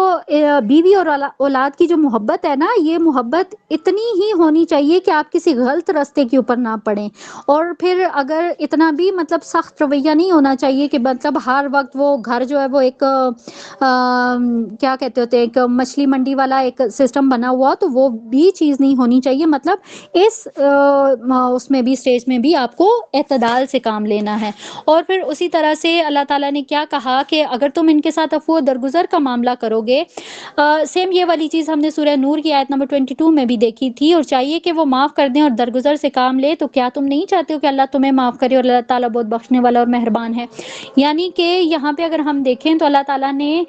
Speaker 2: بیوی اور اولاد کی جو محبت ہے نا، یہ محبت اتنی ہی ہونی چاہیے کہ آپ کسی غلط راستے کے اوپر نہ پڑیں، اور پھر اگر اتنا بھی مطلب سخت رویہ نہیں ہونا چاہیے کہ مطلب ہر وقت وہ گھر جو ہے وہ ایک کیا کہتے ہوتے ہیں، ایک مچھلی منڈی والا ایک سسٹم بنا ہوا، تو وہ بھی چیز نہیں ہونی چاہیے، مطلب اس میں بھی اسٹیج میں بھی آپ کو اعتدال سے کام لینا ہے۔ اور پھر اسی طرح سے اللہ تعالیٰ نے کیا کہا کہ اگر تم ان کے ساتھ عفو و درگزر کا معاملہ کرو گے، سیم یہ والی چیز ہم نے سورہ نور کی آیت نمبر 22 میں بھی دیکھی تھی، اور چاہیے کہ وہ معاف کر دیں اور درگزر سے کام لے، تو کیا تم نہیں چاہتے ہو کہ اللہ تمہیں معاف کرے، اور اللہ تعالیٰ بہت بخشنے والا اور مہربان ہے۔ یعنی کہ یہاں پہ اگر ہم دیکھیں تو اللہ تعالیٰ نے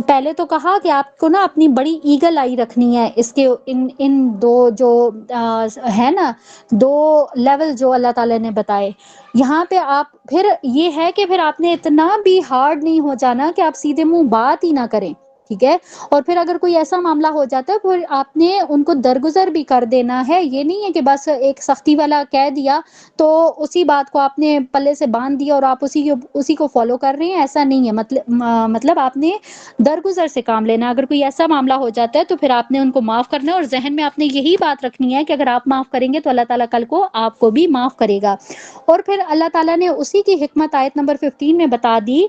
Speaker 2: پہلے تو کہا کہ آپ کو نا اپنی بڑی ایگل آئی رکھنی ہے، اس کے ان دو جو ہے نا دو لیول جو اللہ تعالیٰ نے بتائے، یہاں پہ آپ پھر یہ ہے کہ پھر آپ نے اتنا بھی ہارڈ نہیں ہو جانا کہ آپ سیدھے منہ بات ہی نہ کریں، ٹھیک ہے، اور پھر اگر کوئی ایسا معاملہ ہو جاتا ہے پھر آپ نے ان کو درگزر بھی کر دینا ہے، یہ نہیں ہے کہ بس ایک سختی والا کہہ دیا تو اسی بات کو آپ نے پلے سے باندھ دیا اور آپ اسی کو فالو کر رہے ہیں، ایسا نہیں ہے، مطلب آپ نے درگزر سے کام لینا، اگر کوئی ایسا معاملہ ہو جاتا ہے تو پھر آپ نے ان کو معاف کرنا ہے، اور ذہن میں آپ نے یہی بات رکھنی ہے کہ اگر آپ معاف کریں گے تو اللہ تعالیٰ کل کو آپ کو بھی معاف کرے گا۔ اور پھر اللہ تعالیٰ نے اسی کی حکمت آیت نمبر 15 میں بتا دی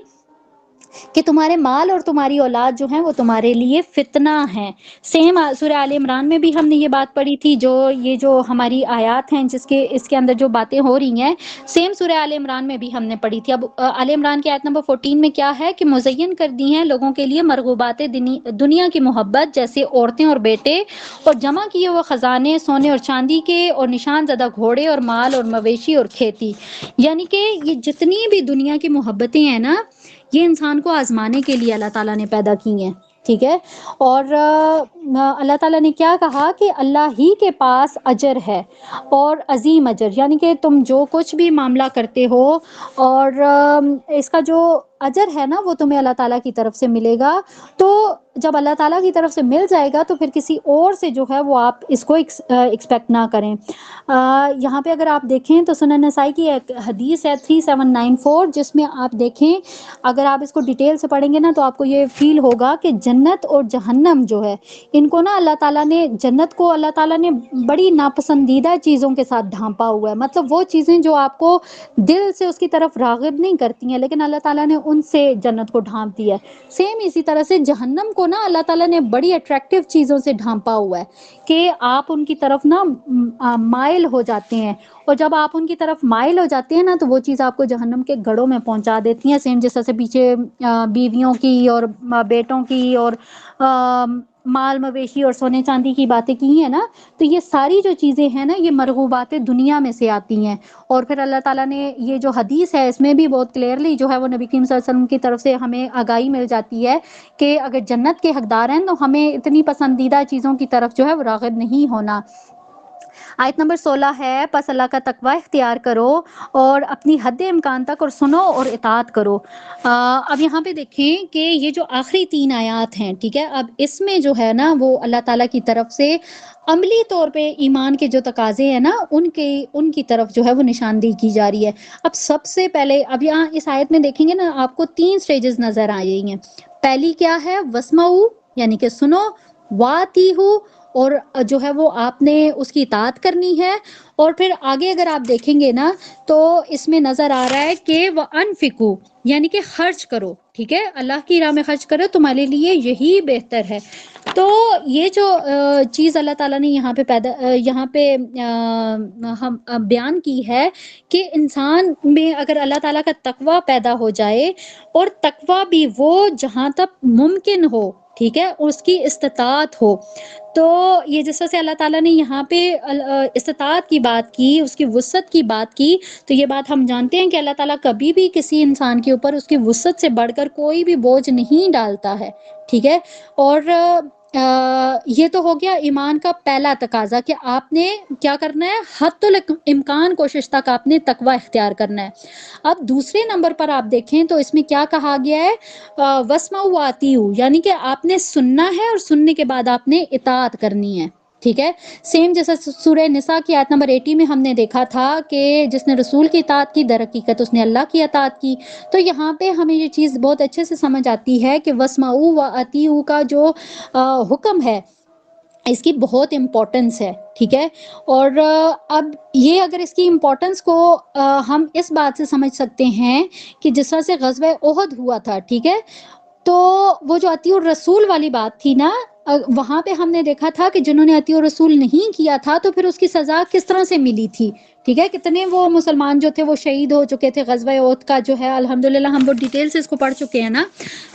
Speaker 2: کہ تمہارے مال اور تمہاری اولاد جو ہیں وہ تمہارے لیے فتنہ ہیں۔ سیم سورہ آل عمران میں بھی ہم نے یہ بات پڑھی تھی، یہ جو ہماری آیات ہیں اس کے اندر جو باتیں ہو رہی ہیں، سیم سورہ آل عمران میں بھی ہم نے پڑھی تھی۔ اب آل عمران کی آیت نمبر 14 میں کیا ہے کہ مزین کر دی ہیں لوگوں کے لیے مرغوبات دنیا کی محبت، جیسے عورتیں اور بیٹے، اور جمع کیے وہ خزانے سونے اور چاندی کے، اور نشان زدہ گھوڑے اور مال اور مویشی اور کھیتی۔ یعنی کہ یہ جتنی بھی دنیا کی محبتیں ہیں نا، یہ انسان کو آزمانے کے لیے اللہ تعالیٰ نے پیدا کی ہیں، ٹھیک ہے، اور اللہ تعالیٰ نے کیا کہا کہ اللہ ہی کے پاس اجر ہے اور عظیم اجر، یعنی کہ تم جو کچھ بھی معاملہ کرتے ہو اور اس کا جو اجر ہے نا وہ تمہیں اللہ تعالیٰ کی طرف سے ملے گا، تو جب اللہ تعالیٰ کی طرف سے مل جائے گا تو پھر کسی اور سے جو ہے وہ آپ اس کو ایکسپیکٹ نہ کریں۔ یہاں پہ اگر آپ دیکھیں تو سنن نسائی کی ایک حدیث ہے 3794، جس میں آپ دیکھیں اگر آپ اس کو ڈیٹیل سے پڑھیں گے نا تو آپ کو یہ فیل ہوگا کہ جنت اور جہنم جو ہے ان کو نا اللہ تعالیٰ نے، جنت کو اللہ تعالیٰ نے بڑی ناپسندیدہ چیزوں کے ساتھ ڈھانپا ہوا ہے، مطلب وہ چیزیں جو آپ کو دل سے اس کی طرف راغب نہیں کرتی ہیں، لیکن اللہ تعالیٰ نے ان سے جنت کو ڈھانپ دیا ہے۔ سیم اسی طرح سے جہنم کو نا اللہ تعالیٰ نے بڑی اٹریکٹیو چیزوں سے ڈھانپا ہوا ہے کہ آپ ان کی طرف نا مائل ہو جاتے ہیں، اور جب آپ ان کی طرف مائل ہو جاتے ہیں نا تو وہ چیز آپ کو جہنم کے گڑھوں میں پہنچا دیتی ہیں، سیم جیسا سے پیچھے بیویوں کی اور بیٹوں کی اور مال مویشی اور سونے چاندی کی باتیں کی ہیں نا، تو یہ ساری جو چیزیں ہیں نا یہ مرغوبات دنیا میں سے آتی ہیں۔ اور پھر اللہ تعالیٰ نے یہ جو حدیث ہے اس میں بھی بہت کلیئرلی جو ہے وہ نبی کریم صلی اللہ علیہ وسلم کی طرف سے ہمیں آگاہی مل جاتی ہے کہ اگر جنت کے حقدار ہیں تو ہمیں اتنی پسندیدہ چیزوں کی طرف جو ہے وہ راغب نہیں ہونا۔ آیت نمبر 16 ہے، پس اللہ کا تقوی اختیار کرو اور اپنی حد امکان تک اور سنو اور اطاعت کرو۔ اب یہاں پہ دیکھیں کہ یہ جو آخری 3 آیات ہیں، ٹھیک ہے، اب اس میں جو ہے نا وہ اللہ تعالیٰ کی طرف سے عملی طور پہ ایمان کے جو تقاضے ہیں نا ان کی طرف جو ہے وہ نشاندہی کی جا رہی ہے۔ اب سب سے پہلے اب یہاں اس آیت میں دیکھیں گے نا آپ کو 3 سٹیجز نظر آ رہی ہیں۔ پہلی کیا ہے؟ وسمعوا، یعنی کہ سنو، واتیہو، اور جو ہے وہ آپ نے اس کی اطاعت کرنی ہے، اور پھر آگے اگر آپ دیکھیں گے نا تو اس میں نظر آ رہا ہے کہ وَأَنفِقُوا، یعنی کہ خرچ کرو، ٹھیک ہے، اللہ کی راہ میں خرچ کرو، تمہارے لیے یہی بہتر ہے۔ تو یہ جو چیز اللہ تعالیٰ نے یہاں پہ ہم بیان کی ہے کہ انسان میں اگر اللہ تعالیٰ کا تقوی پیدا ہو جائے، اور تقوی بھی وہ جہاں تک ممکن ہو، ٹھیک ہے، اس کی استطاعت ہو، تو یہ جس طرح سے اللہ تعالیٰ نے یہاں پہ استطاعت کی بات کی، اس کی وسعت کی بات کی، تو یہ بات ہم جانتے ہیں کہ اللہ تعالیٰ کبھی بھی کسی انسان کے اوپر اس کی وسعت سے بڑھ کر کوئی بھی بوجھ نہیں ڈالتا ہے، ٹھیک ہے، اور یہ تو ہو گیا ایمان کا پہلا تقاضا کہ آپ نے کیا کرنا ہے، حد الامکان کوشش تک آپ نے تقوی اختیار کرنا ہے۔ اب دوسرے نمبر پر آپ دیکھیں تو اس میں کیا کہا گیا ہے، وَاسْمَعُوا وَأَطِیعُوا، یعنی کہ آپ نے سننا ہے اور سننے کے بعد آپ نے اطاعت کرنی ہے، ٹھیک ہے۔ سیم جیسا سورہ نساء کی آیت نمبر 80 میں ہم نے دیکھا تھا کہ جس نے رسول کی اطاعت کی در حقیقت اس نے اللہ کی اطاعت کی۔ تو یہاں پہ ہمیں یہ چیز بہت اچھے سے سمجھ آتی ہے کہ وَاسْمَعُوا وَأَطِیعُوا کا جو حکم ہے اس کی بہت امپورٹنس ہے، ٹھیک ہے۔ اور اب یہ اگر اس کی امپورٹنس کو ہم اس بات سے سمجھ سکتے ہیں کہ جس طرح سے غزوہ احد ہوا تھا، ٹھیک ہے، تو وہ جو اطیع الرسول والی بات تھی نا، وہاں پہ ہم نے دیکھا تھا کہ جنہوں نے اطیع الرسول نہیں کیا تھا تو پھر اس کی سزا کس طرح سے ملی تھی، ٹھیک ہے۔ کتنے وہ مسلمان جو تھے وہ شہید ہو چکے تھے، غزوہ احد کا جو ہے الحمدللہ ہم وہ ڈیٹیل سے اس کو پڑھ چکے ہیں نا،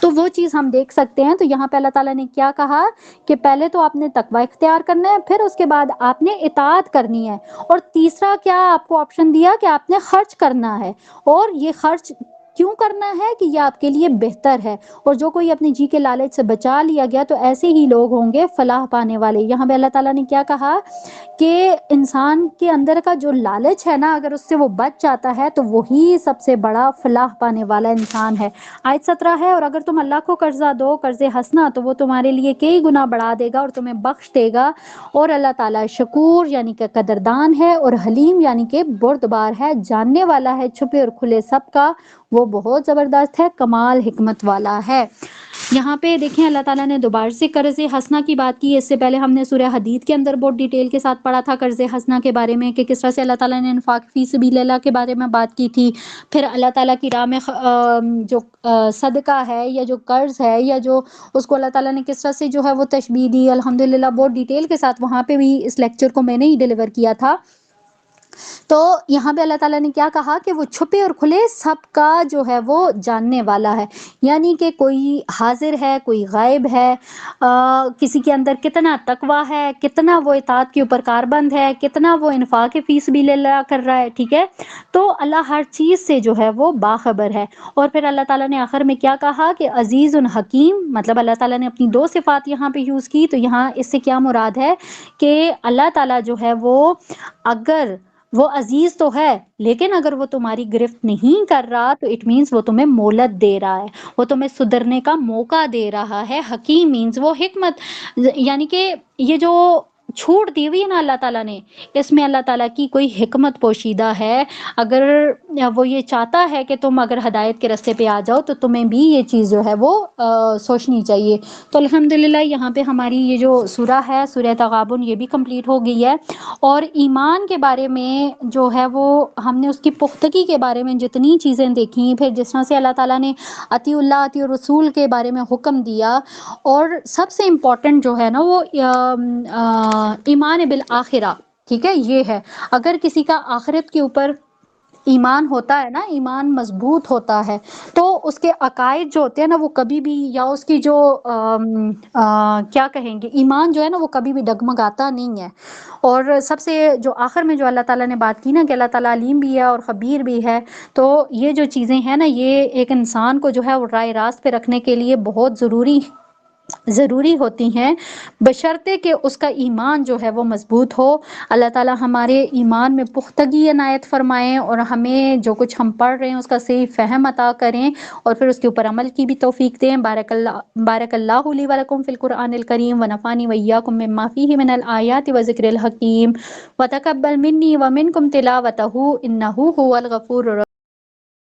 Speaker 2: تو وہ چیز ہم دیکھ سکتے ہیں۔ تو یہاں پہ اللہ تعالیٰ نے کیا کہا کہ پہلے تو آپ نے تقوی اختیار کرنا ہے، پھر اس کے بعد آپ نے اطاعت کرنی ہے، اور تیسرا کیا آپ کو آپشن دیا کہ آپ نے خرچ کرنا ہے، اور یہ خرچ کیوں کرنا ہے کہ یہ آپ کے لیے بہتر ہے، اور جو کوئی اپنے جی کے لالچ سے بچا لیا گیا تو ایسے ہی لوگ ہوں گے فلاح پانے والے۔ یہاں پہ اللہ تعالیٰ نے کیا کہا کہ انسان کے اندر کا جو لالچ ہے نا، اگر اس سے وہ بچ جاتا ہے تو وہی سب سے بڑا فلاح پانے والا انسان ہے۔ آیت 17 ہے، اور اگر تم اللہ کو قرضہ دو قرض حسنہ تو وہ تمہارے لیے کئی گنا بڑھا دے گا اور تمہیں بخش دے گا، اور اللہ تعالیٰ شکور یعنی کہ قدردان ہے، اور حلیم یعنی کہ بردبار ہے، جاننے والا ہے چھپے اور کھلے سب کا، وہ بہت زبردست ہے، کمال حکمت والا ہے۔ یہاں پہ دیکھیں اللہ تعالیٰ نے دوبارہ سے قرض حسنہ کی بات کی۔ اس سے پہلے ہم نے سورہ حدید کے اندر بہت ڈیٹیل کے ساتھ پڑھا تھا قرض حسنہ کے بارے میں، کہ کس طرح سے اللہ تعالیٰ نے انفاق فی سبیل اللہ کے بارے میں بات کی تھی۔ پھر اللہ تعالیٰ کی راہ میں جو صدقہ ہے یا جو قرض ہے یا جو اس کو اللہ تعالیٰ نے کس طرح سے جو ہے وہ تشبیہ دی، الحمدللہ بہت ڈیٹیل کے ساتھ وہاں پہ بھی اس لیکچر کو میں نے ہی ڈیلیور کیا تھا۔ تو یہاں پہ اللہ تعالیٰ نے کیا کہا کہ وہ چھپے اور کھلے سب کا جو ہے وہ جاننے والا ہے، یعنی کہ کوئی حاضر ہے کوئی غائب ہے، کسی کے اندر کتنا تقویٰ ہے، کتنا وہ اطاعت کے اوپر کاربند ہے، کتنا وہ انفاق فی سبیل اللہ کر رہا ہے، ٹھیک ہے۔ تو اللہ ہر چیز سے جو ہے وہ باخبر ہے۔ اور پھر اللہ تعالیٰ نے آخر میں کیا کہا کہ عزیز حکیم، مطلب اللہ تعالیٰ نے اپنی دو صفات یہاں پہ یوز کی۔ تو یہاں اس سے کیا مراد ہے کہ اللہ تعالیٰ جو ہے وہ اگر وہ عزیز تو ہے لیکن اگر وہ تمہاری گرفت نہیں کر رہا تو اٹ مینس وہ تمہیں مہلت دے رہا ہے، وہ تمہیں سدھرنے کا موقع دے رہا ہے۔ حکیم مینس وہ حکمت، یعنی کہ یہ جو چھوٹ دی ہوئی ہے نا اللہ تعالیٰ نے، اس میں اللہ تعالیٰ کی کوئی حکمت پوشیدہ ہے۔ اگر وہ یہ چاہتا ہے کہ تم اگر ہدایت کے راستے پہ آ جاؤ تو تمہیں بھی یہ چیز جو ہے وہ سوچنی چاہیے۔ تو الحمدللہ یہاں پہ ہماری یہ جو سورہ ہے سورہ تغابن یہ بھی کمپلیٹ ہو گئی ہے، اور ایمان کے بارے میں جو ہے وہ ہم نے اس کی پختگی کے بارے میں جتنی چیزیں دیکھی، پھر جس طرح سے اللہ تعالیٰ نے اطیع اللہ اطیع الرسول کے بارے میں حکم دیا، اور سب سے امپورٹنٹ جو ہے نا وہ ایمان بالآخرہ، ٹھیک ہے، یہ ہے۔ اگر کسی کا آخرت کے اوپر ایمان ہوتا ہے نا، ایمان مضبوط ہوتا ہے، تو اس کے عقائد جو ہوتے ہیں نا وہ کبھی بھی، یا اس کی جو کیا کہیں گے ایمان جو ہے نا وہ کبھی بھی ڈگمگاتا نہیں ہے۔ اور سب سے جو آخر میں جو اللہ تعالیٰ نے بات کی نا کہ اللہ تعالیٰ علیم بھی ہے اور خبیر بھی ہے، تو یہ جو چیزیں ہیں نا یہ ایک انسان کو جو ہے وہ راہ راست پہ رکھنے کے لیے بہت ضروری ہوتی ہیں، بشرطے کہ اس کا ایمان جو ہے وہ مضبوط ہو۔ اللہ تعالیٰ ہمارے ایمان میں پختگی عنایت فرمائیں، اور ہمیں جو کچھ ہم پڑھ رہے ہیں اس کا صحیح فہم عطا کریں، اور پھر اس کے اوپر عمل کی بھی توفیق دیں۔ بارک اللہ لی و لکم فی القرآن الکریم ونفعنی وإیاکم مما فیہ من الآیات وذکر الحکیم وتقبل منی ومنکم تلاوتہ انہ هو الغفور الرحیم۔